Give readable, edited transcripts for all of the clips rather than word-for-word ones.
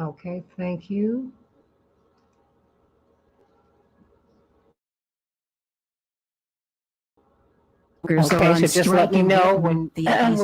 Okay, thank you. Okay, so just let me know when you have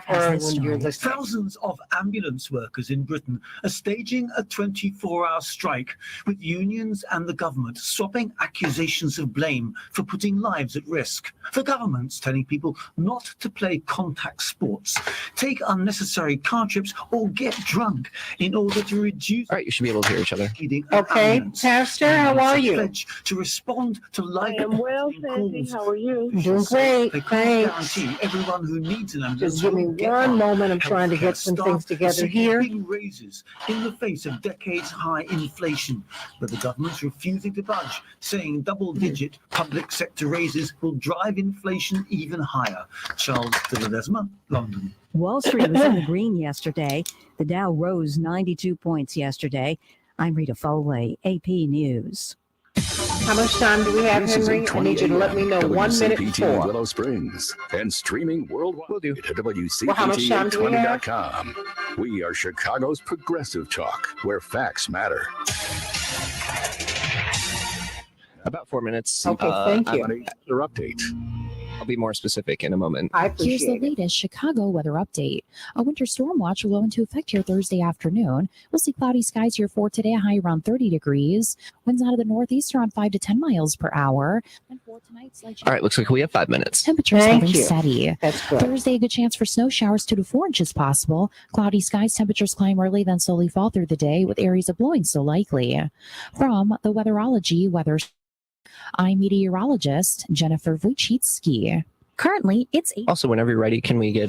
her and when you're listening. Thousands of ambulance workers in Britain are staging a 24-hour strike, with unions and the government swapping accusations of blame for putting lives at risk. The government's telling people not to play contact sports, take unnecessary car trips, or get drunk in order to reduce. All right, you should be able to hear each other. Okay, Pastor, how are you? To respond to life. I am well, Sandy. How are you? Doing great, They can't thanks. guarantee everyone who needs an ambulance Just give me will get one one. moment. I'm trying to get some things together here. Big raises in the face of decades-high inflation, but the government's refusing to budge, saying double-digit public sector raises will drive inflation even higher. Charles de Ledesma, London. Wall Street was in the green yesterday. The Dow rose 92 points yesterday. I'm Rita Foley, AP News. How much time do we have, Henry? I need you to let me know. 1 minute before. Willow Springs and streaming worldwide Will do. at WCPT820.com. We are Chicago's progressive talk, where facts matter. About 4 minutes. Okay, thank you. Your update. I'll be more specific in a moment. I Here's appreciate the it. latest Chicago weather update. A winter storm watch will go into effect here Thursday afternoon. We'll see cloudy skies here for today, a high around 30 degrees. Winds out of the northeast around 5 to 10 miles per hour. And for tonight's All right, looks like we have 5 minutes. temperatures Thank holding you. steady. That's good. Thursday, a good chance for snow showers 2 to 4 inches possible. Cloudy skies, temperatures climb early, then slowly fall through the day, with areas of blowing still likely. From the Weatherology Weather, I'm meteorologist Jennifer Wojcicki. Currently, it's 8. Also, whenever you're ready, can we get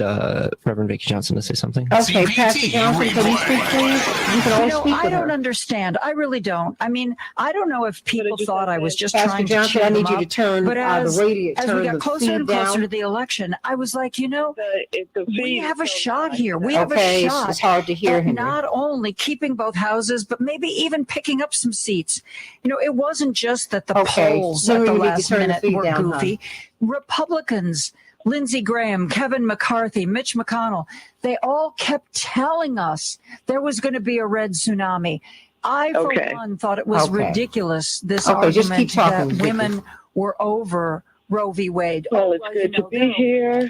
Reverend Vicky Johnson to say something? Okay, Pastor Johnson, can you speak, please? You can always speak I with don't her. understand. I really don't. I mean, I don't know if people thought I was just Pastor trying Johnson, to I cheer need them you to up. turn But the radio, as we turn got the closer and feed closer down. to the election, I was like, The we feed have a is so shot high. here. We have Okay, a it's shot hard to hear, at Henry. not only keeping both houses, but maybe even picking up some seats. It wasn't just that the Okay, polls so at the you need to last turn the minute feed were down, huh? goofy. Republicans, Lindsey Graham, Kevin McCarthy, Mitch McConnell, they all kept telling us there was going to be a red tsunami. I, for Okay. one, thought it was Okay. ridiculous, this Okay, just keep argument talking, that Vicky. women were over Roe v. Wade. Well, it's good to be here.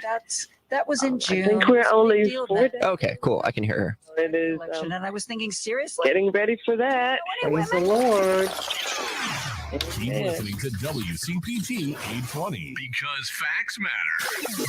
That was in I June. think we're It's a big only deal 4 then. days. Okay, cool. I can hear her. It is Election, and I was thinking, seriously? getting ready for that. Praise the Lord. Keep listening to WCPT 820 because facts matter.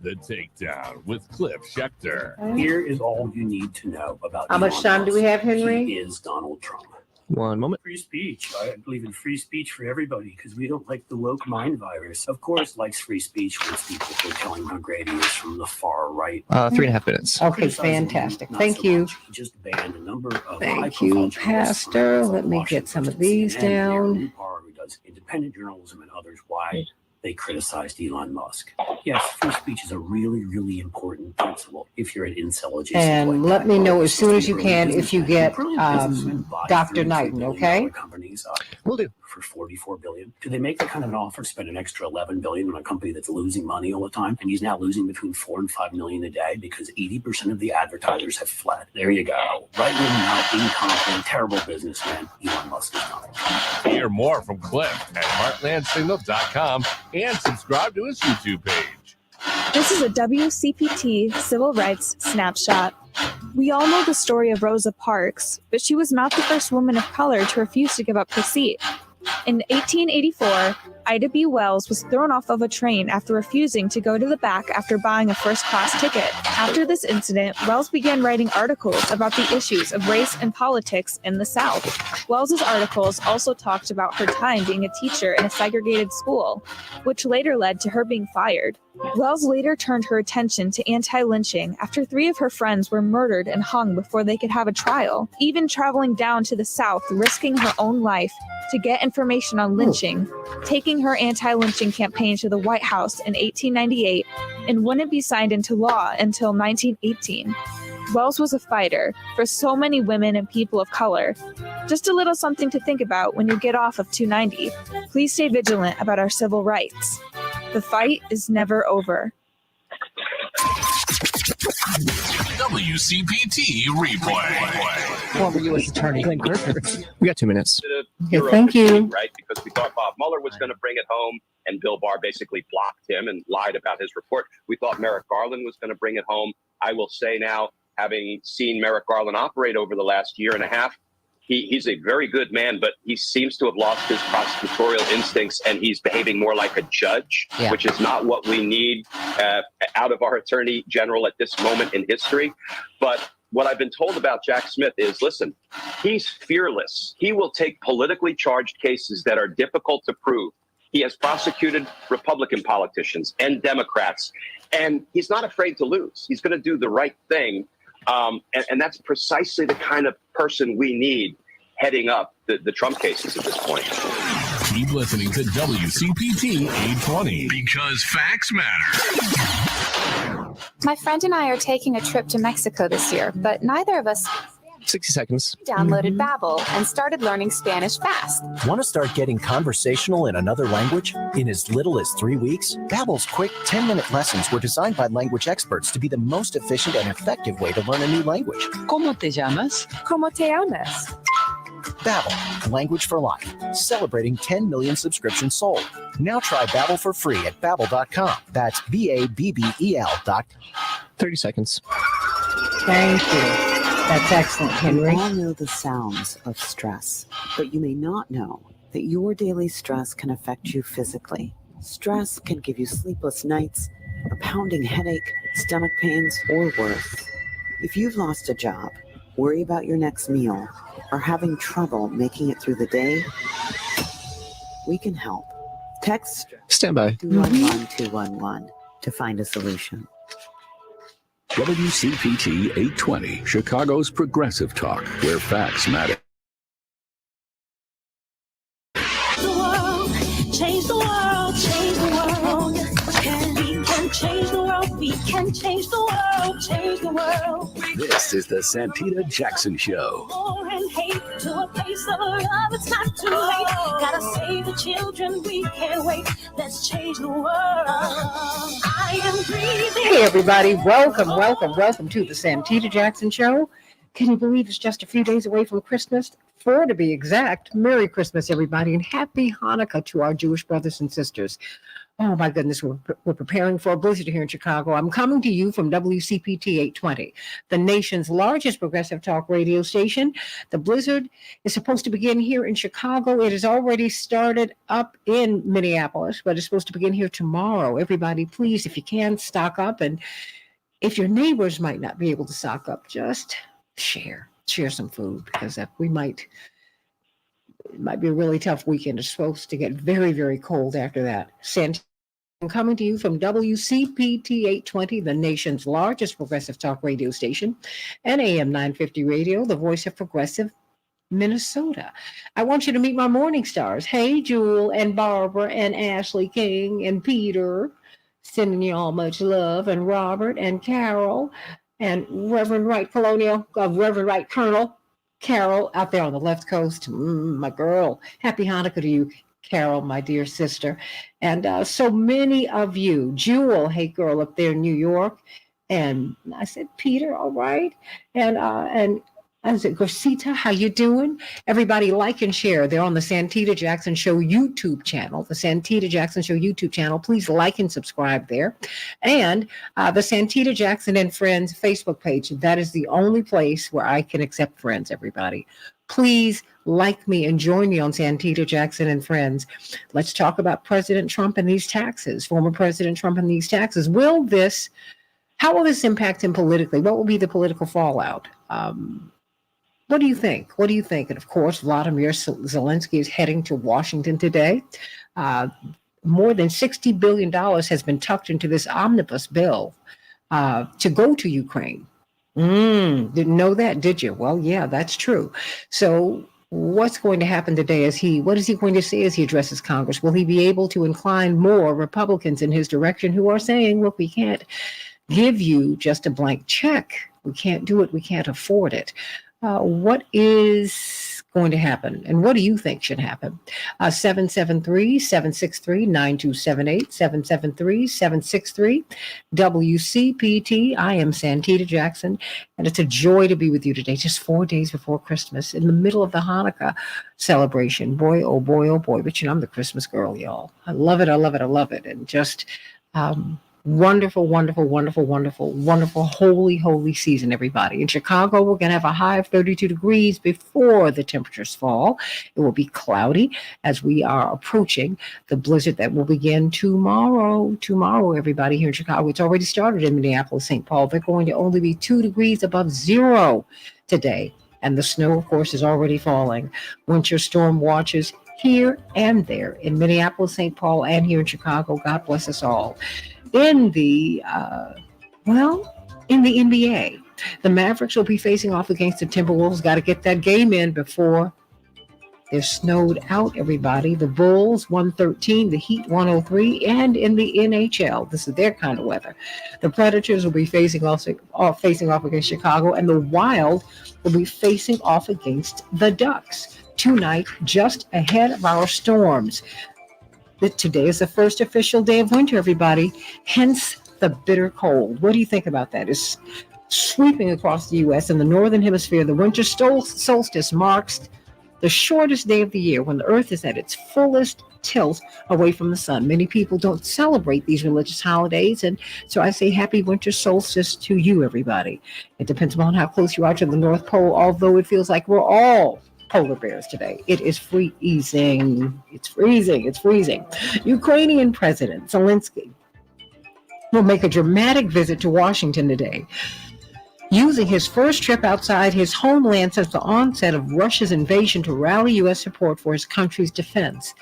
The Takedown with Cliff Schechter. Here is all you need to know about How much Elon time do we Musk. have, Henry? He is Donald Trump. 1 moment. Free speech. I believe in free speech for everybody because we don't like the woke mind virus. Of course, likes free speech when people are telling him how great he is from the far right. 3.5 minutes. Okay, Criticizing him, fantastic. not Thank so you. much. He just banned a number of Thank you, high-profile journalists from Pastor. Let me Washington get some of Post, these CNN, down. Aaron Parr, who does independent journalism, and others. Why they criticized Elon Musk. Yes, free speech is a really, really important principle if you're an incel adjacent. And let me know as soon as you can if you get Dr. Knighton, okay? Companies, Will do. for $44 billion. Do they make that kind of an offer to spend an extra $11 billion on a company that's losing money all the time? And he's now losing between $4 and $5 million a day because 80% of the advertisers have fled. There you go. Right wing now, incompetent, terrible businessman. Elon Musk is Donald Trump. Hear more from Cliff at heartlandsignal.com and subscribe to his YouTube page. This is a WCPT Civil Rights Snapshot. We all know the story of Rosa Parks, but she was not the first woman of color to refuse to give up her seat. In 1884, Ida B. Wells was thrown off of a train after refusing to go to the back after buying a first-class ticket. After this incident, Wells began writing articles about the issues of race and politics in the South. Wells's articles also talked about her time being a teacher in a segregated school, which later led to her being fired. Wells later turned her attention to anti-lynching after 3 of her friends were murdered and hung before they could have a trial, even traveling down to the South, risking her own life to get information on lynching, taking her anti-lynching campaign to the White House in 1898, and wouldn't be signed into law until 1918. Wells was a fighter for so many women and people of color. Just a little something to think about when you get off of 290. Please stay vigilant about our civil rights. The fight is never over. The WCPT replay. Former U.S. Attorney Glenn Kirkland. We got 2 minutes. Okay, thank you. Right, because we thought Bob Mueller was going to bring it home, and Bill Barr basically blocked him and lied about his report. We thought Merrick Garland was going to bring it home. I will say now, having seen Merrick Garland operate over the last year and a half, he's a very good man, but he seems to have lost his prosecutorial instincts, and he's behaving more like a judge, which is not what we need out of our attorney general at this moment in history. But what I've been told about Jack Smith is, listen, he's fearless. He will take politically charged cases that are difficult to prove. He has prosecuted Republican politicians and Democrats, and he's not afraid to lose. He's going to do the right thing. And that's precisely the kind of person we need heading up the Trump cases at this point. Keep listening to WCPT 820 because facts matter. My friend and I are taking a trip to Mexico this year, but neither of us 60 seconds. downloaded Babbel and started learning Spanish fast. Want to start getting conversational in another language in as little as 3 weeks? Babbel's quick 10-minute lessons were designed by language experts to be the most efficient and effective way to learn a new language. ¿Cómo te llamas? ¿Cómo te llamas? Babbel, language for life, celebrating 10 million subscriptions sold. Now try Babbel for free at Babbel.com. That's Babbel.com. 30 seconds. Thank you. That's excellent, Henry. We all know the sounds of stress, but you may not know that your daily stress can affect you physically. Stress can give you sleepless nights, a pounding headache, stomach pains, or worse. If you've lost a job, worry about your next meal, or having trouble making it through the day, we can help. Text Stand by. 211-211 to find a solution. WCPT 820, Chicago's progressive talk, where facts matter. The world, change the world, change the world. We can change the world, we can change the world, change the world. This is the Santita Jackson Show. War and hate to a place of love, it's not too late. Gotta save the children, we can't wait. Let's change the world. I am breathing. Hey, everybody. Welcome to the Santita Jackson Show. Can you believe it's just a few days away from Christmas? 4 to be exact. Merry Christmas, everybody, and Happy Hanukkah to our Jewish brothers and sisters. Oh, my goodness, we're preparing for a blizzard here in Chicago. I'm coming to you from WCPT 820, the nation's largest progressive talk radio station. The blizzard is supposed to begin here in Chicago. It has already started up in Minneapolis, but it's supposed to begin here tomorrow. Everybody, please, if you can, stock up. And if your neighbors might not be able to stock up, just share some food, because it might be a really tough weekend. It's supposed to get very, very cold after that. I'm coming to you from WCPT 820, the nation's largest progressive talk radio station, and AM 950 radio, the voice of progressive Minnesota. I want you to meet my morning stars. Hey, Jewel and Barbara and Ashley King and Peter, sending you all much love, and Robert and Carol and Reverend Right Colonial, Reverend Right Colonel Carol out there on the left coast. My girl. Happy Hanukkah to you, Carol, my dear sister. And so many of you, Jewel, hey girl, up there in New York. And I said, Peter, all right. And I said, Gosita, how you doing? Everybody like and share. They're on the Santita Jackson Show YouTube channel, the Santita Jackson Show YouTube channel. Please like and subscribe there. And the Santita Jackson and Friends Facebook page. That is the only place where I can accept friends, everybody. Please like me and join me on Santita Jackson and Friends. Let's talk about President Trump and these taxes, former President Trump and these taxes. How will this impact him politically? What will be the political fallout? What do you think? And of course, Vladimir Zelensky is heading to Washington today. More than $60 billion has been tucked into this omnibus bill to go to Ukraine. Didn't know that, did you? Well, yeah, that's true. So what's going to happen today? What is he going to say as he addresses Congress? Will he be able to incline more Republicans in his direction who are saying, look, we can't give you just a blank check. We can't do it. We can't afford it. What is going to happen? And what do you think should happen? 773-763-9278, 773-763 WCPT. I am Santita Jackson, and it's a joy to be with you today, just 4 days before Christmas, in the middle of the Hanukkah celebration. Boy, oh boy, oh boy. But I'm the Christmas girl, y'all. I love it, I love it, I love it. And just wonderful, wonderful, wonderful, wonderful, wonderful, holy season, everybody. In Chicago, we're going to have a high of 32 degrees before the temperatures fall. It will be cloudy as we are approaching the blizzard that will begin tomorrow. Tomorrow, everybody, here in Chicago. It's already started in Minneapolis, St. Paul. They're going to only be 2 degrees above zero today. And the snow, of course, is already falling. Winter storm watches here and there in Minneapolis, St. Paul, and here in Chicago. God bless us all. In the NBA, the Mavericks will be facing off against the Timberwolves. Got to get that game in before they're snowed out, everybody. The Bulls 113, the Heat 103, and in the NHL, this is their kind of weather. The Predators will be facing off against Chicago, and the Wild will be facing off against the Ducks tonight, just ahead of our Storms. Today is the first official day of winter, everybody, hence the bitter cold. What do you think about that? It's sweeping across the U.S. in the northern hemisphere. The winter solstice marks the shortest day of the year when the earth is at its fullest tilt away from the sun. Many people don't celebrate these religious holidays, and so I say happy winter solstice to you, everybody. It depends upon how close you are to the North Pole, although it feels like we're all polar bears today. It is freezing. It's freezing. Ukrainian President Zelensky will make a dramatic visit to Washington today, using his first trip outside his homeland since the onset of Russia's invasion to rally U.S. support for his country's defense.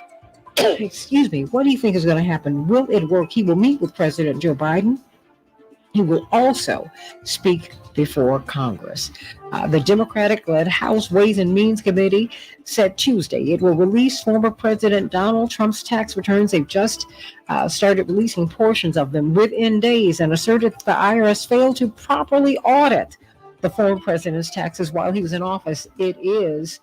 Excuse me. What do you think is going to happen? Will it work? He will meet with President Joe Biden. He will also speak before Congress. The Democratic-led House Ways and Means Committee said Tuesday it will release former President Donald Trump's tax returns. They've just started releasing portions of them within days and asserted the IRS failed to properly audit the former president's taxes while he was in office. It is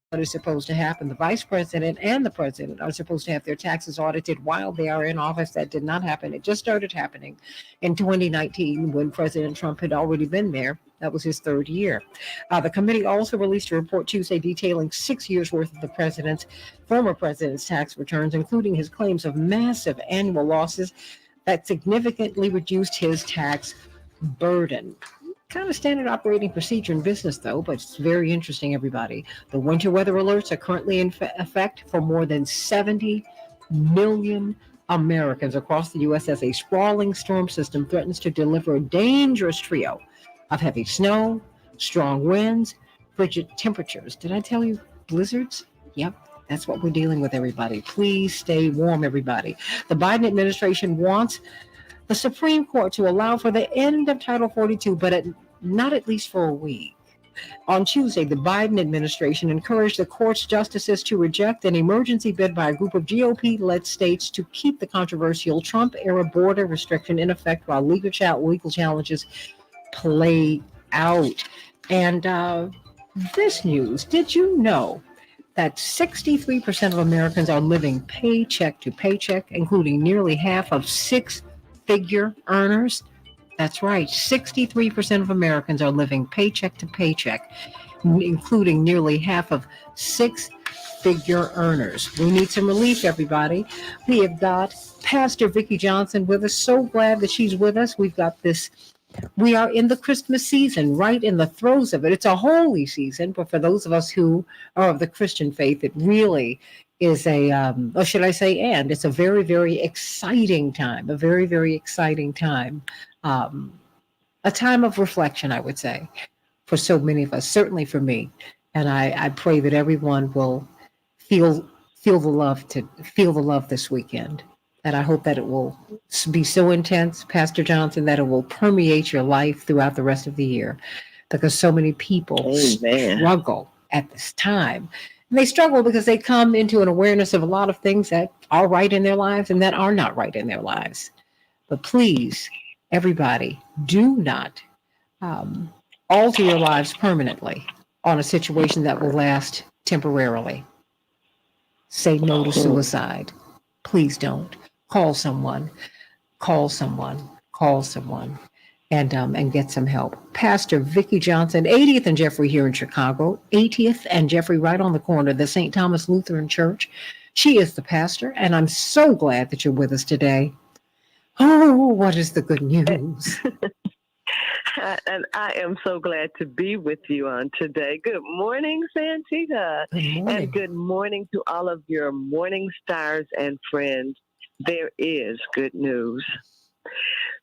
what is supposed to happen. The vice president and the president are supposed to have their taxes audited while they are in office. That did not happen. It just started happening in 2019 when President Trump had already been there. That was his third year. The committee also released a report Tuesday detailing 6 years worth of the former president's tax returns, including his claims of massive annual losses that significantly reduced his tax burden. Kind of standard operating procedure in business, though, but it's very interesting, everybody. The winter weather alerts are currently in effect for more than 70 million Americans across the U.S. as a sprawling storm system threatens to deliver a dangerous trio of heavy snow, strong winds, frigid temperatures. Did I tell you blizzards? Yep. That's what we're dealing with, everybody. Please stay warm, everybody. The Biden administration wants the Supreme Court to allow for the end of Title 42, but not at least for a week. On Tuesday, the Biden administration encouraged the court's justices to reject an emergency bid by a group of GOP-led states to keep the controversial Trump-era border restriction in effect while legal challenges play out. And this news, did you know that 63% of Americans are living paycheck to paycheck, including nearly half of six-figure earners? That's right. 63% of Americans are living paycheck to paycheck, including nearly half of six-figure earners. We need some relief, everybody. We have got Pastor Vicki Johnson with us. So glad that she's with us. We've got this. We are in the Christmas season, right in the throes of it. It's a holy season, but for those of us who are of the Christian faith, it really is or should I say, and it's a very, very exciting time, a very, very exciting time. A time of reflection, I would say, for so many of us, certainly for me. And I pray that everyone will feel the love this weekend. And I hope that it will be so intense, Pastor Johnson, that it will permeate your life throughout the rest of the year, because so many people struggle at this time. And they struggle because they come into an awareness of a lot of things that are right in their lives and that are not right in their lives. But please, everybody, do not alter your lives permanently on a situation that will last temporarily. Say no to suicide. Please don't. Call someone. Call someone. Call someone. And get some help. Pastor Vicki Johnson, 80th and Jeffrey here in Chicago, 80th and Jeffrey right on the corner of the St. Thomas Lutheran Church. She is the pastor, and I'm so glad that you're with us today. Oh, what is the good news? And I am so glad to be with you on today. Good morning, Santita. Good morning. And good morning to all of your morning stars and friends. There is good news.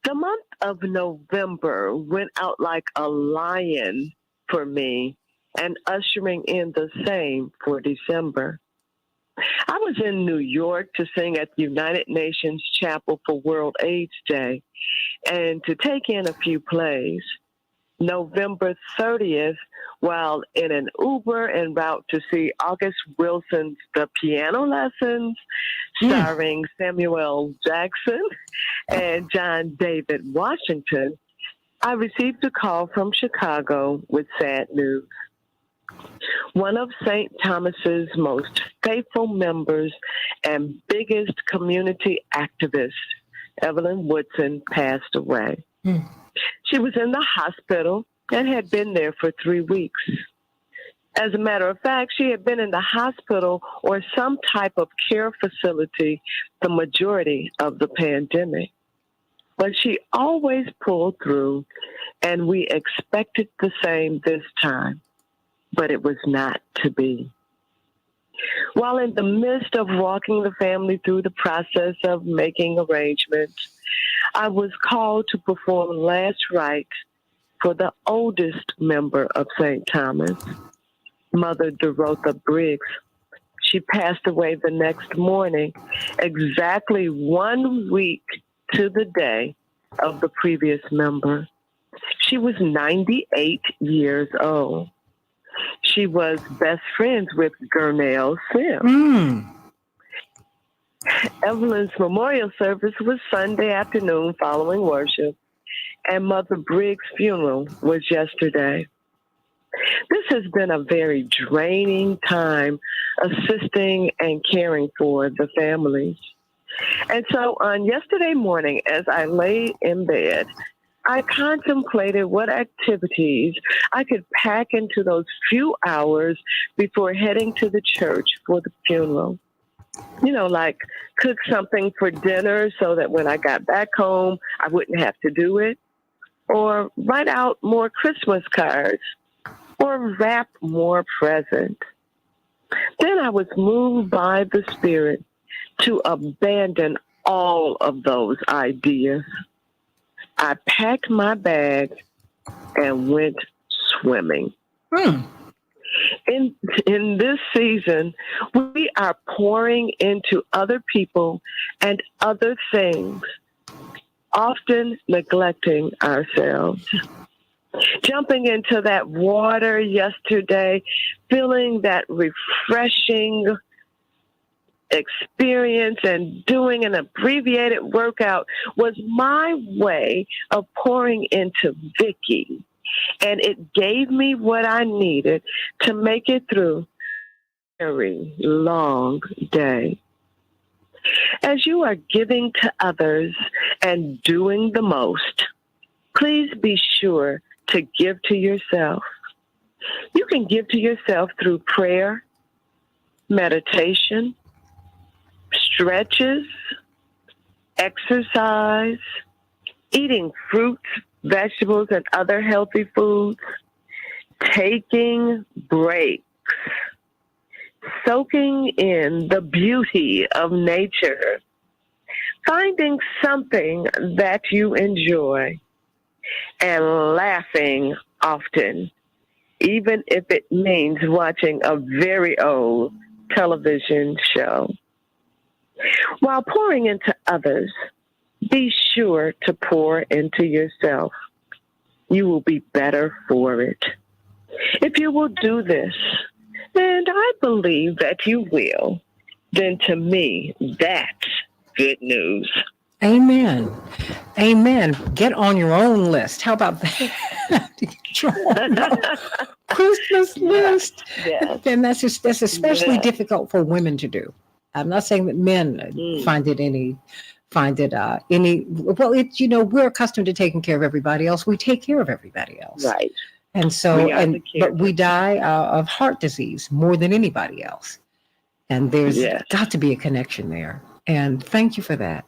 The month of November went out like a lion for me, and ushering in the same for December. I was in New York to sing at the United Nations Chapel for World AIDS Day and to take in a few plays. November 30th, while in an Uber en route to see August Wilson's The Piano Lessons, starring Samuel Jackson and John David Washington, I received a call from Chicago with sad news. One of St. Thomas's most faithful members and biggest community activists, Evelyn Woodson, passed away. She was in the hospital and had been there for 3 weeks. As a matter of fact, she had been in the hospital or some type of care facility the majority of the pandemic. But she always pulled through, and we expected the same this time. But it was not to be. While in the midst of walking the family through the process of making arrangements, I was called to perform last rites for the oldest member of St. Thomas, Mother Dorotha Briggs. She passed away the next morning, exactly 1 week to the day of the previous member. She was 98 years old. She was best friends with Gurnell Sims. Evelyn's memorial service was Sunday afternoon following worship, and Mother Briggs' funeral was yesterday. This has been a very draining time assisting and caring for the families. And so on yesterday morning, as I lay in bed, I contemplated what activities I could pack into those few hours before heading to the church for the funeral. You know, like cook something for dinner so that when I got back home, I wouldn't have to do it. Or write out more Christmas cards. Or wrap more presents. Then I was moved by the Spirit to abandon all of those ideas. I packed my bag and went swimming. In this season, we are pouring into other people and other things, often neglecting ourselves. Jumping into that water yesterday, feeling that refreshing experience and doing an abbreviated workout was my way of pouring into Vicki. And it gave me what I needed to make it through a very long day. As you are giving to others and doing the most, please be sure to give to yourself. You can give to yourself through prayer, meditation, stretches, exercise, eating fruits, vegetables, and other healthy foods, taking breaks, soaking in the beauty of nature, finding something that you enjoy, and laughing often, even if it means watching a very old television show. While pouring into others, be sure to pour into yourself. You will be better for it. If you will do this, and I believe that you will, then to me, that's good news. Amen. Amen. Get on your own list. How about that? Get your own Christmas list. Yes. And that's especially Yes. difficult for women to do. I'm not saying that men find it any. Well, it's, we're accustomed to taking care of everybody else. We take care of everybody else. Right. And so, We are the but we die of heart disease more than anybody else. And there's Yes. got to be a connection there. And thank you for that.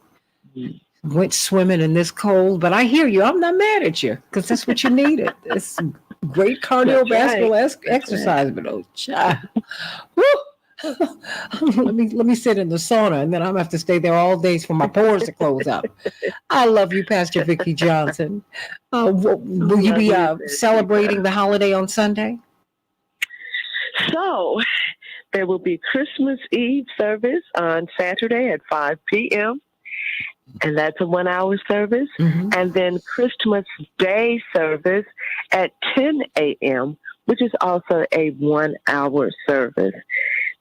Went swimming in this cold, but I hear you. I'm not mad at you because that's what you needed. It's great cardiovascular exercise, but oh, child. Woo! let me sit in the sauna, and then I'm gonna have to stay there all day for my pores to close up. I love you, Pastor Vicki Johnson. Will you be celebrating the holiday on Sunday? So there will be Christmas Eve service on Saturday at 5 p.m. And that's a 1-hour service. And then Christmas Day service at 10 a.m., which is also a 1-hour service.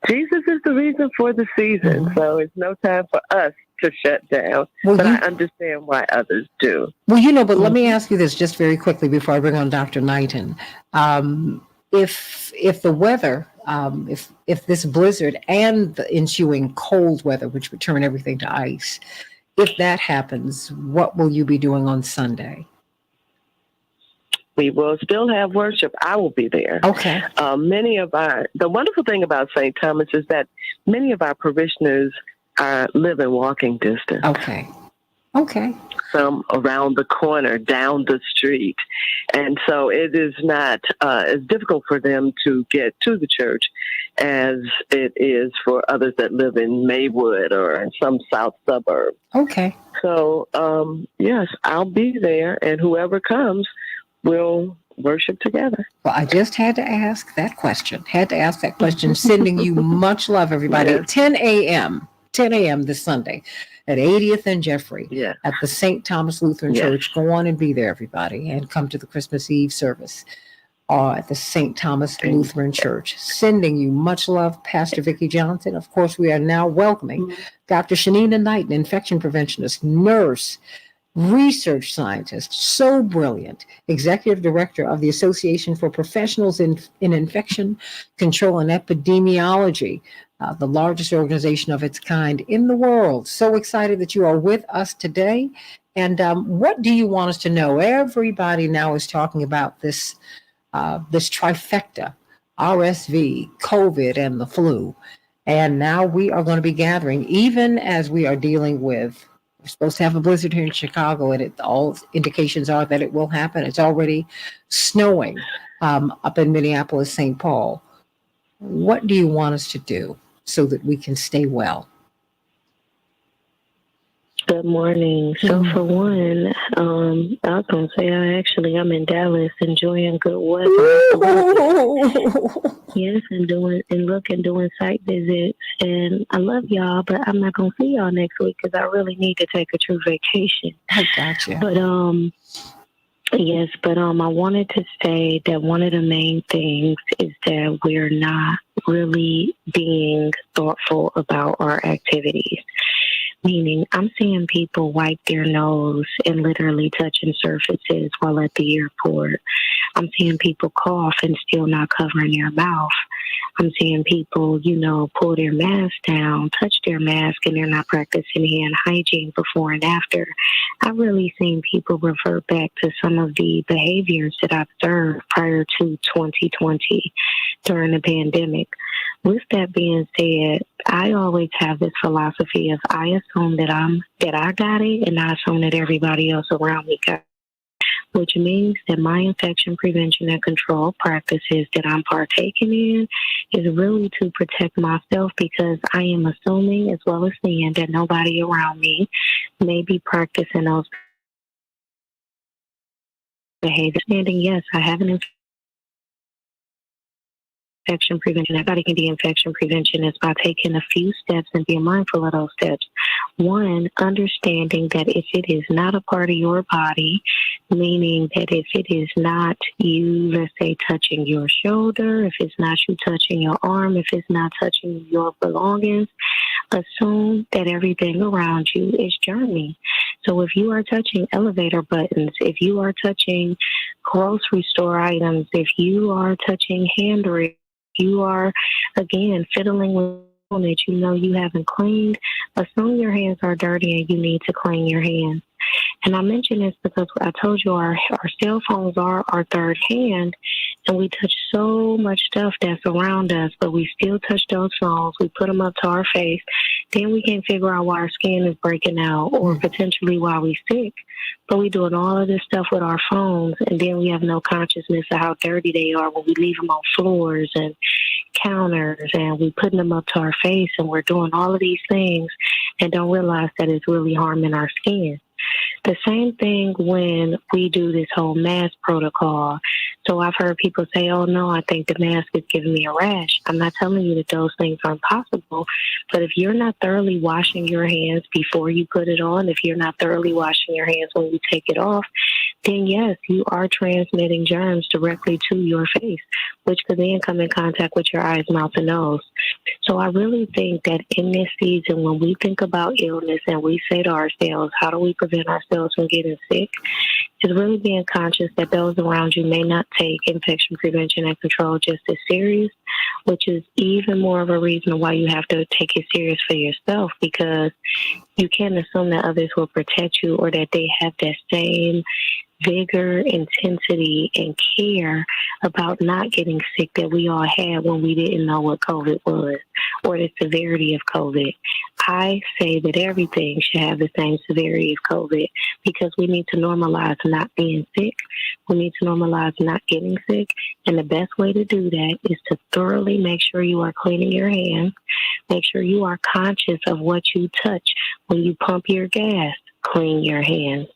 Jesus is the reason for the season, so it's no time for us to shut down. But I understand why others do. Well, but let me ask you this just very quickly before I bring on Dr. Knighton. If the weather, if this blizzard and the ensuing cold weather, which would turn everything to ice, if that happens, what will you be doing on Sunday? We will still have worship. I will be there. Okay. The wonderful thing about St. Thomas is that many of our parishioners live in walking distance. Okay. Some around the corner, down the street. And so it is not as difficult for them to get to the church as it is for others that live in Maywood or in some south suburb. Okay. So, yes, I'll be there, and whoever comes, we'll worship together. Well, I just had to ask that question. Sending you much love, everybody. Yes. 10 a.m. this Sunday at 80th and Jeffrey at the St. Thomas Lutheran Church. Go on and be there, everybody, and come to the Christmas Eve service at the St. Thomas Lutheran Church. Sending you much love, Pastor Vicki Johnson. Of course, we are now welcoming Dr. Shanina Knighton, infection preventionist, nurse, research scientist, so brilliant, executive director of the Association for Professionals in Infection Control and Epidemiology, the largest organization of its kind in the world. So excited that you are with us today. And what do you want us to know? Everybody now is talking about this trifecta, RSV, COVID, and the flu. And now we are going to be gathering, even as we are dealing with. We're supposed to have a blizzard here in Chicago, and all indications are that it will happen. It's already snowing up in Minneapolis, St. Paul. What do you want us to do so that we can stay well? Good morning. So for one, I was going to say I'm in Dallas enjoying good weather. Yes, and doing site visits. And I love y'all, but I'm not going to see y'all next week because I really need to take a true vacation. I gotcha. But yes, but I wanted to say that one of the main things is that we're not really being thoughtful about our activities. Meaning, I'm seeing people wipe their nose and literally touching surfaces while at the airport. I'm seeing people cough and still not covering their mouth. I'm seeing people, pull their mask down, touch their mask, and they're not practicing hand hygiene before and after. I've really seen people revert back to some of the behaviors that I've observed prior to 2020 during the pandemic. With that being said, I always have this philosophy of I assume that I got it, and I assume that everybody else around me got it, which means that my infection prevention and control practices that I'm partaking in is really to protect myself, because I am assuming as well as seeing that nobody around me may be practicing those behaviors. And yes, I have an infection prevention. Everybody can be infection prevention is by taking a few steps and being mindful of those steps. One, understanding that if it is not a part of your body, meaning that if it is not you, let's say, touching your shoulder, if it's not you touching your arm, if it's not touching your belongings, assume that everything around you is germy. So if you are touching elevator buttons, if you are touching grocery store items, if you are touching handrails, you are, again, fiddling with that you know you haven't cleaned, assume your hands are dirty and you need to clean your hands. And I mention this because I told you our cell phones are our third hand, and we touch so much stuff that's around us, but we still touch those phones. We put them up to our face. Then we can't figure out why our skin is breaking out or potentially why we're sick. But we're doing all of this stuff with our phones, and then we have no consciousness of how dirty they are when we leave them on floors and counters, and we putting them up to our face, and we're doing all of these things and don't realize that it's really harming our skin. The same thing when we do this whole mask protocol. So I've heard people say, oh no, I think the mask is giving me a rash. I'm not telling you that those things aren't possible, but if you're not thoroughly washing your hands before you put it on, if you're not thoroughly washing your hands when you take it off, then yes, you are transmitting germs directly to your face, which could then come in contact with your eyes, mouth, and nose. So I really think that in this season, when we think about illness and we say to ourselves, how do we prevent ourselves from getting sick, is really being conscious that those around you may not take infection prevention and control just as serious, which is even more of a reason why you have to take it serious for yourself, because you can't assume that others will protect you or that they have that same vigor, intensity, and care about not getting sick that we all had when we didn't know what COVID was or the severity of COVID. I say that everything should have the same severity of COVID because we need to normalize not being sick. We need to normalize not getting sick. And the best way to do that is to thoroughly make sure you are cleaning your hands. Make sure you are conscious of what you touch. When you pump your gas, clean your hands.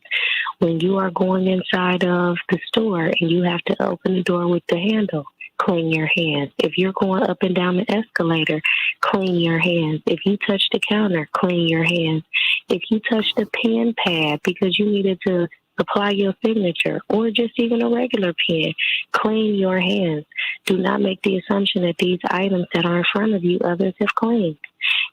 When you are going inside of the store and you have to open the door with the handle, clean your hands. If you're going up and down the escalator, clean your hands. If you touch the counter, clean your hands. If you touch the pen pad because you needed to apply your signature or just even a regular pen, clean your hands. Do not make the assumption that these items that are in front of you, others have cleaned.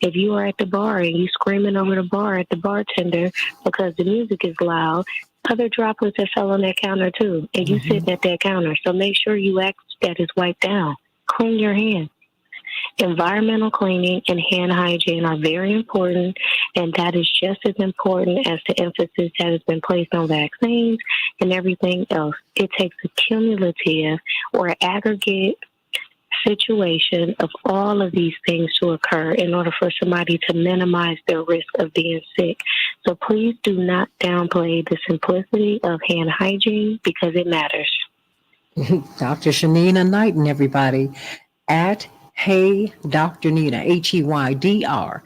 If you are at the bar and you screaming over the bar at the bartender because the music is loud, other droplets have fell on that counter too, and you sitting at that counter. So make sure you ask that is wiped down. Clean your hands. Environmental cleaning and hand hygiene are very important, and that is just as important as the emphasis that has been placed on vaccines and everything else. It takes a cumulative or aggregate situation of all of these things to occur in order for somebody to minimize their risk of being sick. So please do not downplay the simplicity of hand hygiene because it matters. Dr. Shanina Knighton, everybody, at Hey Dr. Nina, HEYDRNINA.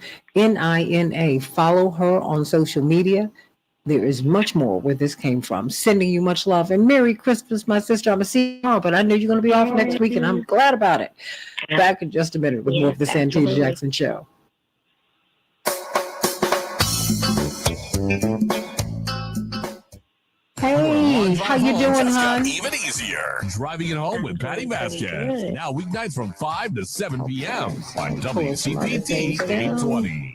Follow her on social media. There is much more where this came from. Sending you much love and Merry Christmas, my sister. I'm going to see you tomorrow, but I know you're going to be off next week, and I'm glad about it. Back in just a minute with more of the Santita Jackson Show. Hey, how you doing, hon? Even easier. Driving it home with Patty Vasquez. Now weeknights from 5 to 7 p.m. on WCPT 820.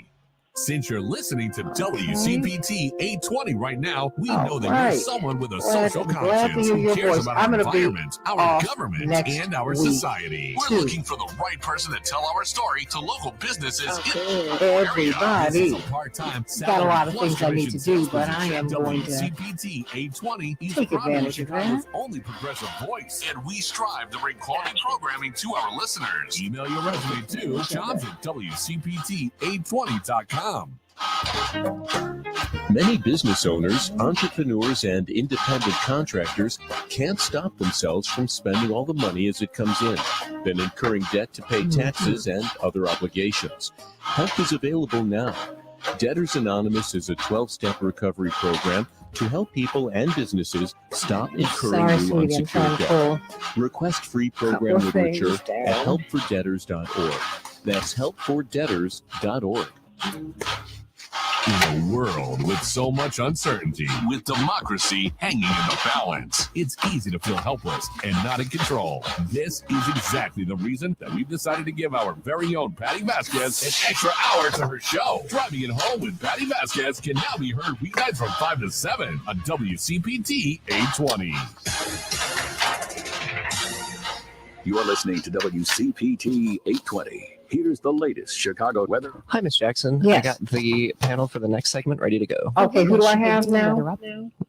Since you're listening to WCPT 820 right now, we know that you're someone with a social conscience who cares about our environment, our government, and our society. We're looking for the right person to tell our story to local businesses in everybody. Part-time Got a lot of things I need to do, but I am going to WCPT 820 is take advantage of Chicago's that. only progressive voice, and we strive to bring quality programming to our listeners. Email your resume to jobs@WCPT820.com. Many business owners, entrepreneurs, and independent contractors can't stop themselves from spending all the money as it comes in, then incurring debt to pay taxes and other obligations. Help is available now. Debtors Anonymous is a 12-step recovery program to help people and businesses stop incurring new unsecured debt. Request free program literature at helpfordebtors.org. That's helpfordebtors.org. In a world with so much uncertainty, with democracy hanging in the balance, it's easy to feel helpless and not in control. This is exactly the reason that we've decided to give our very own Patty Vasquez an extra hour to her show. Driving It Home with Patty Vasquez can now be heard weeknights from 5 to 7 on WCPT 820. You are listening to WCPT 820. Here's the latest Chicago weather. Hi, Miss Jackson. Yes. I got the panel for the next segment ready to go. Okay, who do I have now?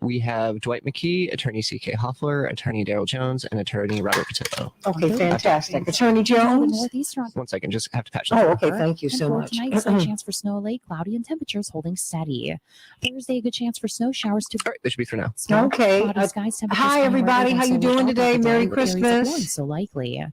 We have Dwight McKee, Attorney C.K. Hoffler, Attorney Daryl Jones, and Attorney Robert Patillo. Okay, fantastic. Attorney Jones? Northeastern. 1 second, just have to patch Oh, that. okay, thank you so For much. tonight, a chance for snow late, cloudy, and temperatures holding steady. Thursday, a good chance for snow showers to. All right, that should be for now. Okay. Cloudy skies, temperatures Hi, higher everybody. than How you solar doing throughout today? the day Merry with areas of blowing Christmas. So likely.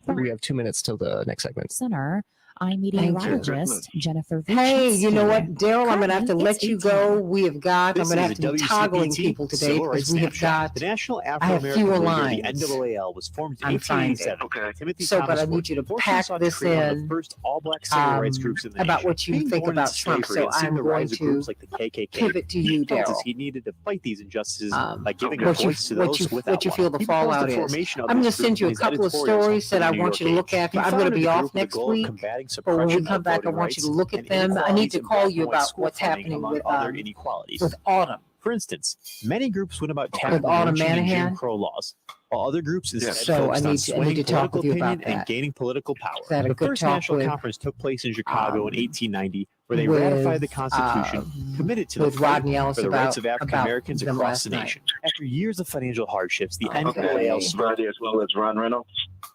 We have 2 minutes till the next segment. Center. I'm Thank you. meteorologist Jennifer. Hey, you know what, Vichinsky. Daryl, I'm going to have to Currently, let it's you 8:10. go. We have got, I'm This going to is have to a be toggling WCPT people today Civil because Rights we have Snapshot. got, The National I have Afro-American fewer League, or lines. the NAAL, was formed in I'm finding 1887. Timothy So, but Thomas I need you to Fortune pack sought this to create one of the in first all-black civil rights groups in the about nation. what you Being think born about into Trump. slavery So and seeing I'm the going rise of to groups like the KKK, pivot to you, he felt Daryl. as he needed to fight these injustices by giving a What you, voice to those without what you feel one. the He proposed fallout the is. formation of I'm going to this group send you in a his couple of editorials stories for that the I New want York you to look Age. at. He I'm going to founded be the off group with the next goal of week. combating But when we suppression come of back, I voting want you to rights look at and them. I need inequalities to in call black you and white about school what's funding, happening among with other inequalities. Autumn. For instance, many groups went about tackling Autumn lynching and Manahan? Jim Crow laws, while other groups instead So I focused on need swaying to talk political with you about opinion and that. gaining political power. I had a The good first talk national with, conference took place in Chicago in 1890, where they with, ratified the Constitution, committed to the with fight Rodney Ellis for the rights of about African Americans them across last the night. nation. After years of financial hardships, the Okay. NAAL Friday as well as Ron Reynolds.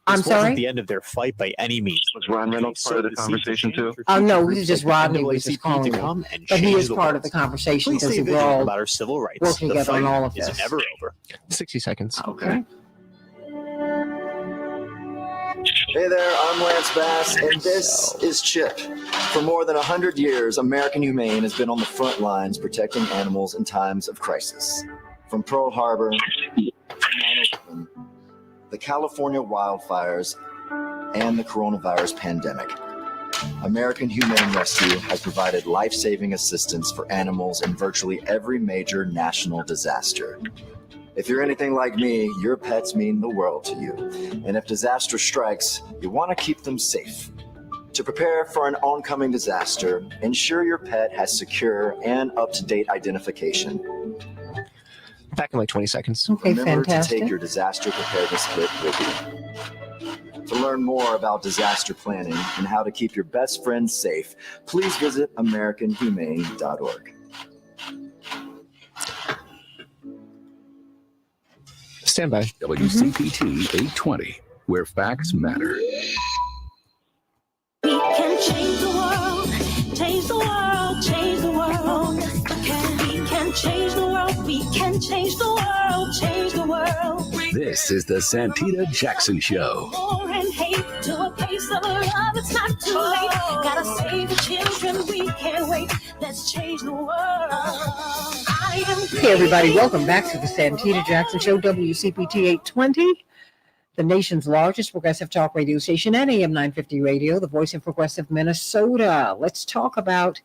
I'm this wasn't sorry? the end of their fight by any means. Was Ron Reynolds part of the conversation too? Oh, no, this is just Rodney was just calling to me. come and But he change is the part world. of the conversation Please because stay we're vigilant all about our civil rights. working The together on fight all of is this. never over. 60 seconds. Okay. Hey there, I'm Lance Bass, and this is Chip. For more than 100 years, American Humane has been on the front lines protecting animals in times of crisis. From Pearl Harbor to 9/11, the California wildfires, and the coronavirus pandemic, American Humane Rescue has provided life-saving assistance for animals in virtually every major national disaster. If you're anything like me, your pets mean the world to you. And if disaster strikes, you want to keep them safe. To prepare for an oncoming disaster, ensure your pet has secure and up-to-date identification. Back in like 20 seconds. Okay, Remember fantastic. to take your disaster preparedness kit with you. To learn more about disaster planning and how to keep your best friends safe, please visit AmericanHumane.org. Stand by. WCPT 820, where facts matter. We can change the world, change the world, change the world. We can change the world, we can change the world, change the world. This is the Santita Jackson Show. War and hate to a place of love, it's not too late. Gotta save the children, we can't wait. Let's change the world. Hey, everybody, welcome back to the Santita Jackson Show, WCPT 820, the nation's largest progressive talk radio station at AM 950 Radio, the voice of progressive Minnesota. Let's talk about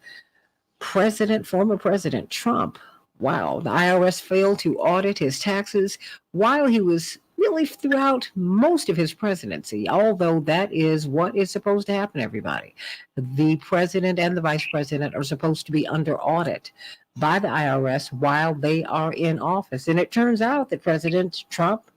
former President Trump. Wow, the IRS failed to audit his taxes while he was really throughout most of his presidency, although that is what is supposed to happen, everybody. The president and the vice president are supposed to be under audit by the IRS while they are in office. And it turns out that President Trump,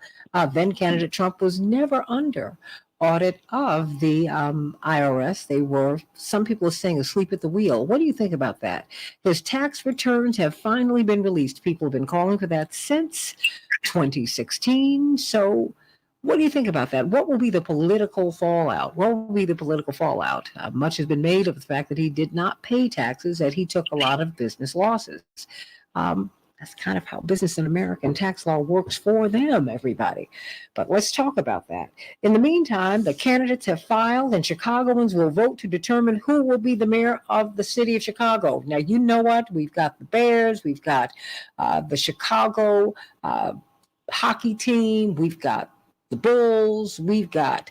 then candidate Trump, was never under audit of the IRS. They were, some people are saying, asleep at the wheel. What do you think about that? His tax returns have finally been released. People have been calling for that since 2016. So what do you think about that? What will be the political fallout? What will be the political fallout? Much has been made of the fact that he did not pay taxes, that he took a lot of business losses. That's kind of how business in America and tax law works for them, everybody. But let's talk about that. In the meantime, the candidates have filed and Chicagoans will vote to determine who will be the mayor of the city of Chicago. Now, you know what? We've got the Bears. We've got the Chicago hockey team. We've got the Bulls. We've got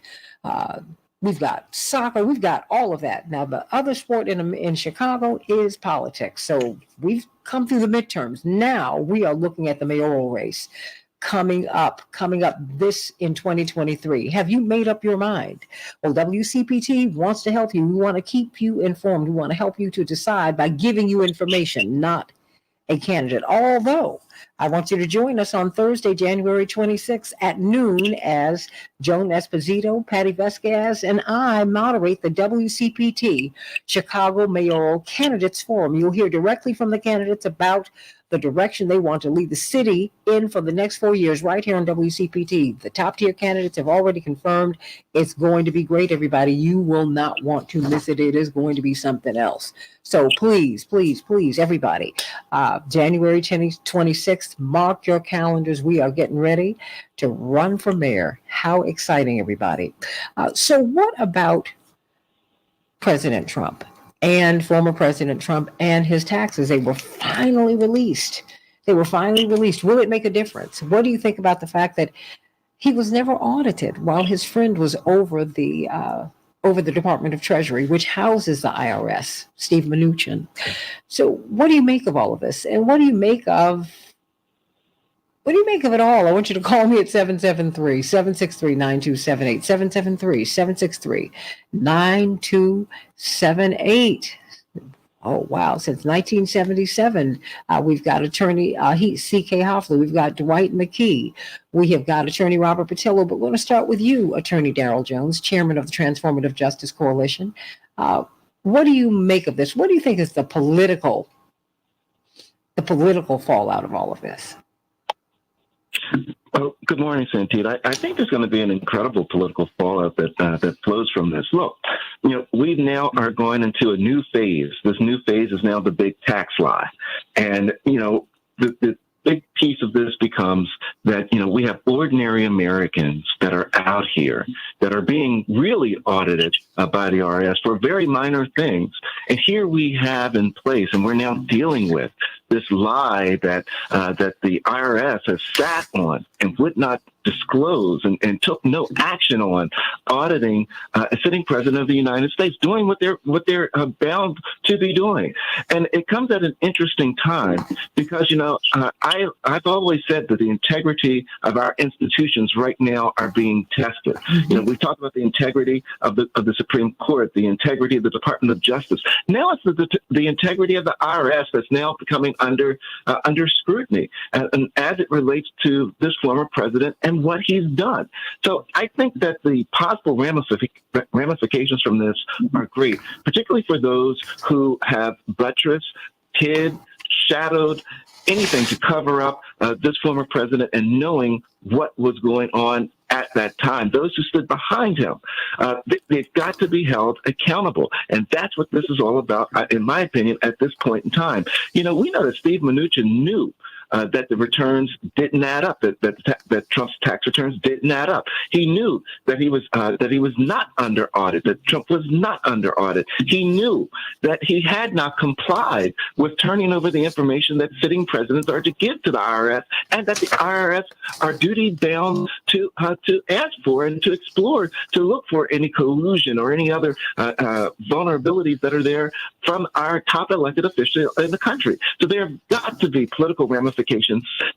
We've got soccer. We've got all of that. Now, the other sport in Chicago is politics. So we've come through the midterms. Now we are looking at the mayoral race coming up this in 2023. Have you made up your mind? Well, WCPT wants to help you. We want to keep you informed. We want to help you to decide by giving you information, not a candidate. Although I want you to join us on Thursday, January 26th at noon as Joan Esposito, Patty Vasquez, and I moderate the WCPT Chicago Mayoral Candidates Forum. You'll hear directly from the candidates about the direction they want to lead the city in for the next 4 years right here on WCPT. The top tier candidates have already confirmed it's going to be great, everybody. You will not want to miss it. It is going to be something else. So please, please, please, everybody, January 26th, mark your calendars. We are getting ready to run for mayor. How exciting, everybody. So what about President Trump? And former President Trump and his taxes? They were finally released. Will it make a difference? What do you think about the fact that he was never audited while his friend was over the Department of Treasury, which houses the IRS, Steve Mnuchin? So what do you make of all of this? And what do you make of it all? I want you to call me at 773-763-9278, 773-763-9278. Oh, wow. Since 1977, we've got attorney C.K. Hoffler. We've got Dwight McKee. We have got attorney Robert Patillo. But we're going to start with you, attorney Darrell Jones, chairman of the Transformative Justice Coalition. What do you make of this? What do you think is the political fallout of all of this? Oh, good morning, Santita. I think there's going to be an incredible political fallout that flows from this. Look, we now are going into a new phase. This new phase is now the big tax lie. And, the big piece of this becomes that, we have ordinary Americans that are out here that are being really audited by the IRS for very minor things. And here we have in place, and we're now dealing with this lie that the IRS has sat on and would not disclose and took no action on auditing a sitting president of the United States, doing what they're bound to be doing. And it comes at an interesting time because, I've always said that the integrity of our institutions right now are being tested. We've talked about the integrity of the Supreme Court, the integrity of the Department of Justice. Now it's the integrity of the IRS that's now becoming under scrutiny, and as it relates to this former president and what he's done. So I think that the possible ramifications from this are great, particularly for those who have buttressed, hid, shadowed, anything to cover up this former president, and knowing what was going on at that time. Those who stood behind him, they've got to be held accountable. And that's what this is all about, in my opinion, at this point in time. We know that Steve Mnuchin knew that the returns didn't add up, that Trump's tax returns didn't add up. He knew that he was not under audit, that Trump was not under audit. He knew that he had not complied with turning over the information that sitting presidents are to give to the IRS, and that the IRS are duty bound to ask for and to explore, to look for any collusion or any other vulnerabilities that are there from our top elected official in the country. So there have got to be political ramifications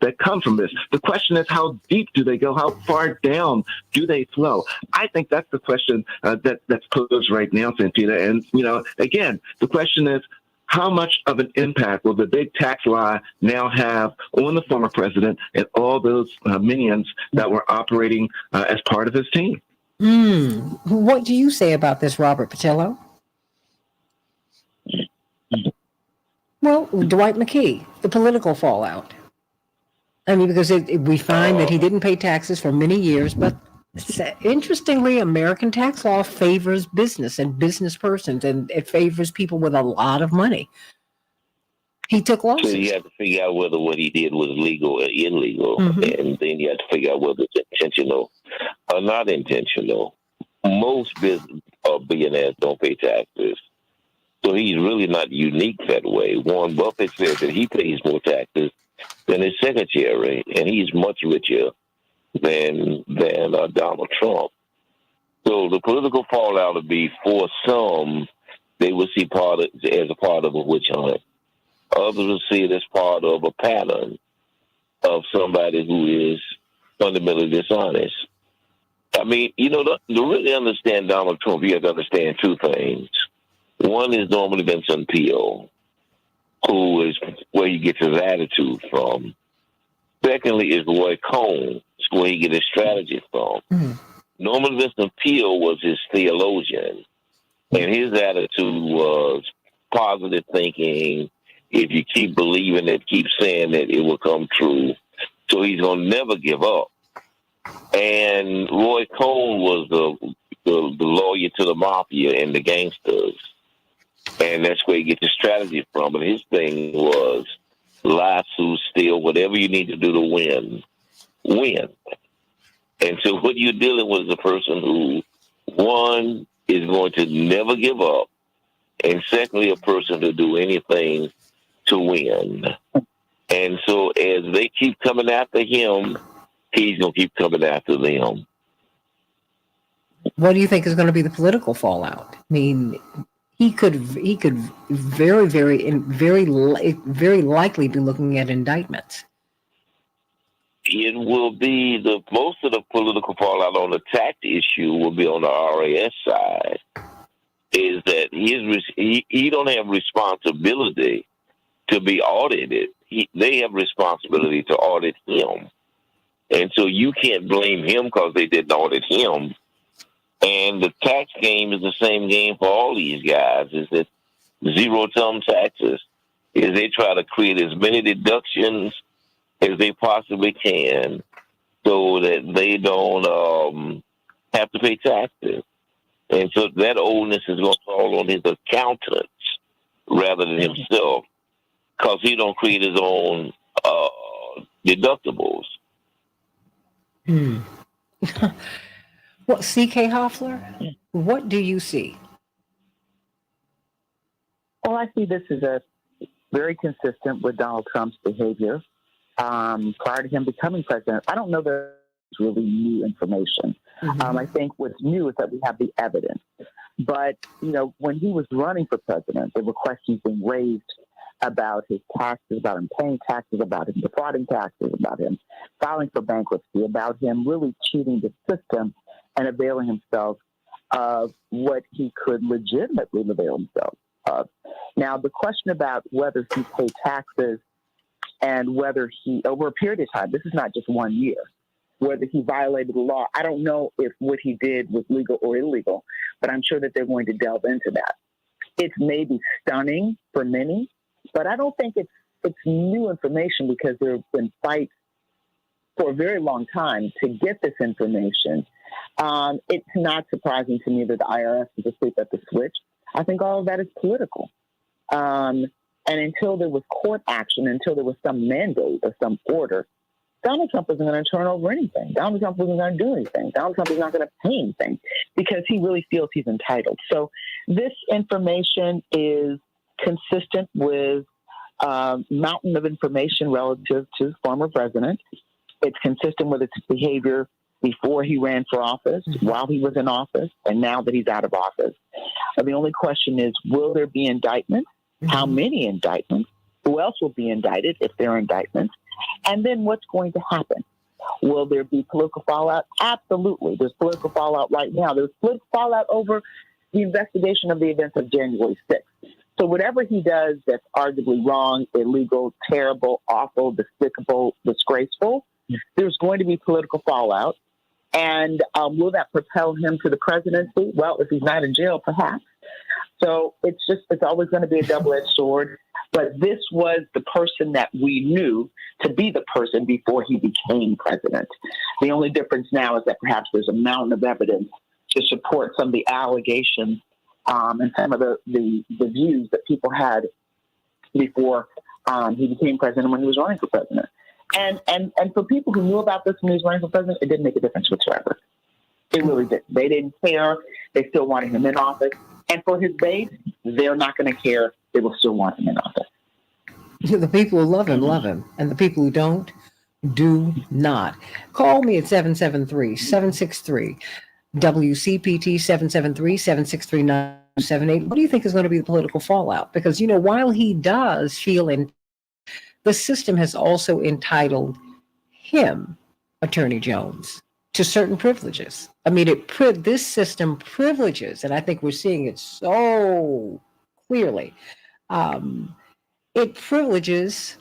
that come from this. The question is, how deep do they go? How far down do they flow? I think that's the question that's posed right now, Santita. And, again, the question is, how much of an impact will the big tax lie now have on the former president and all those minions that were operating as part of his team? What do you say about this, Robert Patillo? Well, Dwight McKee, the political fallout. I mean, because we find that he didn't pay taxes for many years, but interestingly, American tax law favors business and business persons, and it favors people with a lot of money. He took losses. So you have to figure out whether what he did was legal or illegal, and then you have to figure out whether it's intentional or not intentional. Most billionaires don't pay taxes. So he's really not unique that way. Warren Buffett says that he pays more taxes than his secretary, and he's much richer than Donald Trump. So the political fallout would be for some, they would see as a part of a witch hunt. Others would see it as part of a pattern of somebody who is fundamentally dishonest. I mean, to really understand Donald Trump, you have to understand two things. One is normally Vincent Peel, who is where he gets his attitude from. Secondly is Roy Cohn, where he gets his strategy from. Norman Vincent Peale was his theologian, and his attitude was positive thinking. If you keep believing it, keep saying it, it will come true. So he's going to never give up. And Roy Cohn was the lawyer to the mafia and the gangsters. And that's where he gets his strategy from. And his thing was lie, sue, steal, whatever you need to do to win, win. And so what you're dealing with is a person who, one, is going to never give up, and secondly, a person to do anything to win. And so as they keep coming after him, he's going to keep coming after them. What do you think is going to be the political fallout? I mean, he could very, very likely be looking at indictments. It will be most of the political fallout on the tax issue will be on the RAS side. Is that he don't have responsibility to be audited. They have responsibility to audit him, and so you can't blame him because they didn't audit him. And the tax game is the same game for all these guys. Is that zero-sum taxes? Is they try to create as many deductions as they possibly can so that they don't have to pay taxes. And so that onus is going to fall on his accountants rather than himself because he don't create his own deductibles. Well, C.K. Hoffler, what do you see? Well, I see this as very consistent with Donald Trump's behavior. Prior to him becoming president, I don't know that there's really new information. I think what's new is that we have the evidence. But, when he was running for president, there were questions being raised about his taxes, about him paying taxes, about him defrauding taxes, about him filing for bankruptcy, about him really cheating the system and availing himself of what he could legitimately avail himself of. Now, the question about whether he paid taxes and whether he, over a period of time, this is not just 1 year, whether he violated the law. I don't know if what he did was legal or illegal, but I'm sure that they're going to delve into that. It's maybe stunning for many, but I don't think it's new information because there have been fights for a very long time to get this information. It's not surprising to me that the IRS is asleep at the switch. I think all of that is political. And until there was court action, until there was some mandate or some order, Donald Trump isn't going to turn over anything. Donald Trump isn't going to do anything. Donald Trump is not going to pay anything because he really feels he's entitled. So this information is consistent with mountain of information relative to the former president. It's consistent with its behavior before he ran for office, while he was in office, and now that he's out of office. The only question is, will there be indictments? How many indictments? Who else will be indicted if there are indictments? And then what's going to happen? Will there be political fallout? Absolutely. There's political fallout right now. There's political fallout over the investigation of the events of January 6th. So whatever he does that's arguably wrong, illegal, terrible, awful, despicable, disgraceful, there's going to be political fallout. And will that propel him to the presidency? Well, if he's not in jail, perhaps. So it's always going to be a double-edged sword. But this was the person that we knew to be the person before he became president. The only difference now is that perhaps there's a mountain of evidence to support some of the allegations and some of the views that people had before he became president when he was running for president. And for people who knew about this when he was running for president, it didn't make a difference whatsoever. It really did. They didn't care. They still wanted him in office. And for his base, they're not going to care. They will still want him in office. The people who love him. And the people who don't, do not. Call me at 773-763. WCPT 773-763-978. What do you think is going to be the political fallout? Because, while he does feel the system has also entitled him, Attorney Jones, to certain privileges. I mean, this system privileges, and I think we're seeing it so clearly. It privileges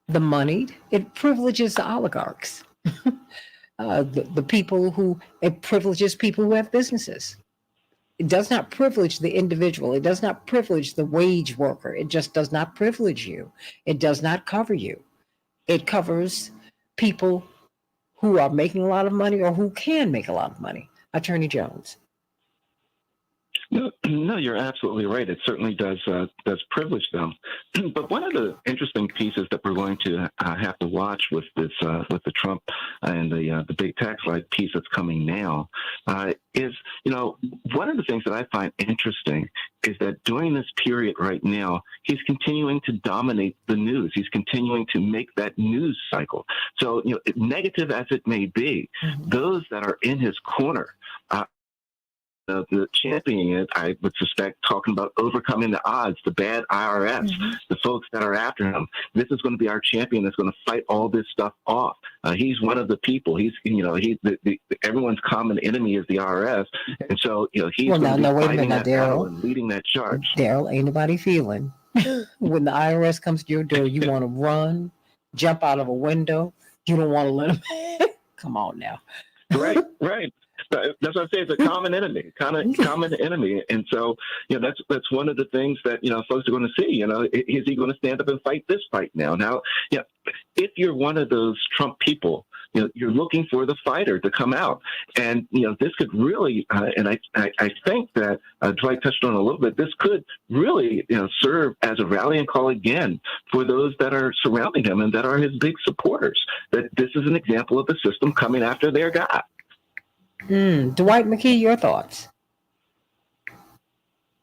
the moneyed. It privileges the oligarchs. The people it privileges people who have businesses. It does not privilege the individual. It does not privilege the wage worker. It just does not privilege you. It does not cover you. It covers people who are making a lot of money or who can make a lot of money. Attorney Jones. No, you're absolutely right. It certainly does privilege them. But one of the interesting pieces that we're going to have to watch with this, with the Trump and the big tax lie piece that's coming now, is one of the things that I find interesting is that during this period right now, he's continuing to dominate the news. He's continuing to make that news cycle. So negative as it may be, those that are in his corner. The championing it, I would suspect, talking about overcoming the odds, the bad IRS, the folks that are after him. This is going to be our champion that's going to fight all this stuff off. He's one of the people. He's, everyone's common enemy is the IRS, and so he's going to be fighting that battle and leading that charge. Daryl, ain't nobody feeling when the IRS comes to your door. You want to run, jump out of a window. You don't want to let them. Come on now. Right. That's what I say. It's a common enemy, common enemy, and so that's one of the things that folks are going to see. Is he going to stand up and fight this fight now? Now, if you're one of those Trump people, you're looking for the fighter to come out, and this could really, and I think that Dwight touched on it a little bit. This could really serve as a rallying call again for those that are surrounding him and that are his big supporters. That this is an example of the system coming after their guy. Dwight McKee, your thoughts?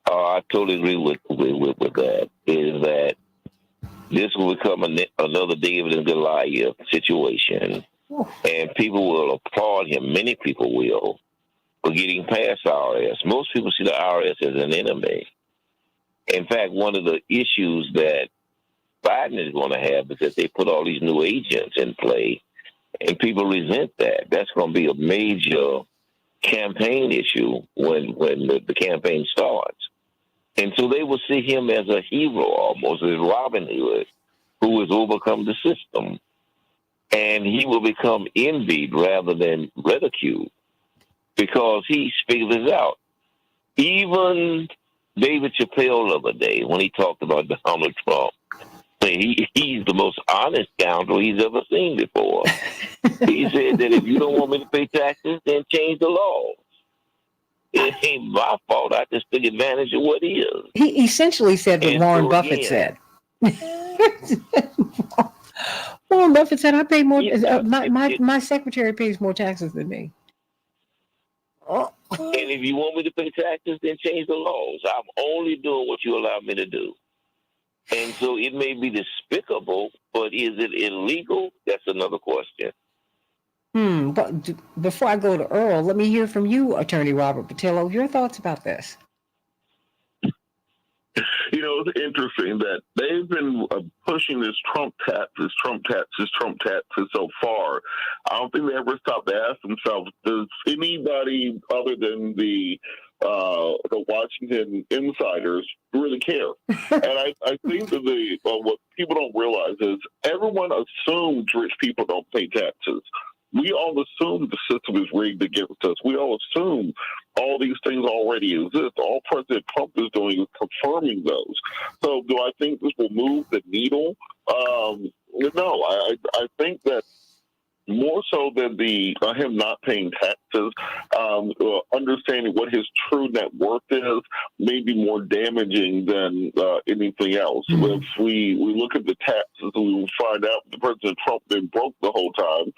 I totally agree with that. Is that this will become another David and Goliath situation, and people will applaud him. Many people will for getting past IRS. Most people see the IRS as an enemy. In fact, one of the issues that Biden is going to have, because they put all these new agents in play, and people resent that. That's going to be a major campaign issue when the campaign starts. And so they will see him as a hero, almost as Robin Hood, who has overcome the system. And he will become envied rather than ridiculed because he figures this out. Even David Chappelle the other day, when he talked about Donald Trump, he's the most honest scoundrel he's ever seen before. He said that if you don't want me to pay taxes, then change the laws. It ain't my fault. I just took advantage of what he is. He essentially said what Warren Buffett said. Warren Buffett said, "I pay more. My secretary pays more taxes than me." And if you want me to pay taxes, then change the laws. I'm only doing what you allow me to do. And so it may be despicable, but is it illegal? That's another question. But before I go to Earl, let me hear from you, Attorney Robert Patillo. Your thoughts about this? It's interesting that they've been pushing this Trump taxes so far. I don't think they ever stopped to ask themselves, does anybody other than the Washington insiders really care? And I think that what people don't realize is everyone assumes rich people don't pay taxes. We all assume the system is rigged against us. We all assume all these things already exist. All President Trump is doing is confirming those. So do I think this will move the needle? No, I think that more so than him not paying taxes, understanding what his true net worth is may be more damaging than anything else. If we look at the taxes, we will find out that President Trump been broke the whole time.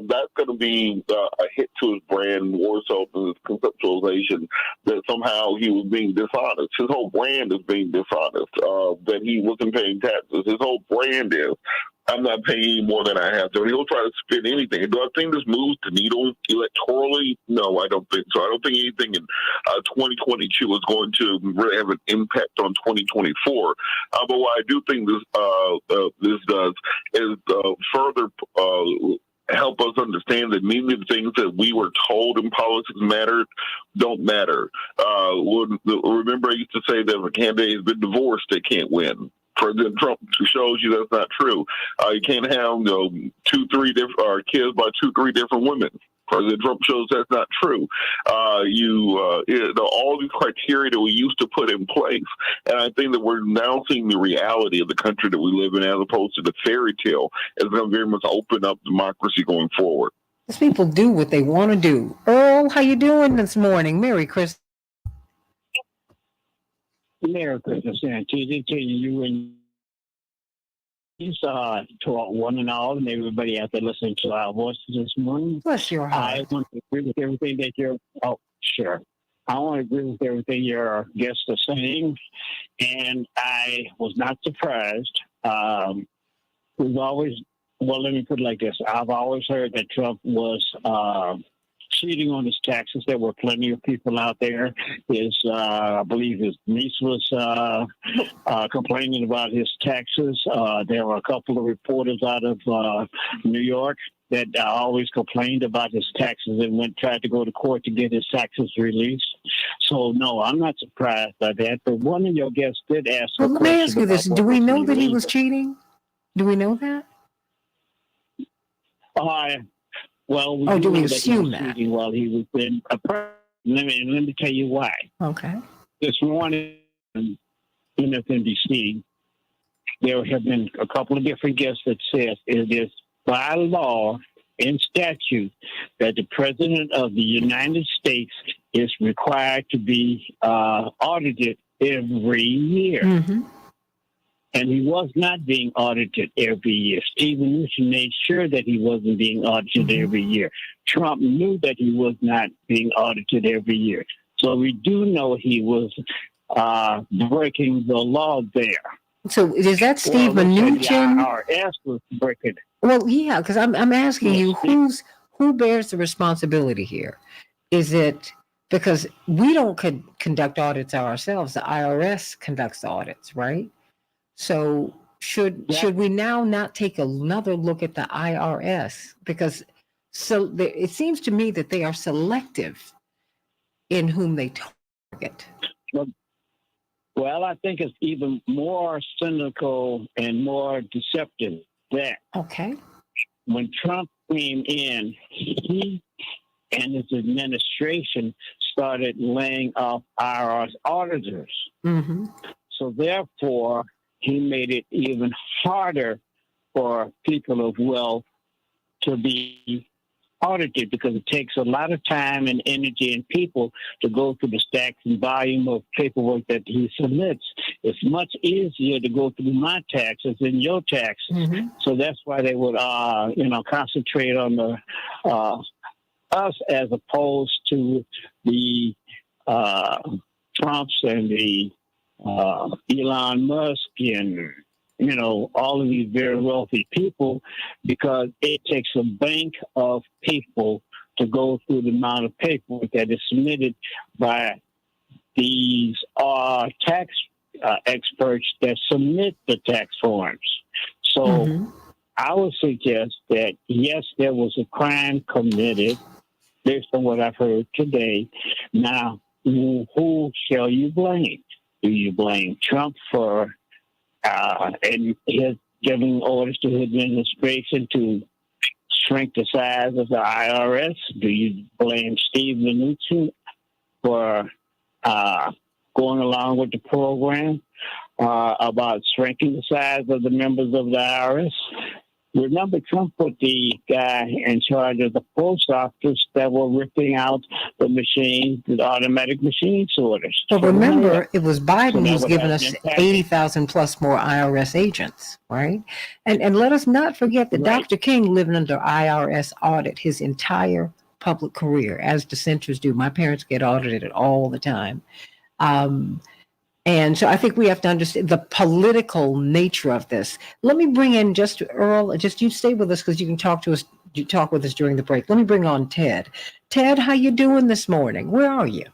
That's going to be a hit to his brand more so than his conceptualization that somehow he was being dishonest. His whole brand is being dishonest, that he wasn't paying taxes. His whole brand is I'm not paying any more than I have to. And he'll try to spin anything. Do I think this moves the needle electorally? No, I don't think so. I don't think anything in 2022 is going to really have an impact on 2024. But what I do think this does is further help us understand that many of the things that we were told in politics don't matter. Remember, I used to say that if a candidate has been divorced, they can't win. President Trump shows you that's not true. You can't have kids by 2-3 different women. President Trump shows that's not true. All these criteria that we used to put in place, and I think that we're now seeing the reality of the country that we live in, as opposed to the fairy tale, is going to very much open up democracy going forward. These people do what they want to do. Earl, how you doing this morning? Merry Christmas. Merry Christmas, Santita, to you and to one and all, and everybody out there listening to our voices this morning. Bless your heart. I want to agree with everything that I want to agree with everything your guests are saying, and I was not surprised. Let me put it like this. I've always heard that Trump was cheating on his taxes. There were plenty of people out there. I believe his niece was complaining about his taxes. There were a couple of reporters out of New York that always complained about his taxes and tried to go to court to get his taxes released. So, no, I'm not surprised by that. But one of your guests did ask a question. Let me ask you this. Do we know that he was cheating? Do we know that? Well, do we assume that? While he was in a let me tell you why. Okay. This morning in MSNBC, there have been a couple of different guests that said it is by law and statute that the President of the United States is required to be audited every year. Mm-hmm. And he was not being audited every year. Stephen Mnuchin made sure that he wasn't being audited every year. Trump knew that he was not being audited every year. So we do know he was breaking the law there. So is that Steve Mnuchin? Our ass was breaking. Well, yeah, because I'm asking you, who bears the responsibility here? Is it because we don't conduct audits ourselves? The IRS conducts the audits, right? So should we now not take another look at the IRS? Because it seems to me that they are selective in whom they target. Well, I think it's even more cynical and more deceptive that when Trump came in, he and his administration started laying off IRS auditors. Mm-hmm. So therefore, he made it even harder for people of wealth to be audited because it takes a lot of time and energy and people to go through the stacks and volume of paperwork that he submits. It's much easier to go through my taxes than your taxes. Mm-hmm. So that's why they would, concentrate on the us as opposed to the Trumps and the Elon Musk and all of these very wealthy people, because it takes a bank of people to go through the amount of paperwork that is submitted by these tax experts that submit the tax forms. So I would suggest that, yes, there was a crime committed based on what I've heard today. Now, who shall you blame? Do you blame Trump for and his giving orders to his administration to shrink the size of the IRS? Do you blame Steve Mnuchin for going along with the program about shrinking the size of the members of the IRS? Remember, Trump put the guy in charge of the post office that were ripping out the machines, the automatic machine sorters. But remember, it was Biden who's given us 80,000 plus more IRS agents, right? And let us not forget that Dr. King lived under IRS audit his entire public career, as dissenters do. My parents get audited all the time. And And so I think we have to understand the political nature of this. Let me bring in just Earl, just you stay with us because you can talk to us, you talk with us during the break. Let me bring on Ted. Ted, how you doing this morning? Where are you?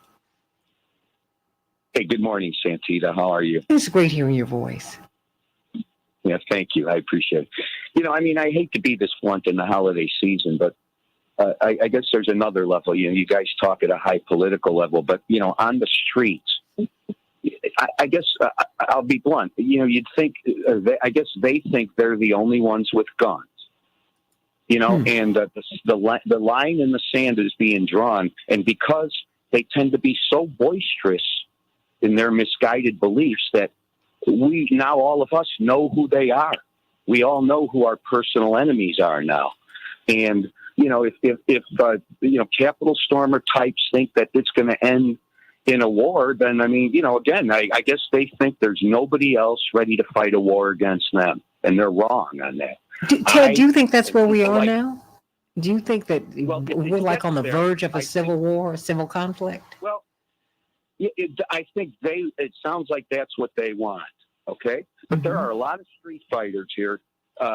Hey, good morning, Santita. How are you? It's great hearing your voice. Yeah, thank you. I appreciate it. You know, I mean, I hate to be this blunt in the holiday season, but I guess there's another level. You know, you guys talk at a high political level, but, you know, on the streets, I guess I'll be blunt. You know, you'd think, I guess they think they're the only ones with guns. You know, and the line in the sand is being drawn. And because they tend to be so boisterous in their misguided beliefs that we now, all of us, know who they are. We all know who our personal enemies are now. And, you know, if you know, Capitol Stormer types think that it's going to end in a war, then, I mean, you know, again, I guess they think there's nobody else ready to fight a war against them. And they're wrong on that. Ted, do you think that's where we are now? Do you think that we're like on the verge of a civil war, a civil conflict? Well, I think it sounds like that's what they want. Okay. But there are a lot of street fighters here,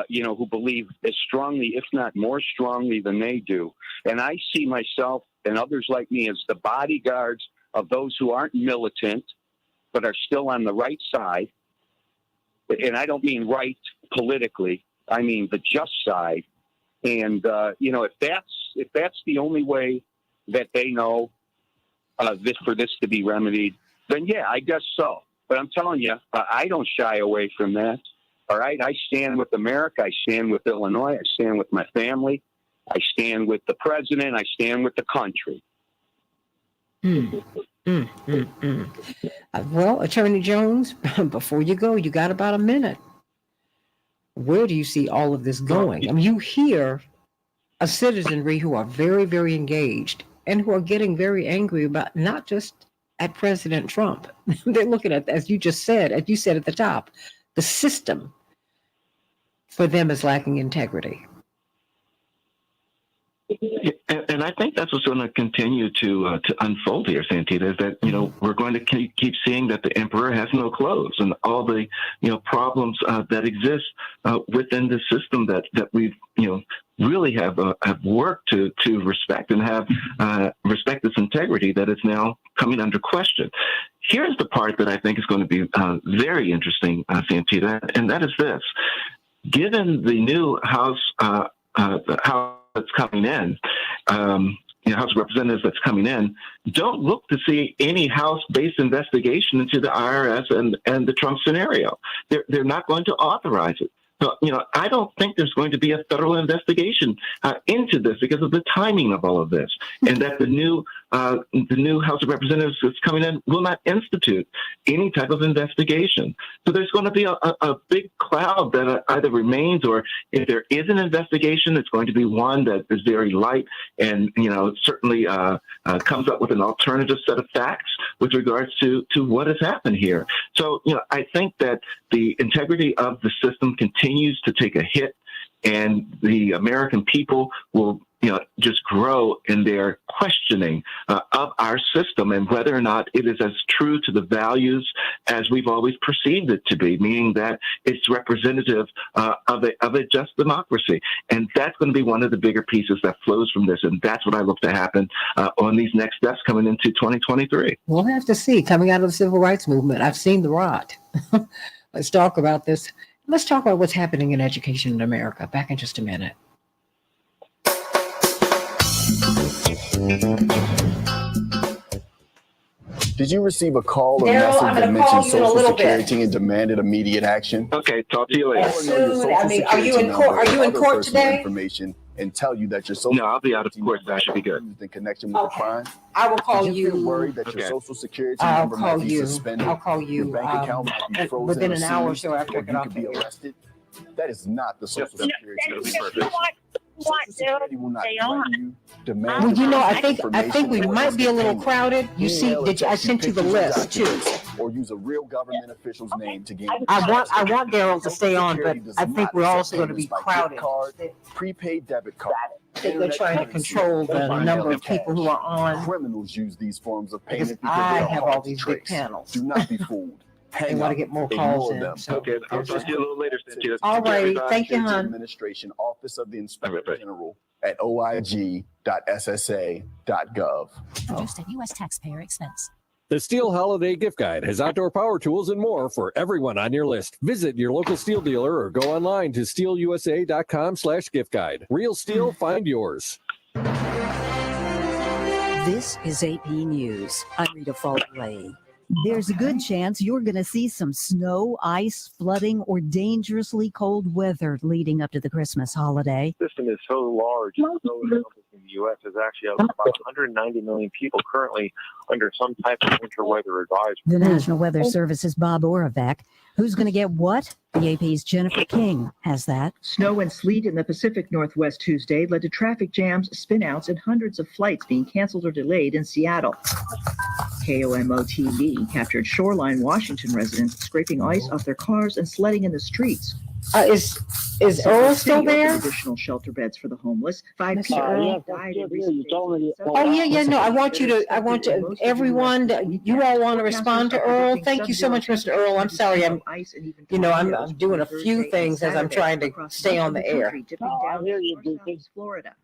you know, who believe as strongly, if not more strongly than they do. And I see myself and others like me as the bodyguards of those who aren't militant, but are still on the right side. And I don't mean right politically. I mean the just side. And, you know, if that's the only way that they know for this to be remedied, then yeah, I guess so. But I'm telling you, I don't shy away from that. All right. I stand with America. I stand with Illinois. I stand with my family. I stand with the president. I stand with the country. Well, Attorney Jones, before you go, you got about a minute. Where do you see all of this going? I mean, you hear a citizenry who are very, very engaged and who are getting very angry about not just at President Trump. They're looking at, as you just said, as you said at the top, the system for them is lacking integrity. And I think that's what's going to continue to unfold here, Santita, is that, you know, we're going to keep seeing that the emperor has no clothes and all the, you know, problems that exist within the system that we've, you know, really have worked to respect and have respect its integrity that is now coming under question. Here's the part that I think is going to be very interesting, Santita, and that is this. Given the new House, the House that's coming in, you know, House of Representatives that's coming in, don't look to see any House-based investigation into the IRS and the Trump scenario. They're not going to authorize it. So, you know, I don't think there's going to be a federal investigation into this because of the timing of all of this, and that the new House of Representatives that's coming in will not institute any type of investigation. So there's going to be a big cloud that either remains, or if there is an investigation, it's going to be one that is very light and, you know, certainly comes up with an alternative set of facts with regards to what has happened here. So, you know, I think that the integrity of the system continues to take a hit, and the American people will, you know, just grow in their questioning of our system and whether or not it is as true to the values as we've always perceived it to be, meaning that it's representative of a just democracy. And that's going to be one of the bigger pieces that flows from this. And that's what I look to happen on these next steps coming into 2023. We'll have to see. Coming out of the civil rights movement, I've seen the rot. Let's talk about this. Let's talk about what's happening in education in America. Back in just a minute. Did you receive a call or Daryl, message I'm that gonna call mentioned you in a Social little bit. Security and demanded immediate action? Okay, talk to you later. I mean, are you in court? Are you in court today? Information and tell you that your social No, I'll be out of court. That should be good. used in connection with the crime. I will call Did you. Feel you. worried that your Social Security I'll number call might be you. suspended? I'll call you. Your bank account might be frozen within or an hour or seized, so after I or get you off could the be air. arrested. That is not the Social Yep. Security. That'll be Social perfect. Security will not threaten you, demand Well, you know, I information, think we or might be a little payment. crowded. You see, Email or I text sent you the pictures or list too. documents, or use a real government official's name to gain. I want Daryl to stay on, but Security does I think not we're accept also going to be payments by gift crowded. card, prepaid debit card. I think they're trying to control the number of people who are on. Criminals use these forms of Because payment because I they are have hard all to these big trace. panels. Do not be fooled. They want to get more calls in. So Okay, I'll talk to you a little later, Santita. all right. Thank you, hon. Administration, Office of the Inspector General at oig.ssa.gov. Produced at U.S. taxpayer expense. The Steel Holiday Gift Guide has outdoor power tools and more for everyone on your list. Visit your local steel dealer or go online to steelusa.com/gift guide. Real steel, find yours. This is AP News. I'm Rita Faultley. There's a good chance you're going to see some snow, ice, flooding, or dangerously cold weather leading up to the Christmas holiday. The system is so large, so in the U.S. is actually about 190 million people currently under some type of winter weather advisory. The National Weather Service's Bob Oravec. Who's going to get what? The AP's Jennifer King has that. Snow and sleet in the Pacific Northwest Tuesday led to traffic jams, spinouts, and hundreds of flights being canceled or delayed in Seattle. KOMO TV captured Shoreline, Washington residents scraping ice off their cars and sledding in the streets. Is Earl still there? Additional shelter beds for the homeless. 5 Mr. Earl? Yeah. No, I want everyone, you all want to respond to Earl? Thank you so much, Mr. Earl. I'm sorry. I'm doing a few things as I'm trying to stay on the air.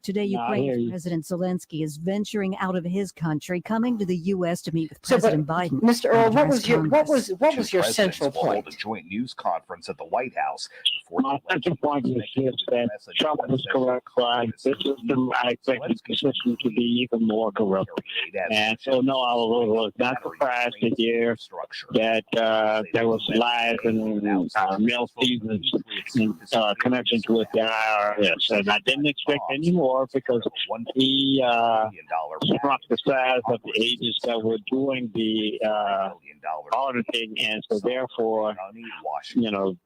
Today, Ukraine's President Zelensky is venturing out of his country, coming to the U.S. to meet with President Biden. Mr. Earl, what was your central point? A joint news conference at the White House. My central point is that Trump was correct. This system, I expect the system to be even more corrupt. And so, no, I was not surprised to hear that there was lies and malfeasance in connection with the IRS. And I didn't expect any more because he shrunk the size of the agents that were doing the auditing. And so, therefore,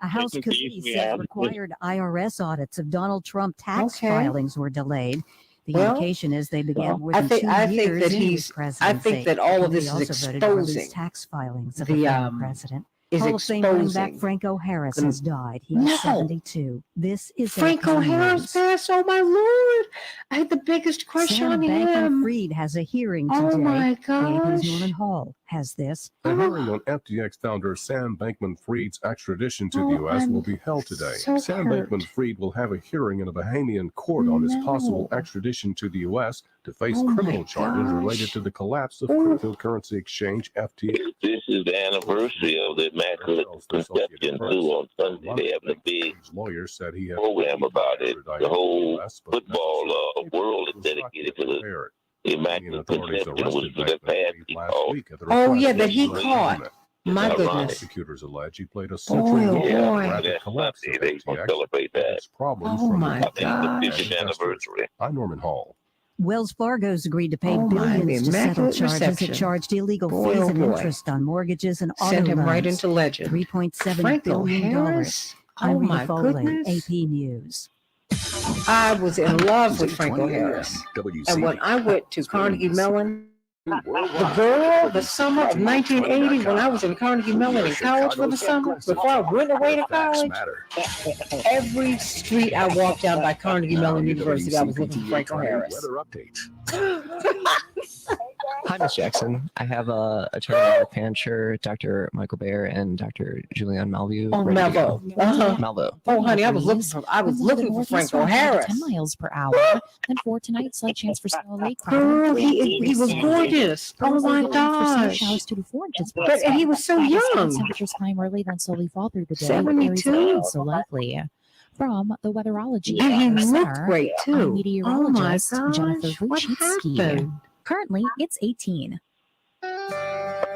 a House committee said required IRS audits of Donald Trump tax filings were delayed. The indication is they began more than 2 years into his presidency. I think that all of this is exposing tax filings of the former president. Hall of Fame running back Franco Harris has died. He was 72. This is Franco Harris passed. Oh my Lord! I had the biggest crush on him. Bankman-Fried has a hearing today. Oh my The AP's gosh! Norman Hall has this. The hearing on FTX founder Sam Bankman-Fried's extradition to the U.S. will be held today. Sam Bankman-Fried will have a hearing in a Bahamian court on his possible extradition to the U.S. to face criminal charges related to the collapse of cryptocurrency exchange FTX. This is the anniversary of the Immaculate Conception, too, on Sunday. They have a big program about it. The whole football world is dedicated to the Immaculate Conception, which was the past. Oh, yeah, that he caught. My goodness. Prosecutors allege he played a central role in the collapse of FTX. Oh, my God. The 50th anniversary. I'm Norman Hall. Wells Fargo's agreed to pay billions to settle charges it charged illegal fees and interest on mortgages and auto Sent him loans. right into legend. $3.7 billion. Harris? I'm Oh, Rita my Foley, goodness. AP News. I was in love with Franco Harris. And when I went to Carnegie Mellon, the summer of 1980, when I was in Carnegie Mellon in college for the summer, before I went away to college, every street I walked down by Carnegie Mellon University, I was looking for Franco Harris. Hi, Ms. Jackson. I have Attorney Pancher, Dr. Michael Baer, and Dr. Julianne Malveaux. Oh, ready to Malveaux. go. Uh-huh. Malveaux. Oh, honey, I was looking for Franco Harris. 10 miles per hour. Then for tonight, slight chance for snow late. Girl, he was gorgeous. Oh my gosh. Showers 2 to 4 inches. And he was so young. Temperatures climb early, then slowly fall through the day. 72. Areas so likely. From the Weatherology And he looked Center, great I'm too. meteorologist Oh my Jennifer gosh, what Vuchitsky. happened? Currently, it's 18.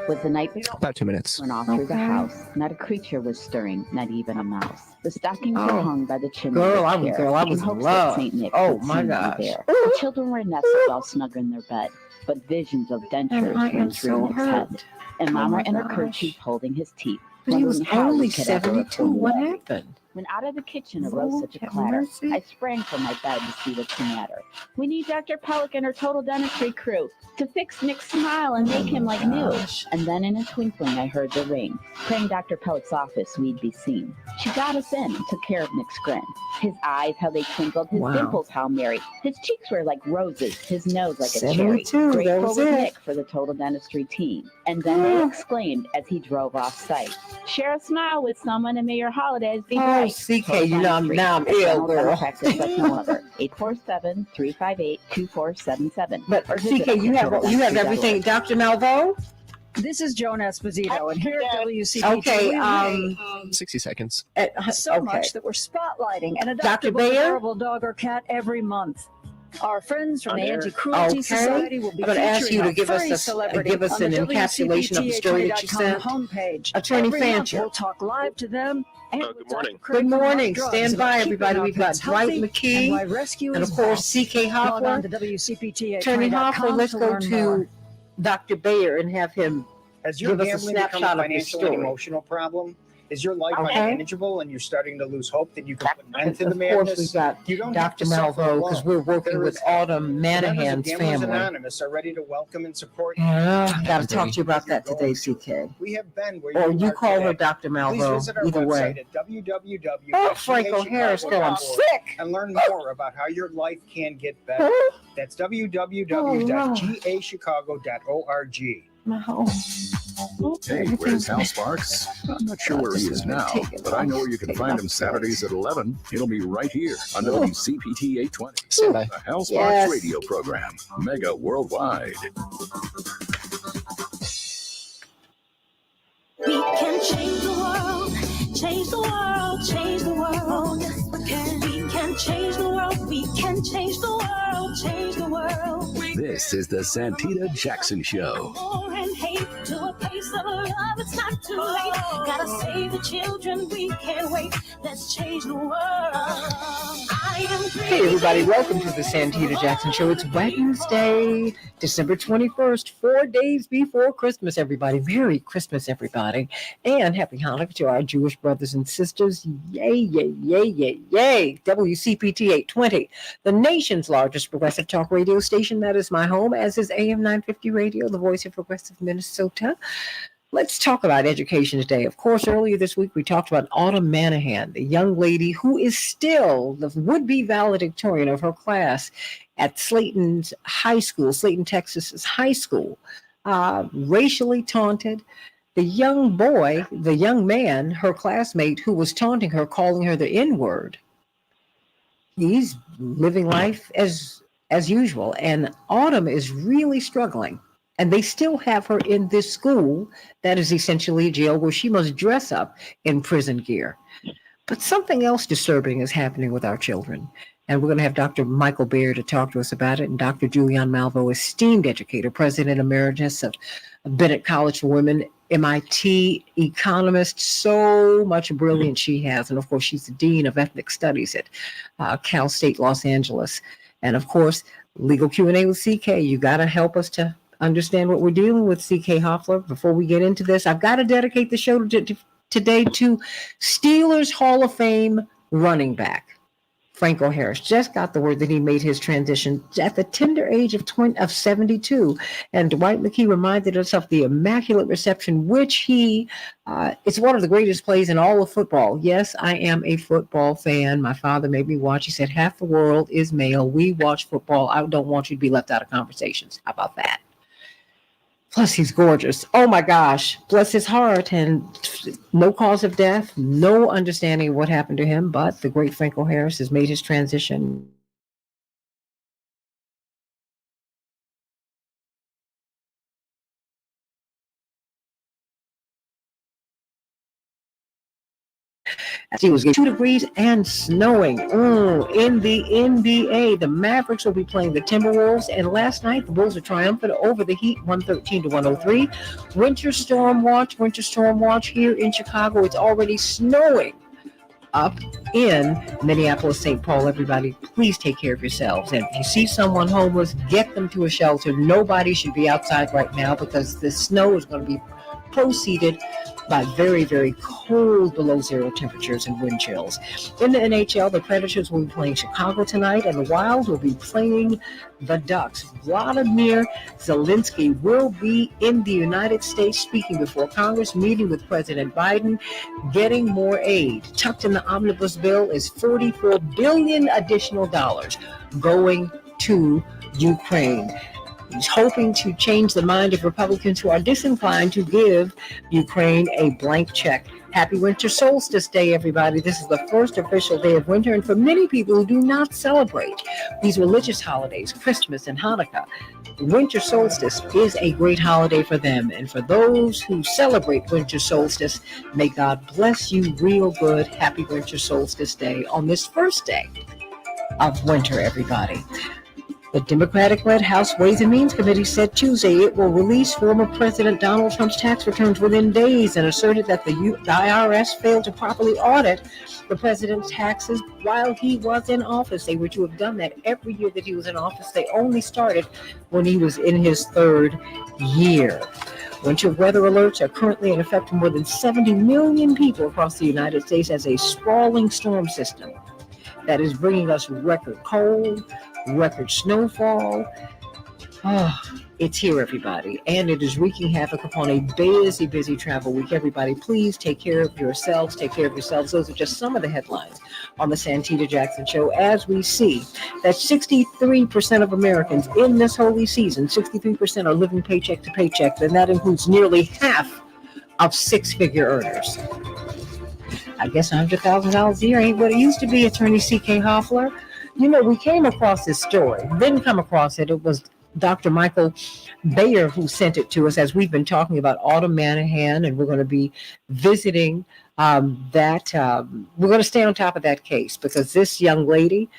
With the night About 2 minutes. went off through the house, not a creature was stirring, not even a mouse. The stockings were hung by the chimney. Girl, I of the was chair in hopes love. that Saint Nick Oh, would my soon be gosh. there. The children were nestled all snug in their bed, but visions of dentures I am ran so through Nick's hurt. head. And Oh, Mama my in her gosh. kerchief holding his teeth. But he was wondering how only he could ever 72. afford What it. happened? When out of the kitchen arose such a clatter, I sprang from my bed to see what's the matter. We need Dr. Pellick and her total dentistry crew to fix Nick's smile and make him like new. And then in a twinkling, I heard the ring. Praying Dr. Pellick's office, we'd be seen. She got us in and took care of Nick's grin. His eyes, how they twinkled, his dimples, how merry. His cheeks were like roses, his nose like a cherry. 72, that Grateful was with it. Nick for the total dentistry team. And then they exclaimed as he drove off site, share a smile with someone and may your holidays be bright. CK, you know, now I'm ill, girl. Practice like no other. 847-358-2477. But CK, you have everything. Dr. Malvo? This is Joan Esposito, and here at WCPT, Okay, 60 seconds. so much that we're spotlighting an Dr. adoptable Bayer? adorable dog or cat every month. Our friends from the Anti-Cruelty Society will be I'm going to ask you to give us celebrity give us on an the encapsulation of the story that you WCPT820.com sent. homepage. Attorney Every month Fancher. We'll talk live to them. And Good morning. Good morning. Stand by, everybody. We've got Dwight McKee and, of course, CK Hoffler. Attorney Hoffler, let's go to Dr. Bayer and have him Has your give us a gambling become snapshot a of the financial and story. emotional problem? Is your life Okay. unmanageable and you're starting to lose hope that you can put an end to the Of madness? course, we've got You don't have Dr. to suffer Malvo because alone. we're working There with is Autumn Members of Manahan's Gamblers family. Anonymous are ready to welcome and support you. I got to talk to you about that today, CK. We have been where Or you you are call her today. Dr. Please Malvo. visit our Either website way. at www. Oh, Franco Harris going sick. And learn more about how your life can get better. That's www.gachicago.org. Hey, where's Hal Sparks? I'm not sure where he is now, but I know where you can find him Saturdays at 11. He'll be right here on WCPT 820, the Hal Sparks radio program, mega worldwide. We can change the world, change the world, change the world. We can change the world, we can change the world, change the world. This is the Santita Jackson Show. War and hate to a place of love, it's not too late. Gotta save the children, we can't wait. Let's change the world. I am Hey, everybody. Welcome to the Santita Jackson Show. It's Wednesday, December 21st, 4 days before Christmas, everybody. Merry Christmas, everybody. And happy Hanukkah to our Jewish brothers and sisters. Yay, yay, yay, yay, yay. WCPT 820, the nation's largest progressive talk radio station. That is my home, as is AM 950 Radio, the voice of progressive Minnesota. Let's talk about education today. Of course, earlier this week, we talked about Autumn Manahan, the young lady who is still the would-be valedictorian of her class at Slayton's high school, Slayton, Texas's high school, racially taunted. The young boy, the young man, her classmate who was taunting her, calling her the N-word, he's living life as usual. And Autumn is really struggling. And they still have her in this school that is essentially a jail where she must dress up in prison gear. But something else disturbing is happening with our children. And we're going to have Dr. Michael Baer to talk to us about it. And Dr. Julianne Malvo, esteemed educator, president emeritus of Bennett College for Women, MIT economist, so much brilliance she has. And of course, she's the dean of ethnic studies at Cal State Los Angeles. And of course, legal Q&A with CK. You got to help us to understand what we're dealing with, CK Hoffler. Before we get into this, I've got to dedicate the show today to Steelers Hall of Fame running back Franco Harris. Just got the word that he made his transition at the tender age of 72. And Dwight McKee reminded us of the Immaculate Reception, which it's one of the greatest plays in all of football. Yes, I am a football fan. My father made me watch. He said, half the world is male. We watch football. I don't want you to be left out of conversations. How about that? Plus, he's gorgeous. Oh, my gosh. Bless his heart. And no cause of death, no understanding of what happened to him. But the great Franco Harris has made his transition. It was 2 degrees and snowing. In the NBA, the Mavericks will be playing the Timberwolves. And last night, the Bulls are triumphant over the Heat, 113-103. Winter storm watch here in Chicago. It's already snowing up in Minneapolis, St. Paul. Everybody, please take care of yourselves. And if you see someone homeless, get them to a shelter. Nobody should be outside right now because the snow is going to be proceeded by very, very cold below zero temperatures and wind chills. In the NHL, the Predators will be playing Chicago tonight, and the Wild will be playing the Ducks. Vladimir Zelensky will be in the United States speaking before Congress, meeting with President Biden, getting more aid. Tucked in the omnibus bill is $44 billion additional dollars going to Ukraine. He's hoping to change the mind of Republicans who are disinclined to give Ukraine a blank check. Happy Winter Solstice Day, everybody. This is the first official day of winter, and for many people who do not celebrate these religious holidays, Christmas and Hanukkah, winter solstice is a great holiday for them. And for those who celebrate winter solstice, may God bless you real good. Happy Winter Solstice Day on this first day of winter, everybody. The Democratic-led House Ways and Means Committee said Tuesday it will release former President Donald Trump's tax returns within days and asserted that the IRS failed to properly audit the president's taxes while he was in office. They were to have done that every year that he was in office. They only started when he was in his third year. Winter weather alerts are currently in effect for more than 70 million people across the United States as a sprawling storm system that is bringing us record cold, record snowfall. Oh, it's here, everybody, and it is wreaking havoc upon a busy, busy travel week. Everybody, please take care of yourselves. Take care of yourselves. Those are just some of the headlines on the Santita Jackson Show. As we see that 63% of Americans in this holy season, 63% are living paycheck to paycheck, and that includes nearly half of six-figure earners. I guess $100,000 a year ain't what it used to be, Attorney C.K. Hoffler. You know, we came across this story, didn't come across it. It was Dr. Michael Bayer who sent it to us as we've been talking about Autumn Manahan, and we're going to be visiting that. We're going to stay on top of that case because this young lady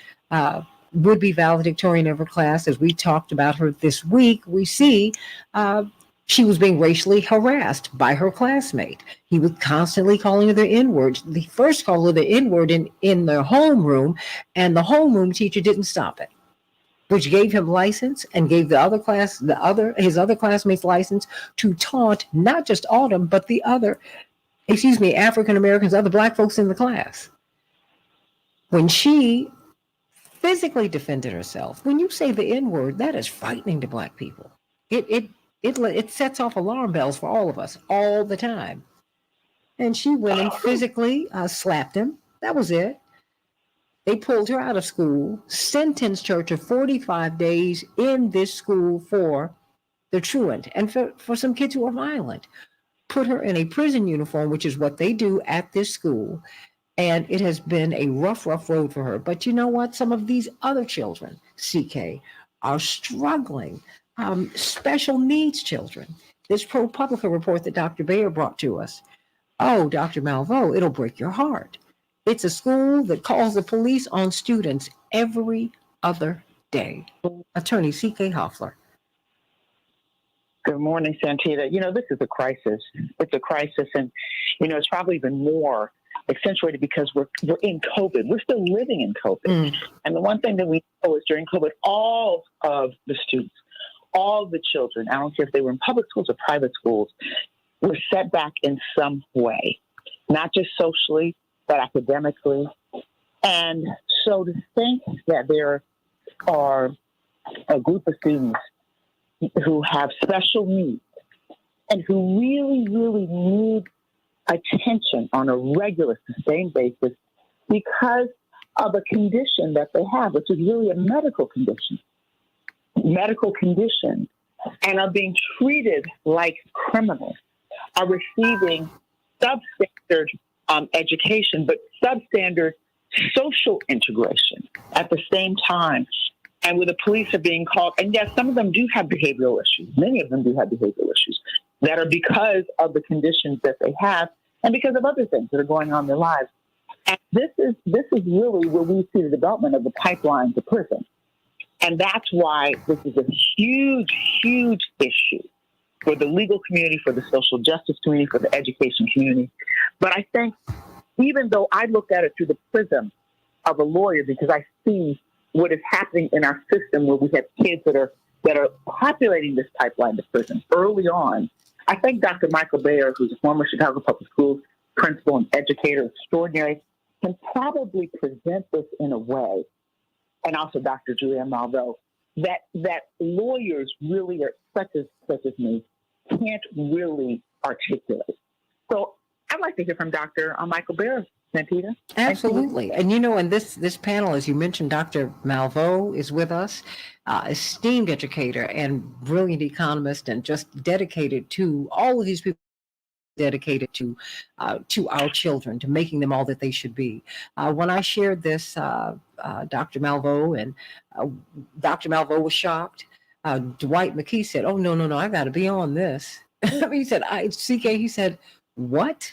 would be valedictorian of her class. As we talked about her this week, we see she was being racially harassed by her classmate. He was constantly calling her the N-word. The first called her the N-word in their homeroom, and the homeroom teacher didn't stop it, which gave him license and gave his other classmates license to taunt not just Autumn, but the other, African Americans, other black folks in the class. When she physically defended herself, when you say the N-word, that is frightening to black people. It sets off alarm bells for all of us all the time. And she went and physically slapped him. That was it. They pulled her out of school, sentenced her to 45 days in this school for the truant and for some kids who are violent. Put her in a prison uniform, which is what they do at this school. And it has been a rough, rough road for her. But you know what? Some of these other children, CK, are struggling. Special needs children. This ProPublica report that Dr. Bayer brought to us. Oh, Dr. Malveaux, it'll break your heart. It's a school that calls the police on students every other day. Attorney C.K. Hoffler. Good morning, Santita. You know, this is a crisis. It's a crisis, and, you know, it's probably even more accentuated because we're in COVID. We're still living in COVID. And the one thing that we know is during COVID, all of the students, all the children, I don't care if they were in public schools or private schools, were set back in some way, not just socially, but academically. And so to think that there are a group of students who have special needs and who really, really need attention on a regular, sustained basis because of a condition that they have, which is really a medical condition, and are being treated like criminals, are receiving substandard education, but substandard social integration at the same time. And where the police are being called, and yes, some of them do have behavioral issues. Many of them do have behavioral issues that are because of the conditions that they have and because of other things that are going on in their lives. And this is really where we see the development of the pipeline to prison. And that's why this is a huge, huge issue for the legal community, for the social justice community, for the education community. But I think even though I look at it through the prism of a lawyer, because I see what is happening in our system where we have kids that are populating this pipeline to prison early on, I think Dr. Michael Bayer, who's a former Chicago Public Schools principal and educator extraordinary, can probably present this in a way, and also Dr. Julia Malveaux, that lawyers really are, such as me, can't really articulate. So I'd like to hear from Dr. Michael Bayer, Santita. Absolutely. And in this panel, as you mentioned, Dr. Malveaux is with us, esteemed educator and brilliant economist, and just dedicated to all of these people, dedicated to our children, to making them all that they should be. When I shared this, Dr. Malveaux and Dr. Malveaux was shocked. Dwight McKee said, "Oh, no, I got to be on this." He said, CK, he said, "What?"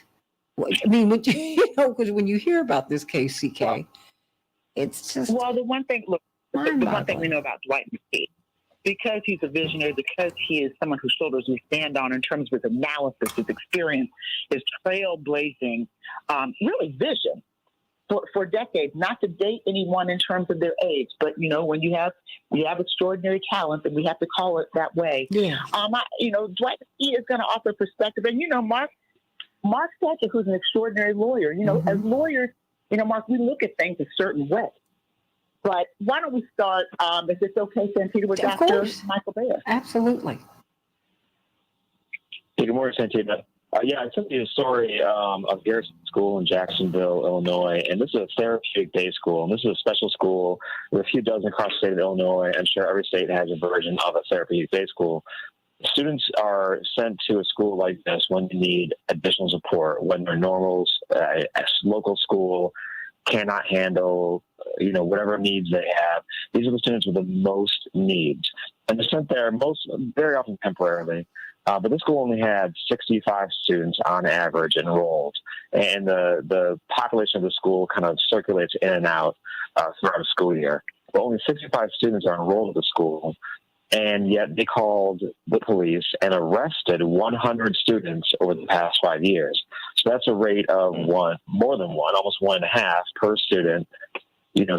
I mean, because when you hear about this case, CK, it's just the one thing we know about Dwight McKee, because he's a visionary, because he is someone whose shoulders we stand on in terms of his analysis, his experience, his trailblazing, really vision for decades. Not to date anyone in terms of their age, but when you have extraordinary talent, and we have to call it that way. Yeah. Dwight McKee is going to offer perspective, and Mark Thatcher, who's an extraordinary lawyer. As lawyers, Mark, we look at things a certain way. But why don't we start, if it's okay, Santita, with Dr. Michael Bayer? Absolutely. Hey, good morning, Santita. I sent you a story of Garrison School in Jacksonville, Illinois, and this is a therapeutic day school, and this is a special school with a few dozen across the state of Illinois. I'm sure every state has a version of a therapeutic day school. Students are sent to a school like this when they need additional support, when their normal local school cannot handle, whatever needs they have. These are the students with the most needs. And they're sent there very often temporarily. But this school only had 65 students on average enrolled. And the population of the school kind of circulates in and out throughout the school year. But only 65 students are enrolled at the school. And yet they called the police and arrested 100 students over the past 5 years. So that's a rate of more than one, almost 1.5 per student.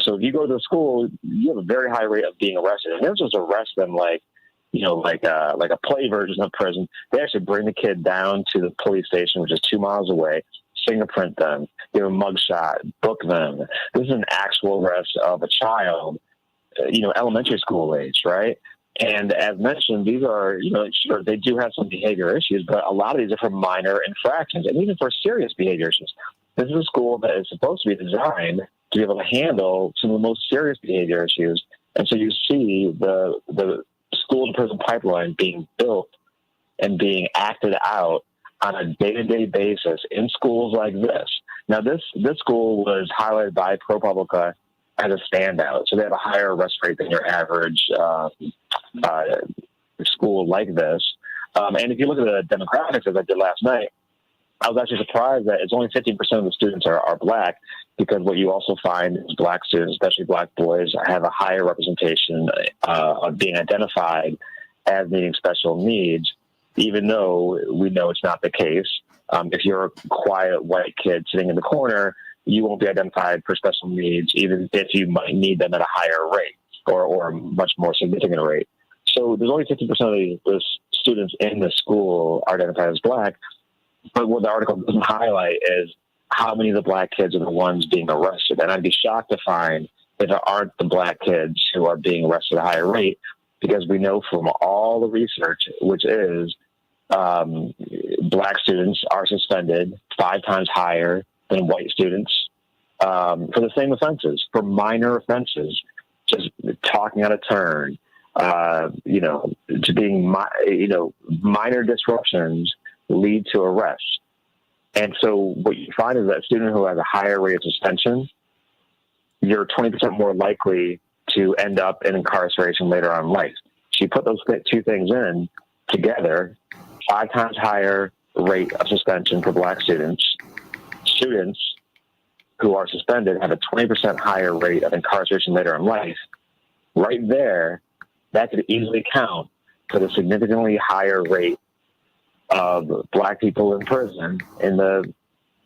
So if you go to the school, you have a very high rate of being arrested. And they don't just arrest them like a play version of prison. They actually bring the kid down to the police station, which is 2 miles away, fingerprint them, give them a mugshot, book them. This is an actual arrest of a child, elementary school age, right? And as mentioned, these are, sure, they do have some behavior issues, but a lot of these are for minor infractions and even for serious behavior issues. This is a school that is supposed to be designed to be able to handle some of the most serious behavior issues. And so you see the school to prison pipeline being built and being acted out on a day-to-day basis in schools like this. Now, this school was highlighted by ProPublica as a standout. So they have a higher arrest rate than your average school like this. And if you look at the demographics, as I did last night, I was actually surprised that it's only 15% of the students are black, because what you also find is black students, especially black boys, have a higher representation of being identified as needing special needs, even though we know it's not the case. If you're a quiet white kid sitting in the corner, you won't be identified for special needs, even if you might need them at a higher rate or a much more significant rate. So there's only 50% of the students in the school are identified as black. But what the article doesn't highlight is how many of the black kids are the ones being arrested. And I'd be shocked to find that there aren't the black kids who are being arrested at a higher rate, because we know from all the research, which is black students are suspended 5 times higher than white students for the same offenses, for minor offenses, just talking out of turn, to being, minor disruptions lead to arrests. And so what you find is that a student who has a higher rate of suspension, you're 20% more likely to end up in incarceration later on in life. So you put those two things in together, 5 times higher rate of suspension for black students. Students who are suspended have a 20% higher rate of incarceration later in life. Right there, that could easily count for the significantly higher rate of black people in prison in the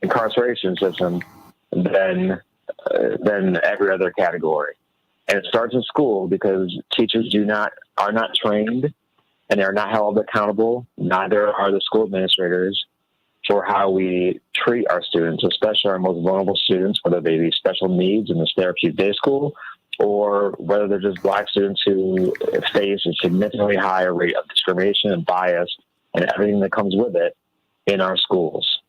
incarceration system than every other category. And it starts in school, because teachers are not trained and they're not held accountable. Neither are the school administrators for how we treat our students, especially our most vulnerable students, whether they be special needs in this therapeutic day school, or whether they're just Black students who face a significantly higher rate of discrimination and bias and everything that comes with it in our schools.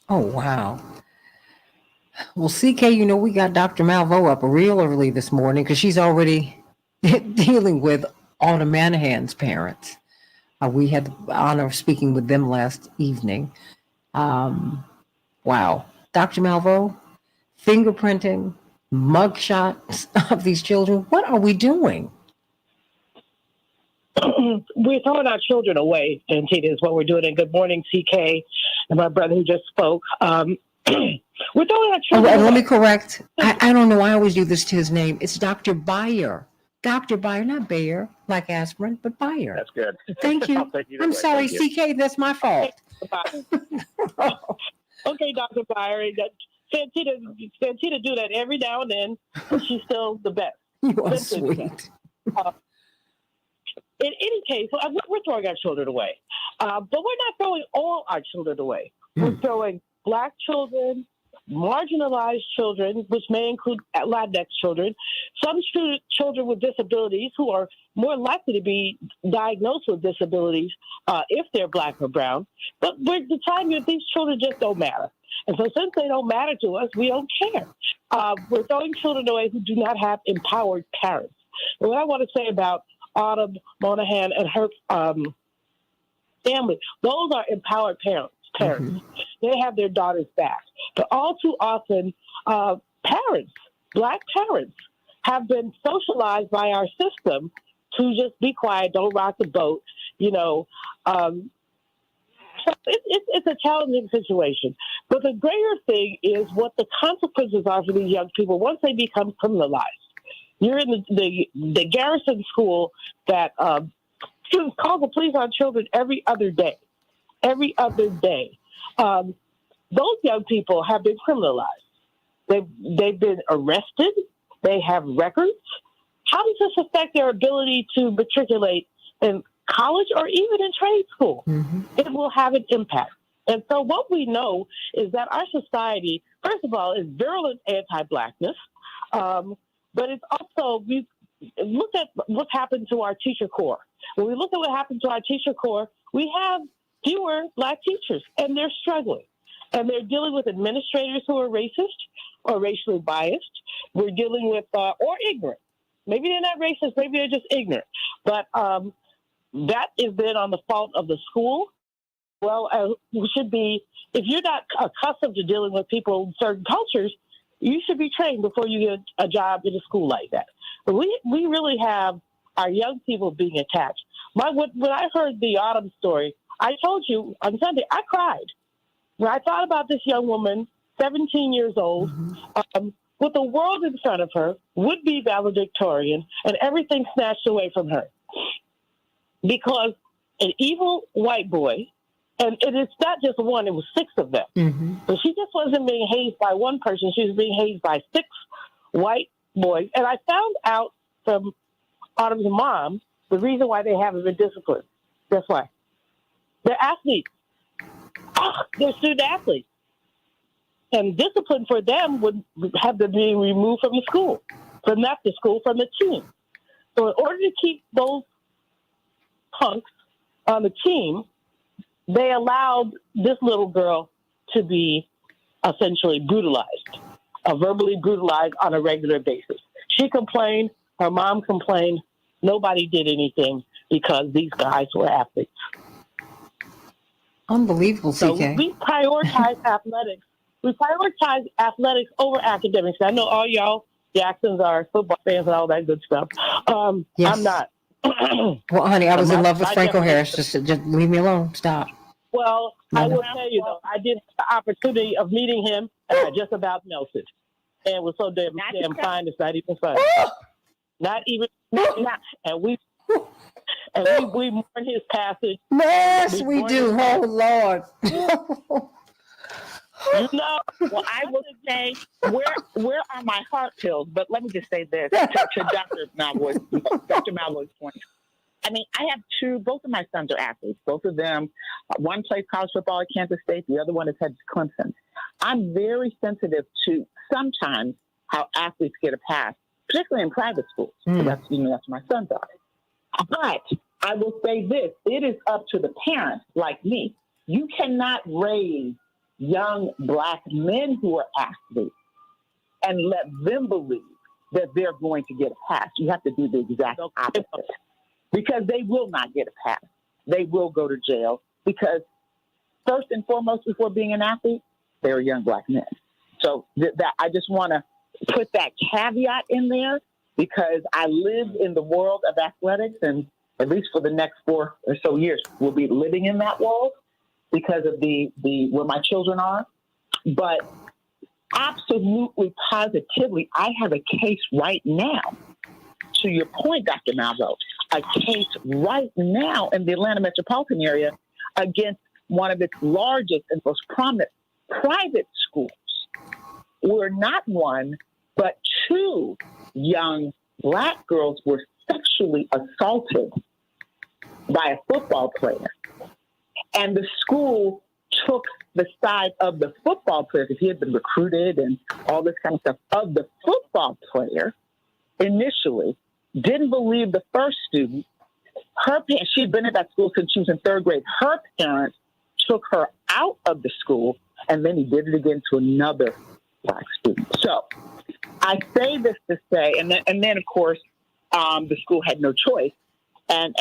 Oh, wow. Well, CK, we got Dr. Malvo up real early this morning because she's already dealing with Autumn Manahan's parents. We had the honor of speaking with them last evening. Wow. Dr. Malvo, fingerprinting, mugshots of these children. What are we doing? We're throwing our children away, Santita, is what we're doing. And good morning, CK, and my brother who just spoke. We're throwing our children away. Let me correct. I don't know why I always do this to his name. It's Dr. Bayer. Dr. Bayer, not Bayer, like aspirin, but Bayer. That's good. Thank you. I'm sorry, CK, that's my fault. Okay, Dr. Bayer. Santita do that every now and then, but she's still the best. You are sweet. In any case, we're throwing our children away. But we're not throwing all our children away. We're throwing Black children, marginalized children, which may include Latinx children, some children with disabilities who are more likely to be diagnosed with disabilities if they're Black or brown. But we're deciding that these children just don't matter. And so since they don't matter to us, we don't care. We're throwing children away who do not have empowered parents. And what I want to say about Autumn Monahan and her family, those are empowered parents. They have their daughters back. But all too often, parents, Black parents, have been socialized by our system to just be quiet, don't rock the boat, So it's a challenging situation. But the greater thing is what the consequences are for these young people once they become criminalized. You're in the Garrison school that calls the police on children every other day. Every other day. Those young people have been criminalized. They've been arrested. They have records. How does this affect their ability to matriculate in college or even in trade school? It will have an impact. And so what we know is that our society, first of all, is virulent anti-Blackness, but it's also, we look at what's happened to our teacher corps. When we look at what happened to our teacher corps, we have fewer Black teachers, and they're struggling. And they're dealing with administrators who are racist or racially biased. We're dealing with, or ignorant. Maybe they're not racist, maybe they're just ignorant. But that is then on the fault of the school. Well, we should be, if you're not accustomed to dealing with people in certain cultures, you should be trained before you get a job in a school like that. But we really have our young people being attacked. When I heard the Autumn story, I told you on Sunday, I cried. When I thought about this young woman, 17 years old, with the world in front of her, would-be valedictorian, and everything snatched away from her. Because an evil white boy, and it's not just one, it was 6 of them. But she just wasn't being hazed by one person, she was being hazed by 6 white boys. And I found out from Autumn's mom the reason why they haven't been disciplined. Guess why? They're athletes. They're student athletes. And discipline for them would have them being removed from the school, from not the school, from the team. So in order to keep those punks on the team, they allowed this little girl to be essentially brutalized, verbally brutalized on a regular basis. She complained, her mom complained, nobody did anything because these guys were athletes. Unbelievable, CK. So we prioritize athletics. We prioritize athletics over academics. I know all y'all Jacksons are football fans and all that good stuff. Yes. I'm not. Well, honey, I was in love with Franco Harris. Just leave me alone. Stop. Well, I will tell you, though, I did have the opportunity of meeting him, and I just about melted. And it was so damn fine, it's not even funny. Not even. And we mourn his passage. Yes, we do. Oh, Lord. Well, I would say, where are my heart pills? But let me just say this to Dr. Malvoy's point. I mean, I have both of my sons are athletes. Both of them, one plays college football at Kansas State, the other one is headed to Clemson. I'm very sensitive to sometimes how athletes get a pass, particularly in private schools. So that's where my sons are. But I will say this, it is up to the parents like me. You cannot raise young Black men who are athletes and let them believe that they're going to get a pass. You have to do the exact opposite. Because they will not get a pass. They will go to jail because first and foremost, before being an athlete, they're young Black men. So that I just want to put that caveat in there because I live in the world of athletics, and at least for the next 4 or so years, we'll be living in that world because of the where my children are. But absolutely, positively, I have a case right now. To your point, Dr. Malvo, a case right now in the Atlanta metropolitan area against one of its largest and most prominent private schools, where not one, but 2 young Black girls were sexually assaulted by a football player. And the school took the side of the football player, because he had been recruited and all this kind of stuff, of the football player initially, didn't believe the first student. Her parents, she had been at that school since she was in 3rd grade. Her parents took her out of the school, and then he did it again to another Black student. So I say this to say, and then of course, the school had no choice, and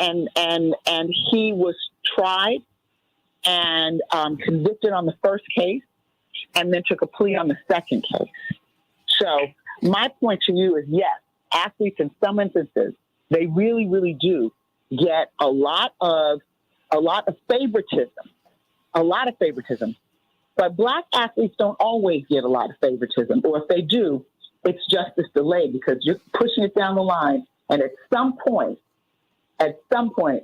he was tried and convicted on the first case, and then took a plea on the second case. So my point to you is, yes, athletes in some instances, they really, really do get a lot of favoritism, But Black athletes don't always get a lot of favoritism, or if they do, it's justice delayed because you're pushing it down the line, and at some point,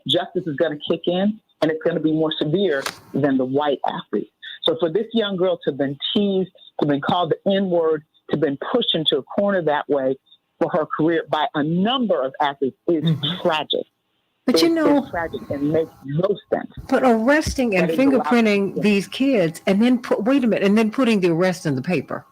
justice is going to kick in, and it's going to be more severe than the white athlete. So for this young girl to have been teased, to have been called the N-word, to have been pushed into a corner that way for her career by a number of athletes is tragic. But it's tragic and makes no sense. But arresting and fingerprinting these kids, and then putting the arrest in the paper.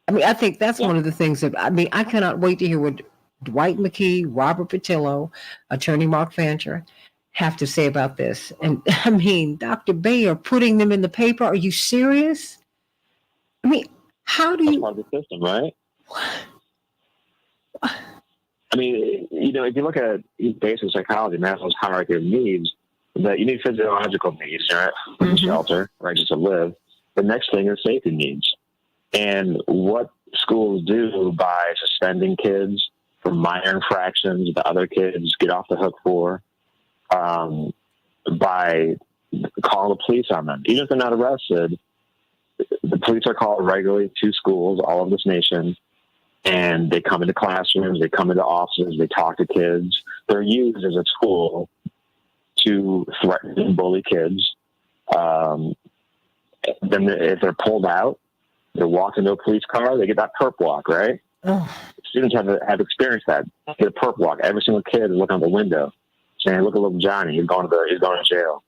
I mean, I think that's one of the things that, I cannot wait to hear what Dwight McKee, Robert Patillo, attorney Mark Fancher have to say about this. And I mean, Dr. Bayer putting them in the paper. Are you serious? I mean, how do you? That's part of the system, right? I mean, if you look at basic psychology, Maslow's hierarchy of needs, that you need physiological needs, right? Shelter, right, just to live. The next thing is safety needs. And what schools do by suspending kids for minor infractions that other kids get off the hook for, by calling the police on them. Even if they're not arrested, the police are called regularly to schools all over this nation. And they come into classrooms, they come into offices, they talk to kids. They're used as a tool to threaten and bully kids. Then if they're pulled out, they walk into a police car, they get that perp walk, right? Students have experienced that. They get a perp walk. Every single kid is looking out the window saying, "Look at little Johnny, he's going to jail."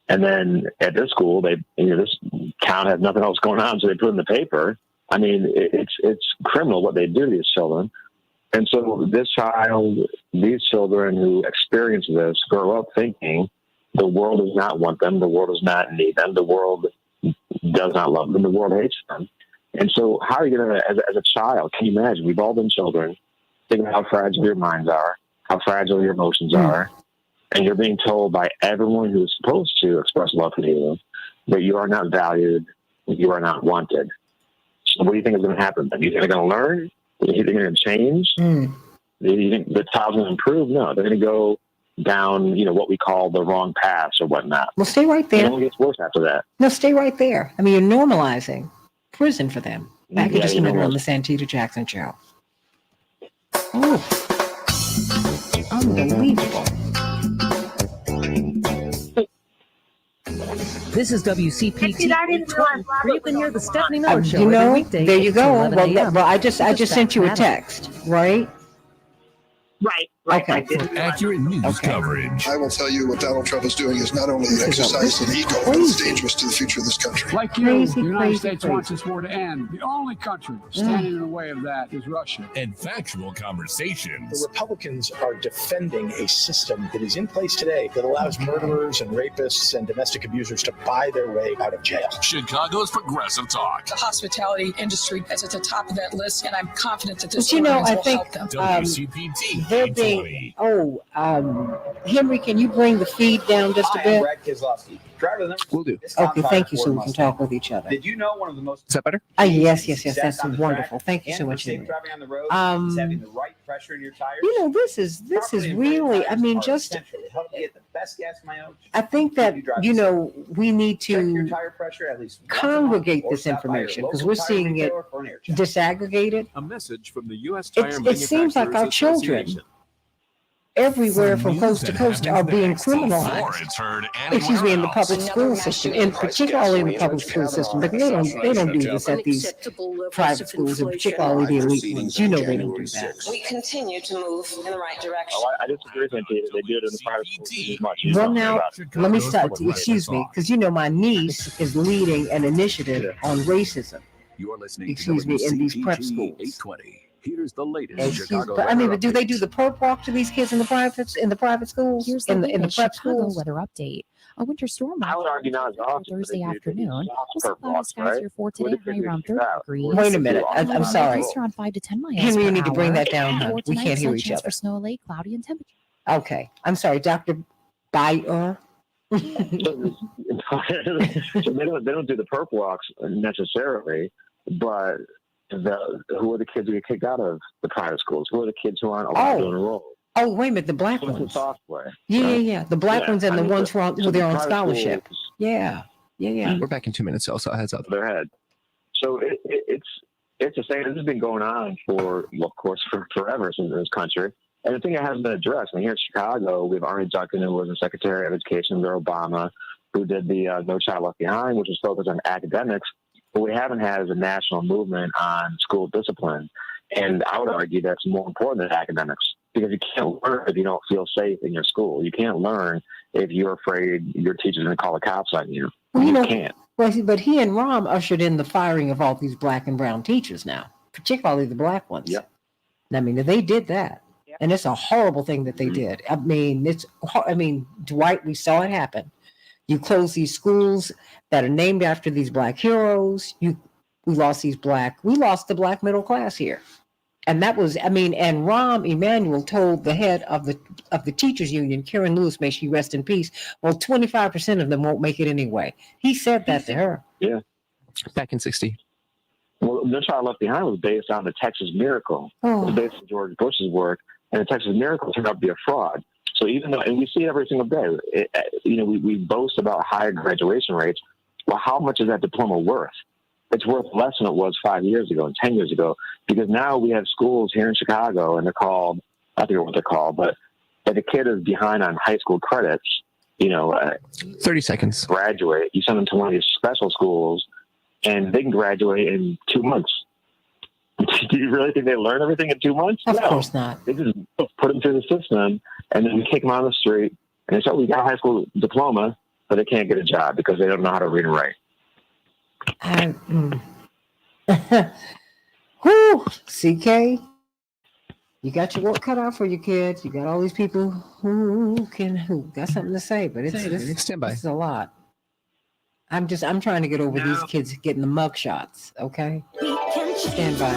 And then at this school, this town has nothing else going on, so they put it in the paper. I mean, it's criminal what they do to these children. And so these children who experience this grow up thinking the world does not want them, the world does not need them, the world does not love them, the world hates them. And so how are you going to, as a child, can you imagine, we've all been children, think about how fragile your minds are, how fragile your emotions are, and you're being told by everyone who is supposed to express love for you that you are not valued, you are not wanted. So what do you think is going to happen? Do you think they're going to learn? Do you think they're going to change? Do you think the child's going to improve? No, they're going to go down, what we call the wrong path or whatnot. Well, stay right there. It only gets worse after that. No, stay right there. I mean, you're normalizing prison for them. Back in just a minute on the Santita Jackson Show. Oh, unbelievable. This is WCPT. You can hear the Stephanie Miller Show every weekday. There you go. Well, I just sent you a text, right? Right. Okay. For accurate news coverage. I will tell you what Donald Trump is doing is not only an exercise in ego, but it's dangerous to the future of this country. Like you, the United States wants this war to end. The only country standing in the way of that is Russia. And factual conversations. The Republicans are defending a system that is in place today that allows murderers and rapists and domestic abusers to buy their way out of jail. Chicago's Progressive Talk. The hospitality industry is at the top of that list, and I'm confident that this But ordinance I will think help them. WCPT. they're being. Henry, can you bring the feed down just a bit? Brad Keselowski, driver of the number. We'll do. Okay, thank you, so we can talk with each other. Did you know one of the most? Is that better? Yes, that's wonderful. Thank you so much, Henry. Driving on the road is having the right pressure in your tires. This is really. I mean, just. Help you get the best gas mileage. I think that we need Check your to tire pressure at least congregate this information because we're seeing it disaggregated. A message from the U.S. It seems like our children everywhere from coast to coast are being criminalized. Excuse me, in the public school system, and particularly in the public school system. But they don't do this at these private schools, and particularly the elite ones. They don't do that. We continue to move in the right direction. I disagree with Santita. They do it in the private schools as much. Well, now let me start. Excuse me, because my niece is leading an initiative on racism. You're listening Excuse me, in these prep schools. 820. Here's the latest Chicago. But do they do the perp walk to these kids in the private schools? Here's in the the prep Chicago schools? weather update. A winter storm I would argue not as often. Thursday afternoon. We'll see cloudy skies right? here for today, high around 30 degrees. Wait a minute. I'm sorry. Around 5 to 10 miles Henry, you per need to bring hour. that down, hon. For We tonight, can't hear sun each chance other. for snow, lake, cloudy, and temperature. Okay. I'm sorry, Dr. Bayer. So they don't do the perp walks necessarily, but who are the kids who get kicked out of the private schools? Who are the kids who aren't allowed to enroll? Oh, wait a minute, the black It's ones. software. Yeah. The black ones and the ones who they're on private scholarship. schools, Yeah. We're back in 2 minutes, so heads up. their head. So it's the same. This has been going on for forever in this country. And the thing that hasn't been addressed, here in Chicago, we have Arnie Duncan, who was the Secretary of Education under Obama, who did the No Child Left Behind, which was focused on academics. What we haven't had is a national movement on school discipline. And I would argue that's more important than academics because you can't learn if you don't feel safe in your school. You can't learn if you're afraid your teacher's going to call the cops on you. You can't. Well, but he and Rahm ushered in the firing of all these black and brown teachers now, particularly the black ones. Yep. I mean, they did that. And it's a horrible thing that they did. I mean, Dwight, we saw it happen. You close these schools that are named after these black heroes. We lost the black middle class here. And that was, and Rahm Emanuel told the head of the teachers union, Karen Lewis, may she rest in peace. Well, 25% of them won't make it anyway. He said that to her. Yeah. Back in 60. Well, No Child Left Behind was based on the Texas Miracle. It was based on George Bush's work, and the Texas Miracle turned out to be a fraud. So even though, and we see it every single day, we boast about higher graduation rates. Well, how much is that diploma worth? It's worth less than it was 5 years ago and 10 years ago, because now we have schools here in Chicago, and they're called, I forget what they're called, but if a kid is behind on high school credits, 30 seconds. Graduate, you send them to one of these special schools, and they can graduate in 2 months. Do you really think they learn everything in 2 months? Of course not. They just put them through the system, and then we kick them on the street, and they say, we got a high school diploma, but they can't get a job because they don't know how to read and write. Whew, CK, you got your work cut out for you, kids. You got all these people who got something to say, but stand by. It's a lot. I'm trying to get over these kids getting the mug shots. Okay, stand by.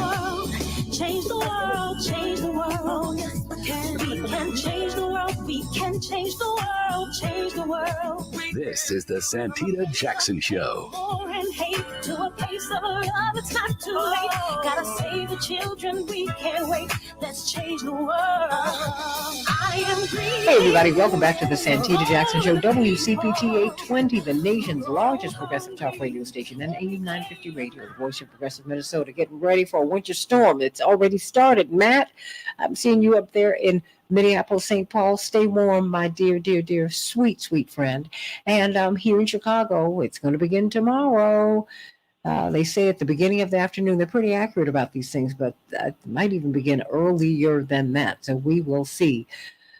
Change the world, change the world. We can change the world. We can change the world, change the world. This is the Santita Jackson Show. War and hate to a place of love. It's not too late. Gotta save the children. We can't wait. Let's change the world. I am green. Hey everybody, welcome back to the Santita Jackson Show, WCPT 820, the nation's largest progressive talk radio station, and 8950 Radio, the voice of progressive Minnesota, getting ready for a winter storm. It's already started. Matt, I'm seeing you up there in Minneapolis, St. Paul. Stay warm, my dear, dear, dear, sweet, sweet friend. And here in Chicago, it's going to begin tomorrow. They say at the beginning of the afternoon. They're pretty accurate about these things, but it might even begin earlier than that. So we will see.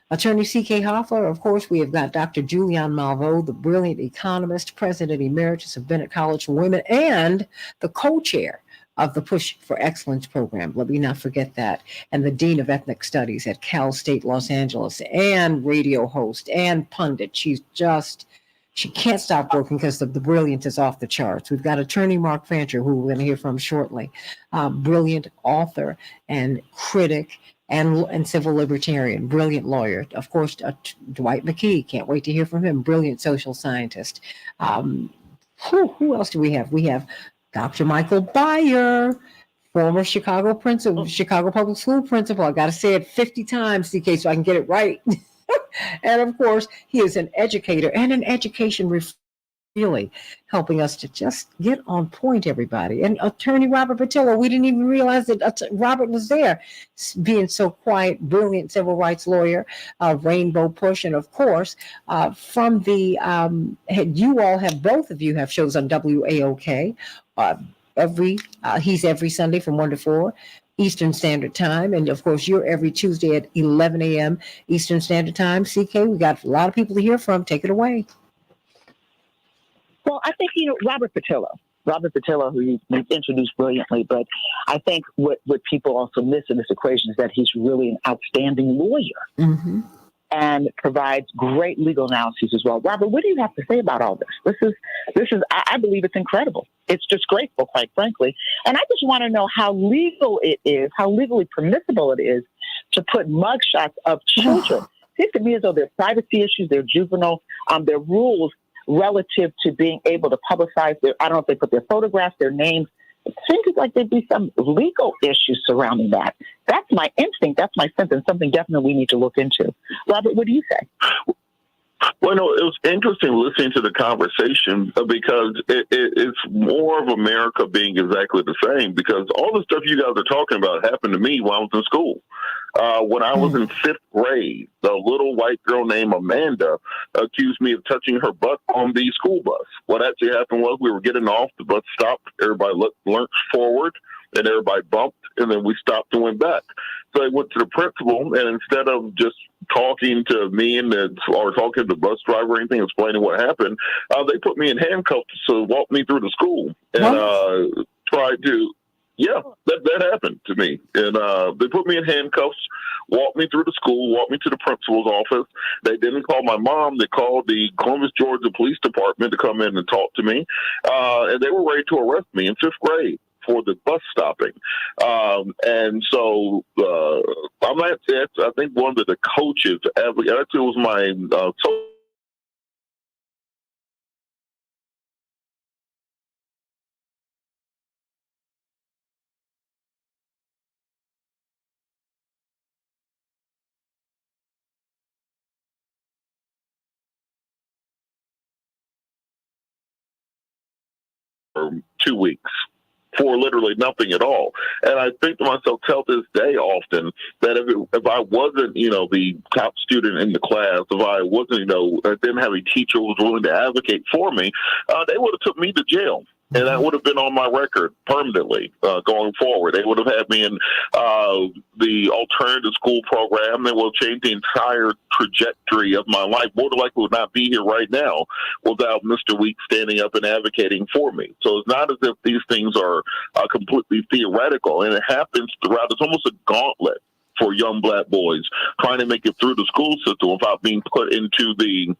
Attorney C.K. Hoffler, of course, we have got Dr. Julianne Malveaux, the brilliant economist, president emeritus of Bennett College for Women, and the co-chair of the Push for Excellence program. Let me not forget that. And the dean of ethnic studies at Cal State Los Angeles, and radio host and pundit. She can't stop working because the brilliance is off the charts. We've got attorney Mark Fancher, who we're going to hear from shortly, brilliant author and critic and civil libertarian, brilliant lawyer. Of course, Dwight McKee, can't wait to hear from him, brilliant social scientist. Who else do we have? We have Dr. Michael Byer, former Chicago Public School principal. I got to say it 50 times, CK, so I can get it right. And of course, he is an educator and an education really helping us to just get on point, everybody. And attorney Robert Patillo, we didn't even realize that Robert was there, being so quiet, brilliant civil rights lawyer, Rainbow Push. And of course, from the, both of you have shows on WAOK. He's every Sunday from 1 to 4 Eastern Standard Time. And of course, you're every Tuesday at 11 a.m. Eastern Standard Time. CK, we got a lot of people to hear from. Take it away. Well, I think, Robert Patillo, who you introduced brilliantly, but I think what people also miss in this equation is that he's really an outstanding lawyer and provides great legal analyses as well. Robert, what do you have to say about all this? This is, I believe it's incredible. It's disgraceful, quite frankly. And I just want to know how legal it is, how legally permissible it is to put mugshots of children. It seems to me as though there are privacy issues, there are juvenile, there are rules relative to being able to publicize I don't know if they put their photographs, their names. It seems like there'd be some legal issues surrounding that. That's my instinct. That's my sense, and something definitely we need to look into. Robert, what do you say? Well, no, it was interesting listening to the conversation because it's more of America being exactly the same, because all the stuff you guys are talking about happened to me while I was in school. When I was in 5th grade, the little white girl named Amanda accused me of touching her butt on the school bus. What actually happened was we were getting off, the bus stopped, everybody lurched forward, and everybody bumped, and then we stopped and went back. So I went to the principal, and instead of just talking to me or talking to the bus driver or anything, explaining what happened, they put me in handcuffs to walk me through the school and tried to. Yeah, that happened to me. And they put me in handcuffs, walked me through the school, walked me to the principal's office. They didn't call my mom. They called the Columbus, Georgia Police Department to come in and talk to me. And they were ready to arrest me in 5th grade for the bus stopping. And so I think one of the coaches, actually it was my for 2 weeks for literally nothing at all. And I think to myself, tell this day often that if I wasn't, the top student in the class, if I wasn't, I didn't have a teacher who was willing to advocate for me, they would have took me to jail. And that would have been on my record permanently going forward. They would have had me in the alternative school program. They will change the entire trajectory of my life. More than likely would not be here right now without Mr. Weeks standing up and advocating for me. So it's not as if these things are completely theoretical. And it happens throughout. It's almost a gauntlet for young black boys trying to make it through the school system without being put into the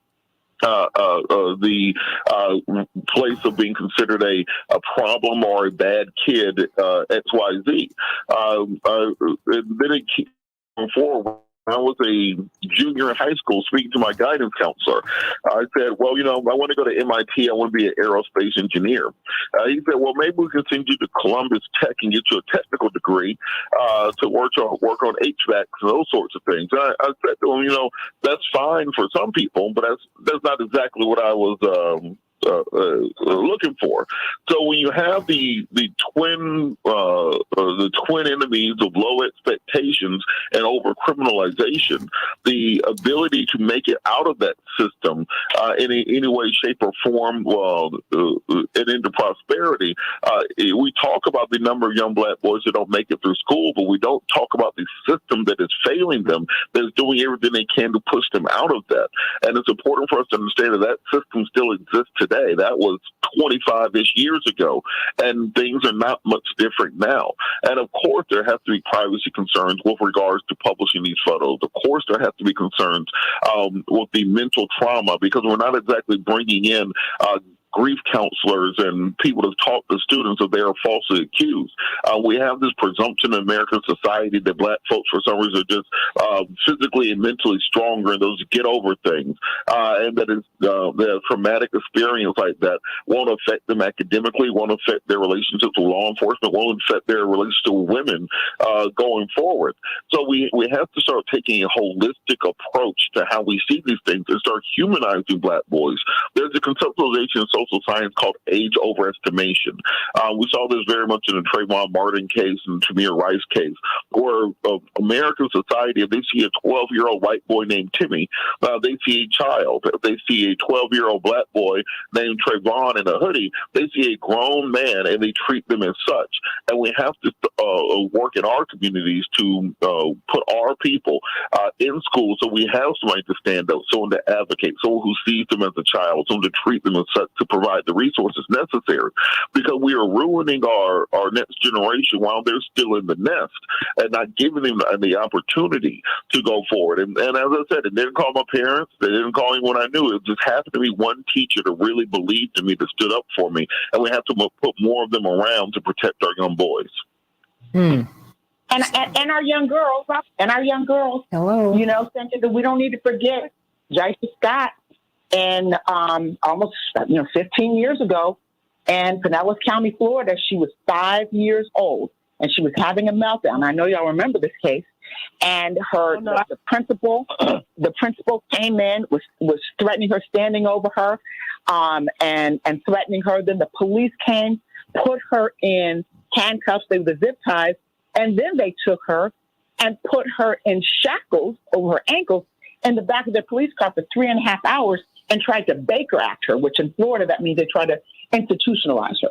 place of being considered a problem or a bad kid, XYZ. Then it keeps going forward. When I was a junior in high school, speaking to my guidance counselor, I said, well, I want to go to MIT. I want to be an aerospace engineer. He said, well, maybe we can send you to Columbus Tech and get you a technical degree to work on HVAC and those sorts of things. I said to him, that's fine for some people, but that's not exactly what I was looking for. So when you have the twin enemies of low expectations and over criminalization, the ability to make it out of that system in any way, shape, or form, and into prosperity. We talk about the number of young black boys that don't make it through school, but we don't talk about the system that is failing them, that is doing everything they can to push them out of that. And it's important for us to understand that system still exists today. That was 25-ish years ago, and things are not much different now. And of course, there have to be privacy concerns with regards to publishing these photos. Of course, there have to be concerns with the mental trauma, because we're not exactly bringing in grief counselors and people to talk to students if they are falsely accused. We have this presumption in American society that black folks, for some reason, are just physically and mentally stronger, and those get over things, and that is the traumatic experience like that won't affect them academically, won't affect their relationships with law enforcement, won't affect their relationship with women going forward. So we have to start taking a holistic approach to how we see these things and start humanizing black boys. There's a conceptualization in social science called age overestimation. We saw this very much in the Trayvon Martin case and Tamir Rice case, where American society, if they see a 12-year-old white boy named Timmy, they see a child. If they see a 12-year-old black boy named Trayvon in a hoodie, they see a grown man, and they treat them as such. And we have to work in our communities to put our people in school, so we have somebody to stand up, someone to advocate, someone who sees them as a child, someone to treat them as such, to provide the resources necessary, because we are ruining our next generation while they're still in the nest and not giving them the opportunity to go forward. And as I said, it didn't call my parents. They didn't call me when I knew. It just happened to be one teacher that really believed in me, that stood up for me, and we have to put more of them around to protect our young boys. And our young girls, Hello. You know, Santita, we don't need to forget Jaisa Scott, and almost 15 years ago, in Pinellas County, Florida. She was 5 years old, and she was having a meltdown. I know y'all remember this case. And the principal came in, was threatening her, standing over her, and threatening her. Then the police came, put her in handcuffs, they were zip ties, and then they took her and put her in shackles over her ankles in the back of the police car for 3.5 hours, and tried to Baker Act her, which in Florida, that means they try to institutionalize her,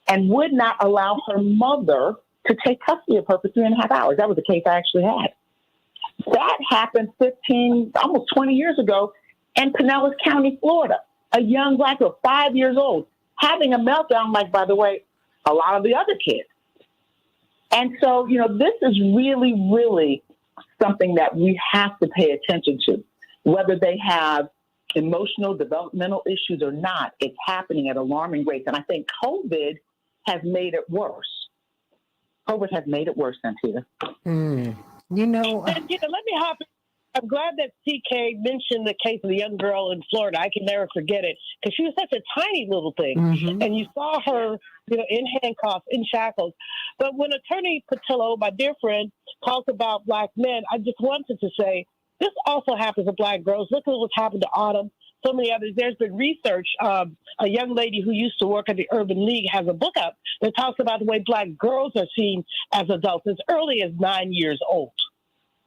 and would not allow her mother to take custody of her for 3.5 hours. That was the case I actually had. That happened 15, almost 20 years ago in Pinellas County, Florida. A young black girl, 5 years old, having a meltdown like, by the way, a lot of the other kids. And so, this is really, really something that we have to pay attention to, whether they have emotional, developmental issues or not. It's happening at alarming rates. And I think COVID has made it worse. COVID has made it worse, Santita. Santita, let me hop in. I'm glad that CK mentioned the case of the young girl in Florida. I can never forget it, because she was such a tiny little thing. Mm-hmm. And you saw her, in handcuffs, in shackles. But when Attorney Patillo, my dear friend, talked about black men, I just wanted to say, this also happens to black girls. Look at what's happened to Autumn, so many others. There's been research. A young lady who used to work at the Urban League has a book out that talks about the way black girls are seen as adults as early as 9 years old.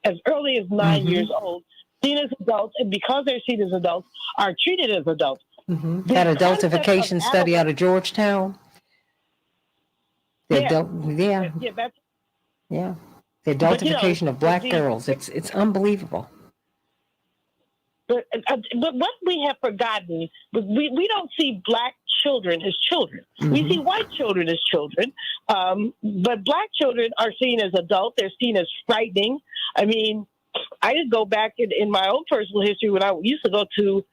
As early as 9 years old, seen as adults, and because they're seen as adults, are treated as adults. Mm-hmm. That adultification study out of Georgetown. The adultification of black girls. It's unbelievable. But what we have forgotten, we don't see black children as children. Mm-hmm. We see white children as children, but black children are seen as adults. They're seen as frightening. I mean, I just go back in my own personal history when I used to go to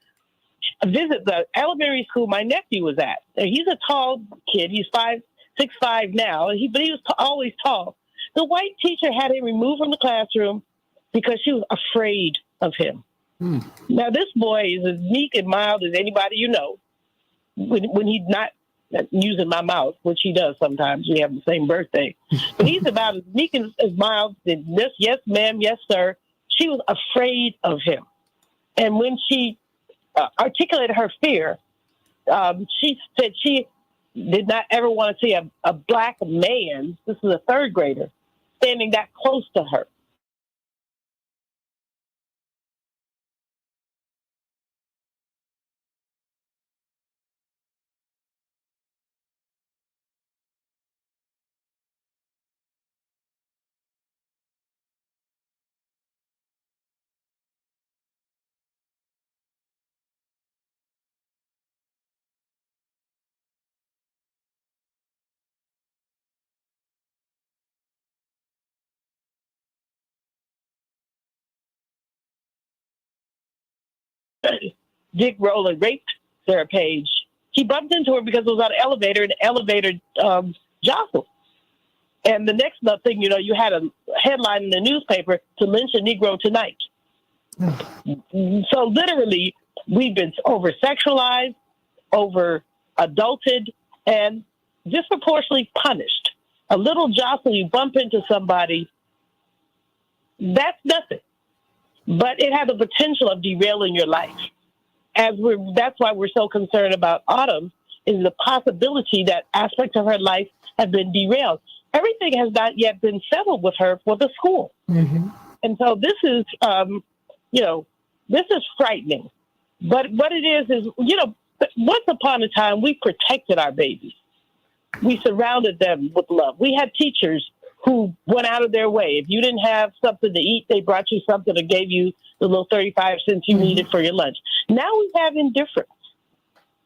visit the elementary school my nephew was at. He's a tall kid. He's 6'5" now, but he was always tall. The white teacher had him removed from the classroom because she was afraid of him. Mm. Now, this boy is as meek and mild as anybody you know. When he's not using my mouth, which he does sometimes. We have the same birthday. But he's about as meek and as mild as this, yes, ma'am, yes, sir. She was afraid of him. And when she articulated her fear, she said she did not ever want to see a black man, this is a third grader, standing that close to her. Dick Rowland raped Sarah Page. He bumped into her because it was on an elevator, and the elevator jostled. And the next thing you know, you had a headline in the newspaper to lynch a Negro tonight. So literally, we've been over-sexualized, over-adulted, and disproportionately punished. A little jostle, you bump into somebody, that's nothing. But it has the potential of derailing your life. That's why we're so concerned about Autumn, is the possibility that aspects of her life have been derailed. Everything has not yet been settled with her for the school. Mm-hmm. And so this is, this is frightening. But what it is, once upon a time, we protected our babies. We surrounded them with love. We had teachers who went out of their way. If you didn't have something to eat, they brought you something or gave you the little 35 cents you needed for your lunch. Now we have indifference.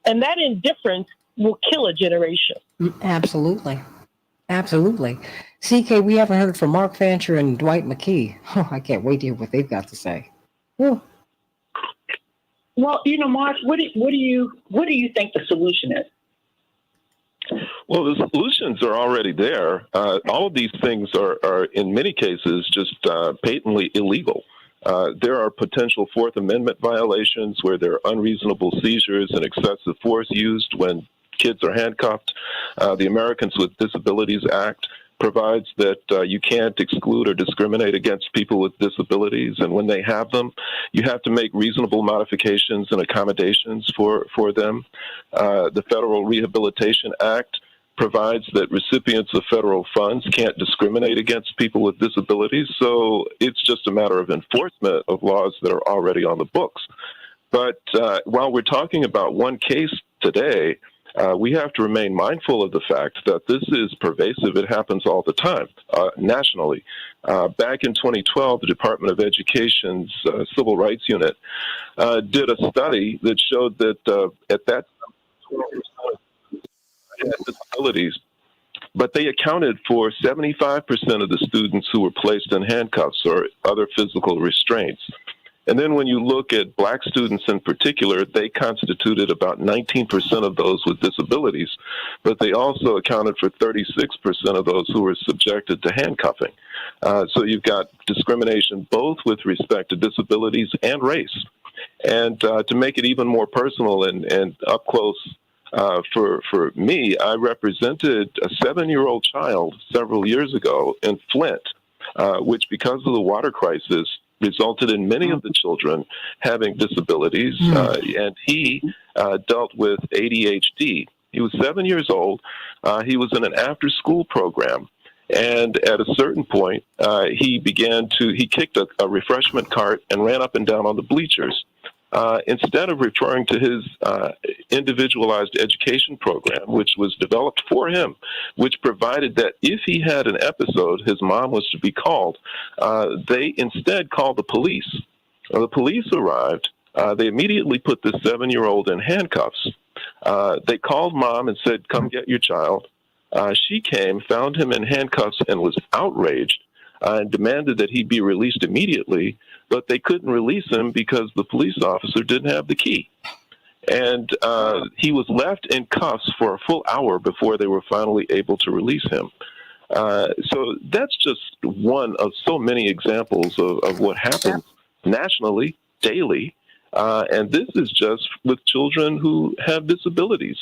And that indifference will kill a generation. Absolutely. Absolutely. CK, we haven't heard from Mark Fancher and Dwight McKee. Oh, I can't wait to hear what they've got to say. Ooh. Well, Mark, what do you think the solution is? Well, the solutions are already there. All of these things are in many cases just patently illegal. There are potential Fourth Amendment violations where there are unreasonable seizures and excessive force used when kids are handcuffed. The Americans with Disabilities Act provides that you can't exclude or discriminate against people with disabilities, and when they have them, you have to make reasonable modifications and accommodations for them. The Federal Rehabilitation Act provides that recipients of federal funds can't discriminate against people with disabilities, so it's just a matter of enforcement of laws that are already on the books. But while we're talking about one case today, we have to remain mindful of the fact that this is pervasive. It happens all the time, nationally. Back in 2012, the Department of Education's Civil Rights Unit did a study that showed that at that time, 12% had disabilities, but they accounted for 75% of the students who were placed in handcuffs or other physical restraints. And then when you look at black students in particular, they constituted about 19% of those with disabilities, but they also accounted for 36% of those who were subjected to handcuffing. So you've got discrimination both with respect to disabilities and race. And to make it even more personal and up close, for me, I represented a 7-year-old child several years ago in Flint, which because of the water crisis resulted in many of the children having disabilities, and he dealt with ADHD. He was 7 years old. He was in an after-school program. And at a certain point, he kicked a refreshment cart and ran up and down on the bleachers. Instead of referring to his individualized education program, which was developed for him, which provided that if he had an episode, his mom was to be called, they instead called the police. The police arrived. They immediately put this 7-year-old in handcuffs. They called mom and said, "Come get your child." She came, found him in handcuffs, and was outraged and demanded that he be released immediately, but they couldn't release him because the police officer didn't have the key. And he was left in cuffs for a full hour before they were finally able to release him. So that's just one of so many examples of what happens nationally, daily. And this is just with children who have disabilities.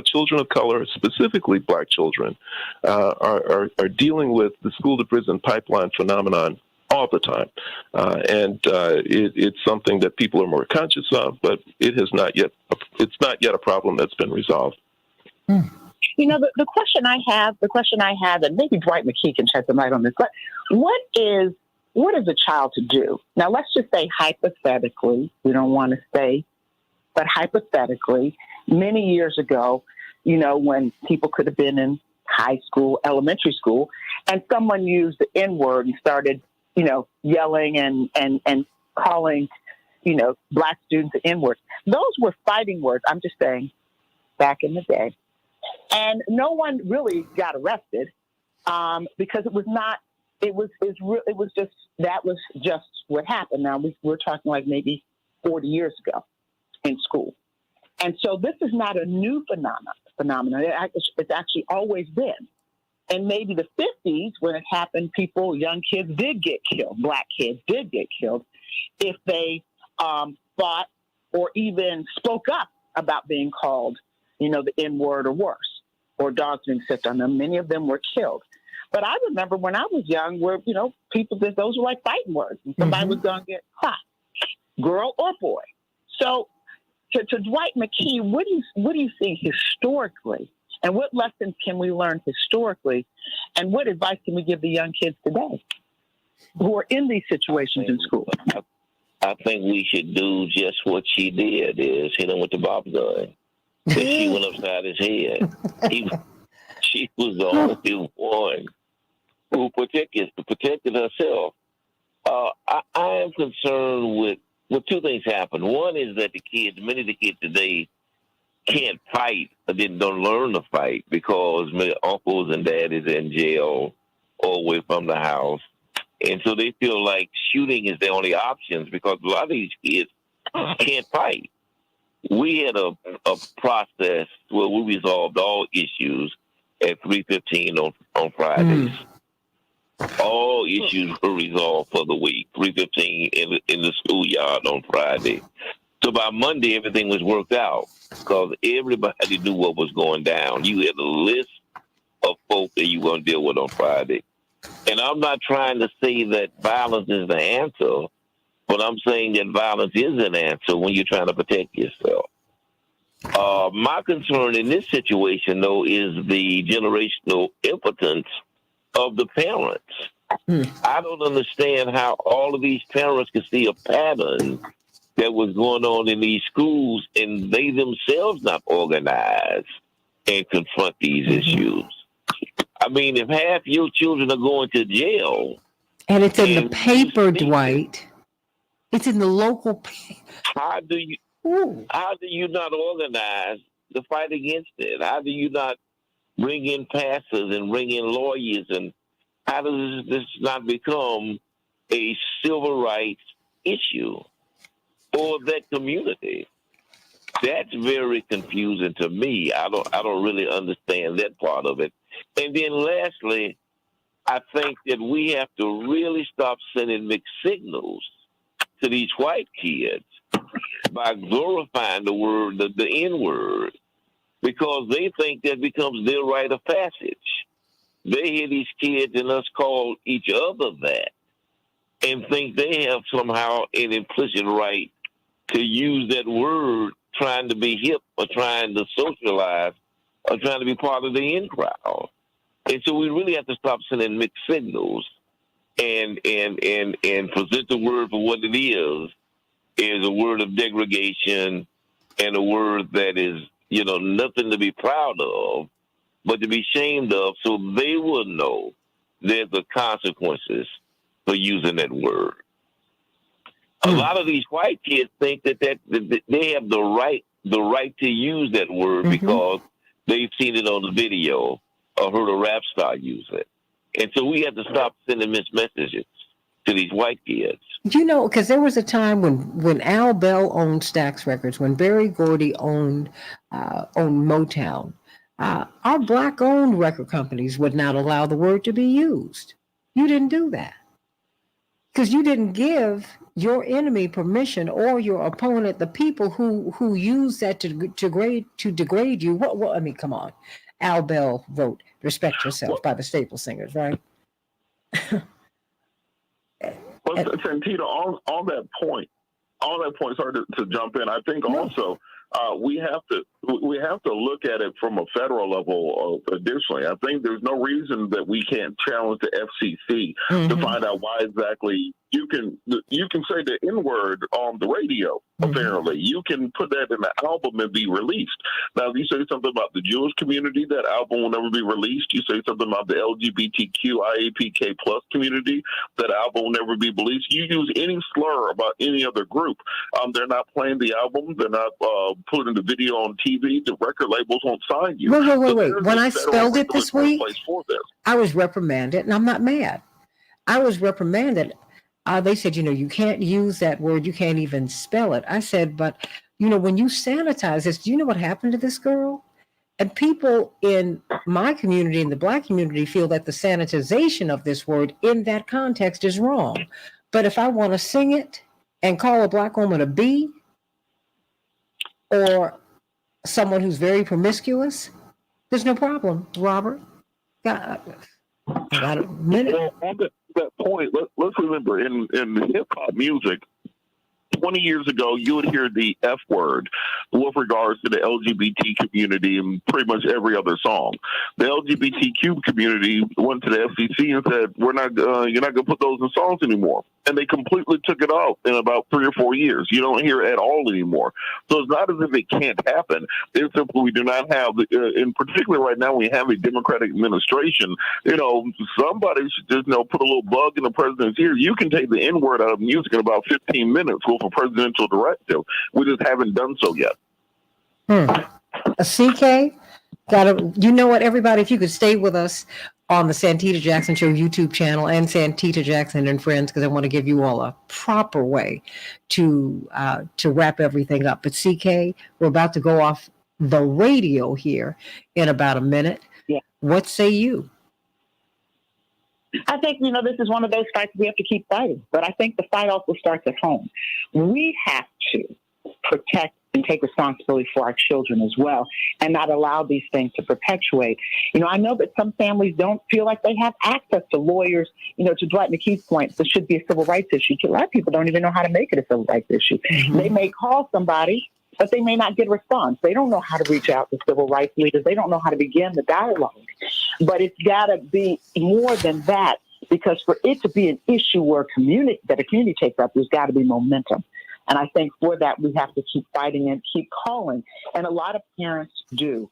Children of color, specifically black children, are dealing with the school-to-prison pipeline phenomenon all the time. It's something that people are more conscious of, but it's not yet a problem that's been resolved. You know, the question I have, and maybe Dwight McKee can shed some light on this, but what is a child to do? Now, let's just say hypothetically, we don't want to say, but hypothetically, many years ago, you know, when people could have been in high school, elementary school, and someone used the N-word and started, you know, yelling and calling, you know, Black students the N-word. Those were fighting words, I'm just saying, back in the day. And no one really got arrested because it was just what happened. Now we're talking like maybe 40 years ago in school. And so this is not a new phenomenon. It's actually always been. And maybe the 50s, when it happened, young kids did get killed. Black kids did get killed if they fought or even spoke up about being called, you know, the N-word or worse, or dogs being sicked on them. Many of them were killed. But I remember when I was young, where, you know, those were like fighting words. And somebody was going to get shot, girl or boy. So to Dwight McKee, what do you think historically, and what lessons can we learn historically, and what advice can we give the young kids today who are in these situations in school? I think we should do just what she did, is hit him with the Bob gun. She went upside his head. She was the only one who protected herself. I am concerned with two things happen. One is that many of the kids today can't fight, or don't learn to fight because many uncles and daddies are in jail or away from the house. And so they feel like shooting is their only options because a lot of these kids can't fight. We had a process where we resolved all issues at 3:15 on Fridays. All issues were resolved for the week, 3:15 in the schoolyard on Friday. So by Monday, everything was worked out because everybody knew what was going down. You had a list of folks that you were going to deal with on Friday. And I'm not trying to say that violence is the answer, but I'm saying that violence is an answer when you're trying to protect yourself. My concern in this situation, though, is the generational impotence of the parents. I don't understand how all of these parents could see a pattern that was going on in these schools and they themselves not organize and confront these issues. I mean, if half your children are going to jail. And it's in the paper, Dwight. It's in the local paper. How do you not organize to fight against it? How do you not bring in pastors and bring in lawyers? And how does this not become a civil rights issue for that community? That's very confusing to me. I don't really understand that part of it. And then lastly, I think that we have to really stop sending mixed signals to these white kids by glorifying the word, the N-word, because they think that becomes their rite of passage. They hear these kids and us call each other that and think they have somehow an implicit right to use that word trying to be hip or trying to socialize or trying to be part of the in crowd. And so we really have to stop sending mixed signals and present the word for what it is a word of degradation and a word that is, you know, nothing to be proud of, but to be ashamed of, so they will know there's the consequences for using that word. A lot of these white kids think that they have the right to use that word because they've seen it on the video or heard a rap star use it. And so we have to stop sending mixed messages to these white kids. You know, because there was a time when Al Bell owned Stax Records, when Berry Gordy owned Motown, our black-owned record companies would not allow the word to be used. You didn't do that because you didn't give your enemy permission or your opponent, the people who use that to degrade you. What? I mean, come on. Al Bell wrote "Respect Yourself" by the Staple Singers, right? But Santita, on that point, sorry to jump in. I think also we have to look at it from a federal level. Additionally, I think there's no reason that we can't challenge the FCC to find out why exactly you can say the N-word on the radio. Apparently, you can put that in an album and be released. Now, if you say something about the Jewish community, that album will never be released. You say something about the LGBTQ IAPK plus community, that album will never be released. You use any slur about any other group, they're not playing the album. They're not putting the video on TV. The record labels won't sign you. Wait. When I spelled it this week, I was reprimanded, and I'm not mad. I was reprimanded. They said, you can't use that word. You can't even spell it. I said, but, when you sanitize this, do you know what happened to this girl? And people in my community, in the Black community, feel that the sanitization of this word in that context is wrong. But if I want to sing it and call a Black woman a B, or someone who's very promiscuous, there's no problem, Robert. I got a minute. Well, on that point, let's remember, in hip-hop music, 20 years ago, you would hear the F word with regards to the LGBT community in pretty much every other song. The LGBTQ community went to the FCC and said, "You're not going to put those in songs anymore." And they completely took it off in about 3 or 4 years. You don't hear it at all anymore. So it's not as if it can't happen. It's simply we do not have, in particular right now, we have a Democratic administration. Somebody should just put a little bug in the president's ear. You can take the N-word out of music in about 15 minutes with a presidential directive. We just haven't done so yet. A CK, what, everybody, if you could stay with us on the Santita Jackson Show YouTube channel and Santita Jackson and Friends, because I want to give you all a proper way to wrap everything up. But CK, we're about to go off the radio here in about a minute. Yeah. What say you? I think, this is one of those fights we have to keep fighting. But I think the fight also starts at home. We have to protect and take responsibility for our children as well and not allow these things to perpetuate. I know that some families don't feel like they have access to lawyers, to Dwight McKee's point, this should be a civil rights issue. A lot of people don't even know how to make it a civil rights issue. They may call somebody, but they may not get a response. They don't know how to reach out to civil rights leaders. They don't know how to begin the dialogue. But it's got to be more than that, because for it to be an issue where a community takes up, there's got to be momentum. And I think for that, we have to keep fighting and keep calling. And a lot of parents do.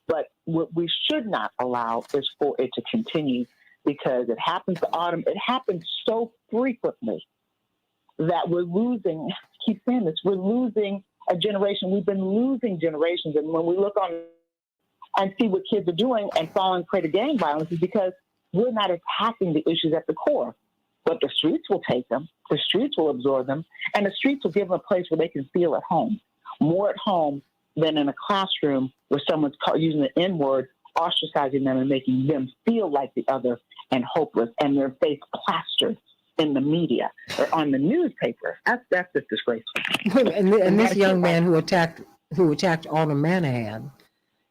But what we should not allow is for it to continue, because it happens to Autumn. It happens so frequently that we're losing, I keep saying this, we're losing a generation. We've been losing generations. And when we look on and see what kids are doing and falling prey to gang violence, is because we're not attacking the issues at the core. But the streets will take them, the streets will absorb them, and the streets will give them a place where they can feel at home, more at home than in a classroom where someone's using the N-word, ostracizing them and making them feel like the other and hopeless, and their face plastered in the media or on the newspaper. That's just disgraceful. And this young man who attacked Autumn Manahan,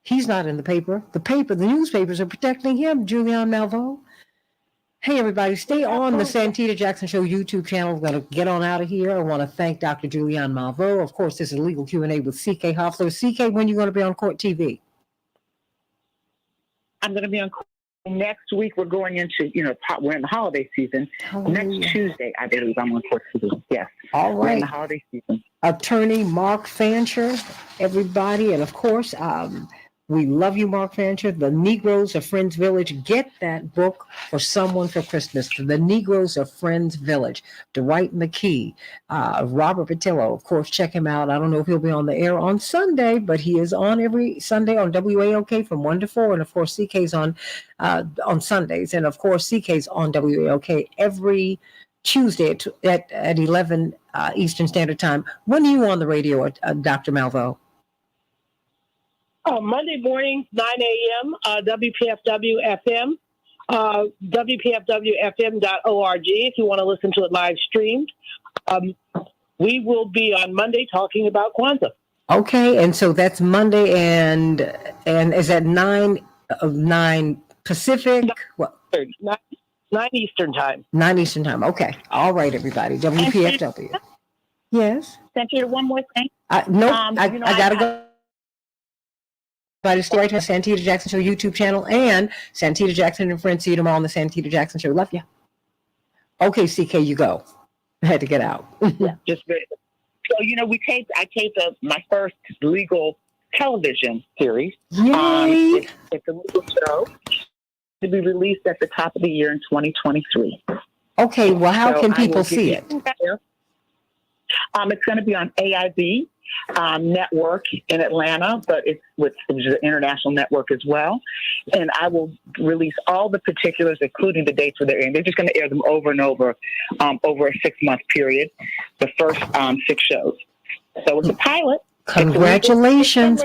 he's not in the paper. The newspapers are protecting him, Julian Malveaux. Hey, everybody, stay on the Santita Jackson Show YouTube channel. We're going to get on out of here. I want to thank Dr. Julian Malveaux. Of course, this is Legal Q&A with C.K. Hoffler. C.K., when are you going to be on Court TV? I'm going to be on Court next week. We're going into, we're in the holiday season. Next Tuesday, I believe I'm on Court TV. Yes. All right. We're in the holiday season. Attorney Mark Fancher, everybody. And, of course, we love you, Mark Fancher. The Negroes of Friends Village. Get that book for someone for Christmas. The Negroes of Friends Village. Dwight McKee, Robert Patillo. Of course, check him out. I don't know if he'll be on the air on Sunday, but he is on every Sunday on WAOK from 1 to 4. And, of course, CK's on Sundays. And, of course, CK's on WAOK every Tuesday at 11 Eastern Standard Time. When are you on the radio, Dr. Malveaux? Monday morning, 9 a.m., WPFW FM, WPFWFM.org if you want to listen to it live streamed. We will be on Monday talking about Kwanzaa. Okay, and so that's Monday, and is that 9 Pacific? What? 9 Eastern time. 9 Eastern time. Okay. All right, everybody. WPFW. Yes. Santita, one more thing. Nope. I got to go. Everybody stay right here. Santita Jackson Show YouTube channel and Santita Jackson and friends. See you tomorrow on the Santita Jackson Show. Love you. Okay, CK, you go. I had to get out. Yeah, just very. So I taped my first legal television series. Yay! It's a legal show to be released at the top of the year in 2023. Okay, well, how can people see it? It's going to be on AIB network in Atlanta, but it's an international network as well. And I will release all the particulars, including the dates where they're airing. They're just going to air them over and over a 6-month period, the first 6 shows. So it's a pilot. Congratulations.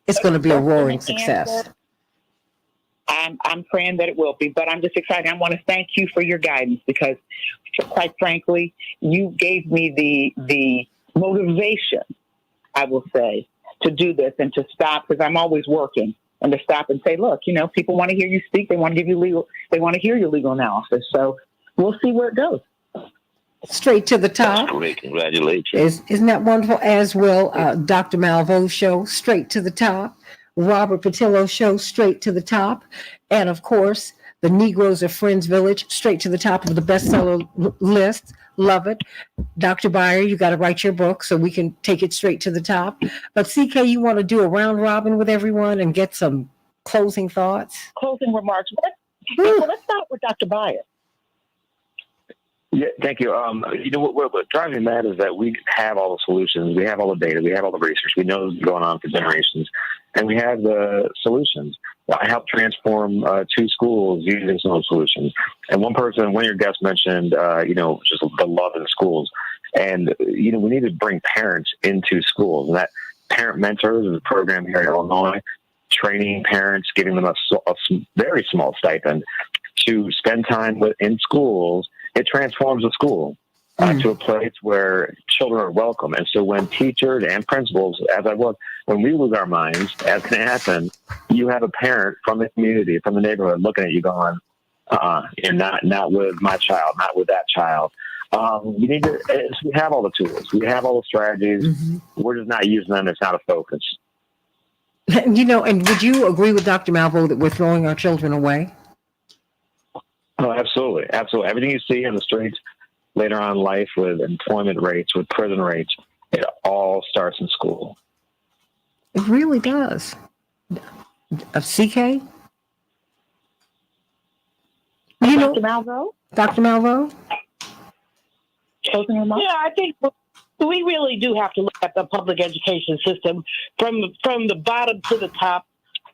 It's going to be a roaring success. I'm praying that it will be, but I'm just excited. I want to thank you for your guidance because, quite frankly, you gave me the motivation, I will say, to do this and to stop, because I'm always working, and to stop and say, look, people want to hear you speak. They want to give you they want to hear your legal analysis. So we'll see where it goes. Straight to the top. That's great. Congratulations. Isn't that wonderful? As well, Dr. Malvo's show, Straight to the Top. Robert Patillo's show, Straight to the Top. And of course, The Negroes of Friends Village, straight to the top of the bestseller list. Love it. Dr. Byer, you got to write your book so we can take it straight to the top. But CK, you want to do a round robin with everyone and get some closing thoughts? Closing remarks. Let's start with Dr. Byer. Yeah, thank you. What drives me mad is that we have all the solutions, we have all the data, we have all the research, we know what's going on for generations, and we have the solutions. I helped transform 2 schools using some of those solutions. And one of your guests mentioned, just the love in schools. And, we need to bring parents into schools. And that Parent Mentors is a program here in Illinois, training parents, giving them a very small stipend to spend time in schools. It transforms the school to a place where children are welcome. And so when teachers and principals, when we lose our minds, as can happen, you have a parent from the community, from the neighborhood, looking at you going, you're not with my child, not with that child. We have all the tools. We have all the strategies. Mm-hmm. We're just not using them. It's not a focus. And would you agree with Dr. Malvo that we're throwing our children away? Oh, absolutely. Absolutely. Everything you see in the streets later on in life with employment rates, with prison rates, it all starts in school. It really does. CK? Dr. Malvo? Dr. Malvo? Yeah, I think we really do have to look at the public education system from the bottom to the top.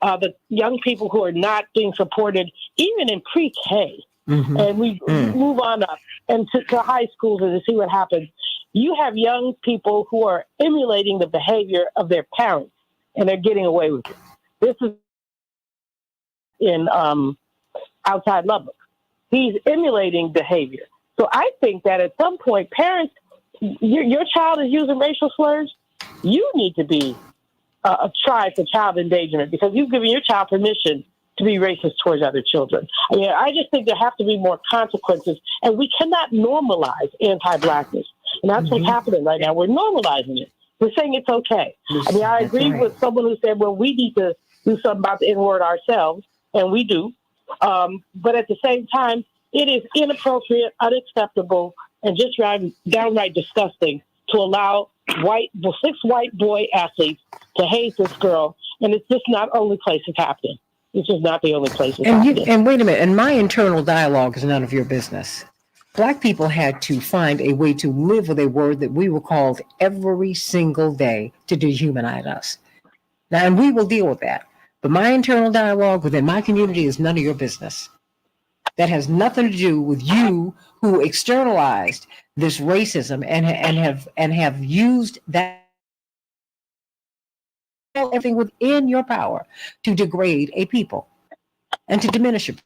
The young people who are not being supported, even in pre-K, and we move on up and to high schools and to see what happens. You have young people who are emulating the behavior of their parents, and they're getting away with it. This is in outside Lubbock. He's emulating behavior. So I think that at some point, parents, your child is using racial slurs, you need to be tried for child endangerment because you've given your child permission to be racist towards other children. I just think there have to be more consequences, and we cannot normalize anti-Blackness. And that's what's happening right now. We're normalizing it. We're saying it's okay. I agree with someone who said, well, we need to do something about the N-word ourselves, and we do. But at the same time, it is inappropriate, unacceptable, and just downright disgusting to allow 6 white boy athletes to hate this girl. And it's just not the only place it's happening. It's just not the only place it's happening. And wait a minute. And my internal dialogue is none of your business. Black people had to find a way to live with a word that we were called every single day to dehumanize us. Now, and we will deal with that. But my internal dialogue within my community is none of your business. That has nothing to do with you who externalized this racism and have used that everything within your power to degrade a people and to diminish it.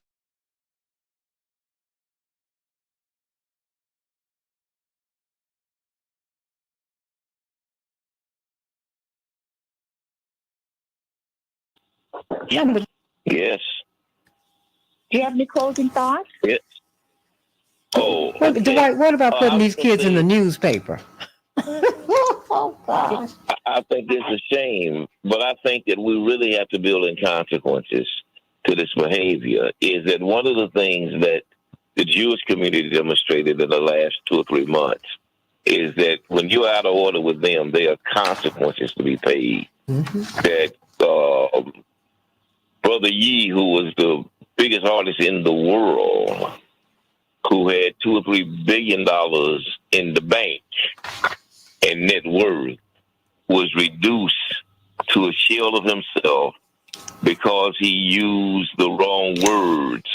Yes. Do you have any closing thoughts? Yes. Oh, What, okay. Dwight, what about putting these kids in the think- newspaper? Oh, gosh. I think it's a shame, but I think that we really have to build in consequences to this behavior. Is that one of the things that the Jewish community demonstrated in the last 2 or 3 months is that when you're out of order with them, there are consequences to be paid. That Brother Yee, who was the biggest artist in the world, who had $2 or $3 billion in the bank and net worth, was reduced to a shell of himself because he used the wrong words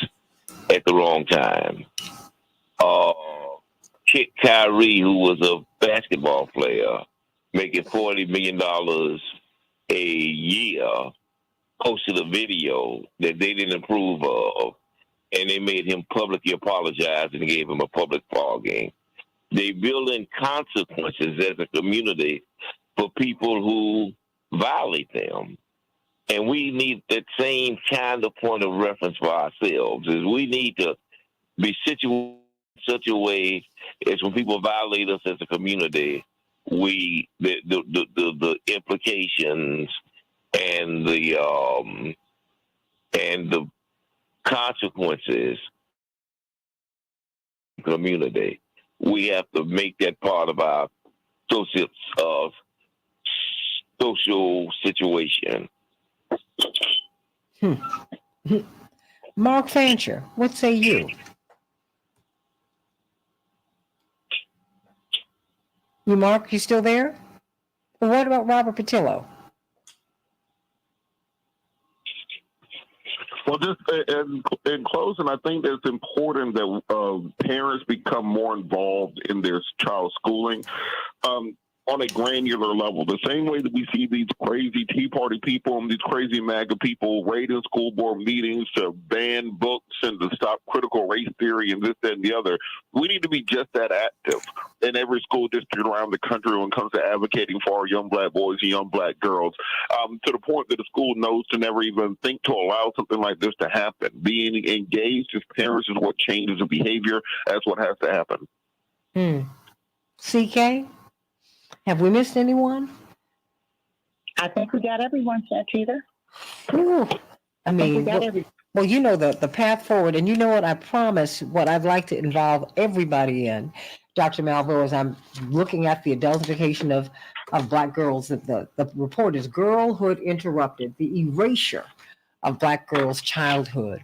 at the wrong time. Kid Kyrie, who was a basketball player, making $40 million a year, posted a video that they didn't approve of, and they made him publicly apologize and gave him a public flogging. They build in consequences as a community for people who violate them. And we need that same kind of point of reference for ourselves. Is we need to be situated in such a way as when people violate us as a community, the implications and the consequences community. We have to make that part of our social situation. Mark Fancher, what say you? Mark, you still there? Well, what about Robert Patillo? Well, just in closing, I think it's important that parents become more involved in their child's schooling on a granular level. The same way that we see these crazy Tea Party people and these crazy MAGA people raiding school board meetings to ban books and to stop critical race theory and this, that, and the other. We need to be just that active in every school district around the country when it comes to advocating for our young black boys and young black girls, to the point that the school knows to never even think to allow something like this to happen. Being engaged as parents is what changes the behavior. That's what has to happen. CK? Have we missed anyone? I think we got everyone, Santita. I mean, well, you know the path forward, and you know what I promise, what I'd like to involve everybody in, Dr. Malvo, as I'm looking at the adultification of black girls, the report is Girlhood Interrupted, the erasure of black girls' childhood.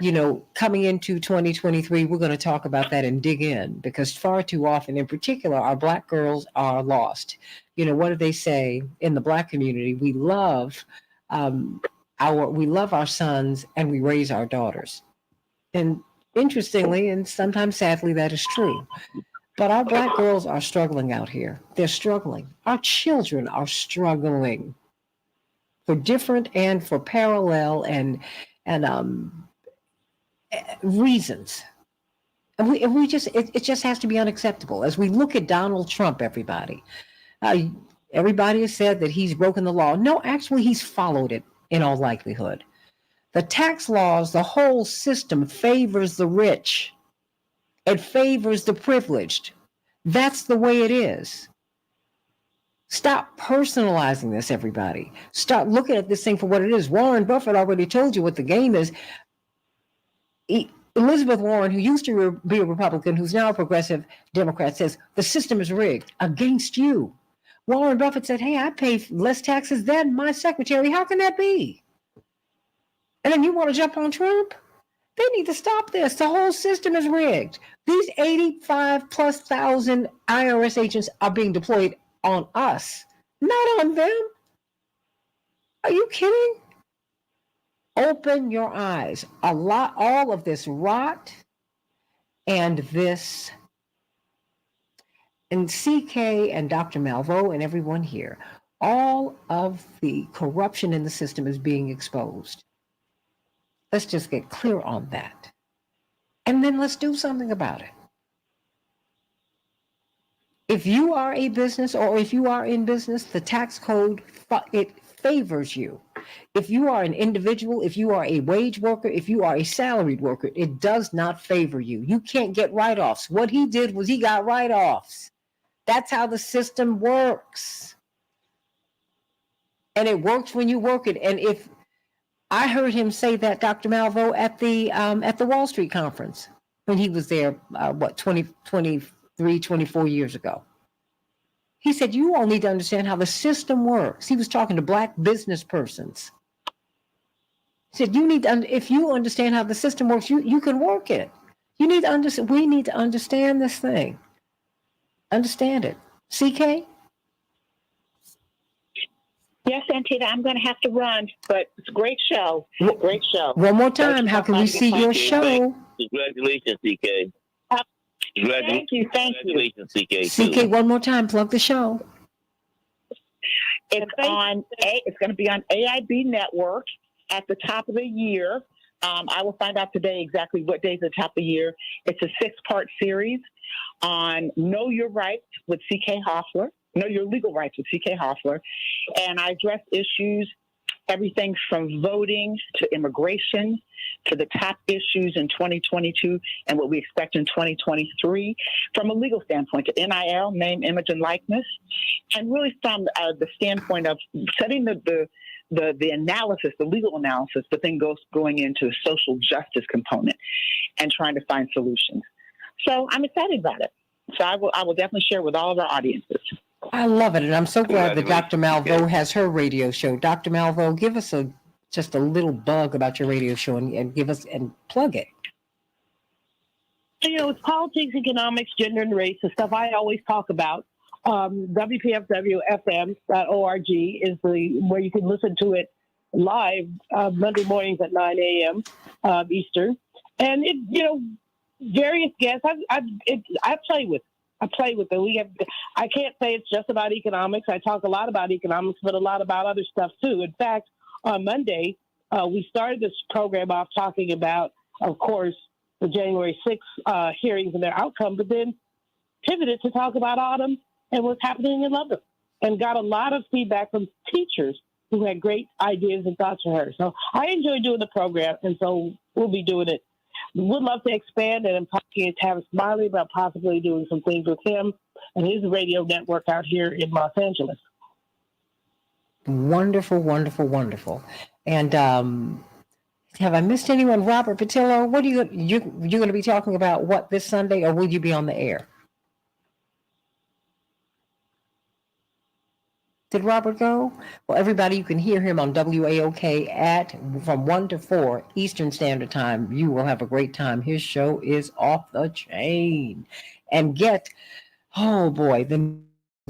You know, coming into 2023, we're going to talk about that and dig in, because far too often, in particular, our black girls are lost. You know, what do they say in the black community? We love our sons and we raise our daughters. And interestingly, and sometimes sadly, that is true. But our black girls are struggling out here. They're struggling. Our children are struggling for different and for parallel and reasons. And we just, it just has to be unacceptable. As we look at Donald Trump, everybody has said that he's broken the law. No, actually, he's followed it in all likelihood. The tax laws, the whole system favors the rich. It favors the privileged. That's the way it is. Stop personalizing this, everybody. Start looking at this thing for what it is. Warren Buffett already told you what the game is. Elizabeth Warren, who used to be a Republican, who's now a progressive Democrat, says the system is rigged against you. Warren Buffett said, hey, I pay less taxes than my secretary. How can that be? And then you want to jump on Trump? They need to stop this. The whole system is rigged. These 85,000+ IRS agents are being deployed on us, not on them. Are you kidding? Open your eyes. All of this rot and this, and CK and Dr. Malvo and everyone here, all of the corruption in the system is being exposed. Let's just get clear on that. And then let's do something about it. If you are a business or if you are in business, the tax code it favors you. If you are an individual, if you are a wage worker, if you are a salaried worker, it does not favor you. You can't get write-offs. What he did was he got write-offs. That's how the system works. And it works when you work it. And if I heard him say that, Dr. Malvo, at the Wall Street conference when he was there, 24 years ago. He said, you all need to understand how the system works. He was talking to black business persons. He said, if you understand how the system works, you can work it. You need to understand, we need to understand this thing. Understand it. CK? Yes, Santita, I'm going to have to run, but it's a great show. Great show. One more time, how can we see your show? Congratulations, CK. Thank you. Congratulations, CK. CK, one more time, plug the show. It's going to be on AIB Network at the top of the year. I will find out today exactly what days at the top of the year. It's a 6-part series on Know Your Rights with CK Hoffler. Know Your Legal Rights with CK Hoffler. And I address issues, everything from voting to immigration to the top issues in 2022 and what we expect in 2023 from a legal standpoint to NIL, name, image, and likeness, and really from the standpoint of setting the analysis, the legal analysis, but then going into the social justice component and trying to find solutions. So I'm excited about it. So I will definitely share with all of our audiences. I love it, and I'm so glad that Dr. Malvo has her radio show. Dr. Malvo, give us just a little bug about your radio show and give us and plug it. You know, it's politics, economics, gender, and race, the stuff I always talk about. WPFWFM.org is where you can listen to it live Monday mornings at 9 a.m. Eastern, and various guests. I play with. I can't say it's just about economics. I talk a lot about economics, but a lot about other stuff too. In fact, on Monday, we started this program off talking about, of course, the January 6th hearings and their outcome, but then pivoted to talk about autumn and what's happening in London, and got a lot of feedback from teachers who had great ideas and thoughts for her. So I enjoy doing the program, and so we'll be doing it. Would love to expand, and I'm talking to Tavis Smiley about possibly doing some things with him and his radio network out here in Los Angeles. Wonderful, wonderful, wonderful. And have I missed anyone? Robert Patillo, what are you're going to be talking about? What, this Sunday, or will you be on the air? Did Robert go? Well, everybody, you can hear him on WAOK from 1 to 4 Eastern Standard Time. You will have a great time. His show is off the chain. And the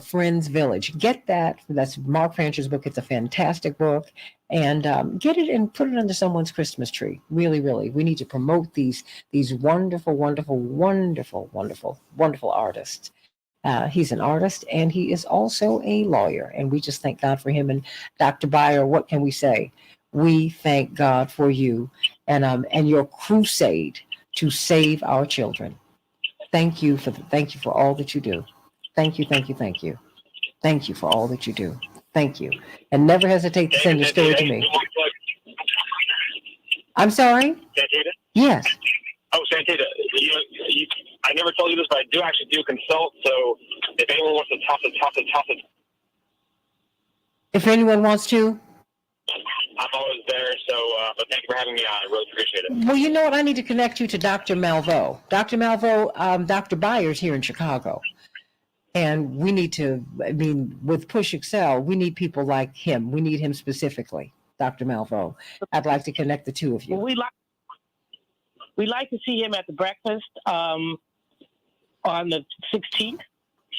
Friends Village. Get that. That's Mark Fancher's book. It's a fantastic book. And get it and put it under someone's Christmas tree. Really, really. We need to promote these wonderful, wonderful, wonderful, wonderful, wonderful artists. He's an artist, and he is also a lawyer, and we just thank God for him. And Dr. Byer, what can we say? We thank God for you and your crusade to save our children. Thank you for all that you do. Thank you, thank you, thank you. Thank you for all that you do. Thank you. And never hesitate to send your story to me. I'm sorry? Santita? Yes. Oh, Santita, I never told you this, but I do actually consult. So if anyone wants to toss it. If anyone wants to? I'm always there. So, but thank you for having me on. I really appreciate it. Well, you know what? I need to connect you to Dr. Malvo. Dr. Malvo, Dr. Byers here in Chicago. And we need to, with Push Excel, we need people like him. We need him specifically, Dr. Malvo. I'd like to connect the two of you. Well, we like to see him at the breakfast on the 16th,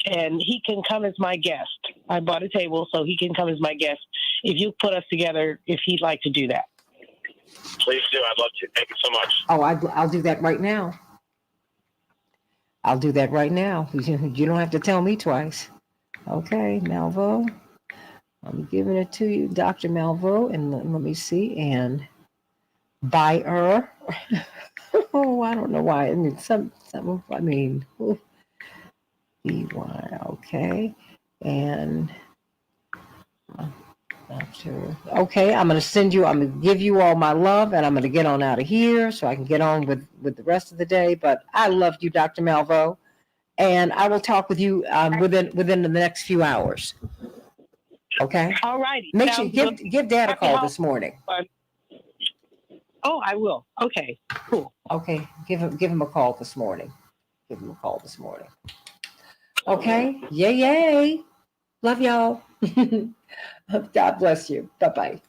and he can come as my guest. I bought a table, so he can come as my guest. If you put us together, if he'd like to do that. Please do. I'd love to. Thank you so much. Oh, I'll do that right now. I'll do that right now. You don't have to tell me twice. Okay, Malvo. I'm giving it to you, Dr. Malvo, and let me see. And Byer. Oh, I don't know why. BY, okay. And Okay, I'm going to give you all my love, and I'm going to get on out of here so I can get on with the rest of the day. But I love you, Dr. Malvo, and I will talk with you within the next few hours. Okay? All righty. Make sure give Dad a call this morning. Oh, I will. Okay, cool. Okay, give him a call this morning. Give him a call this morning. Okay? Yay. Love y'all. God bless you. Bye-bye.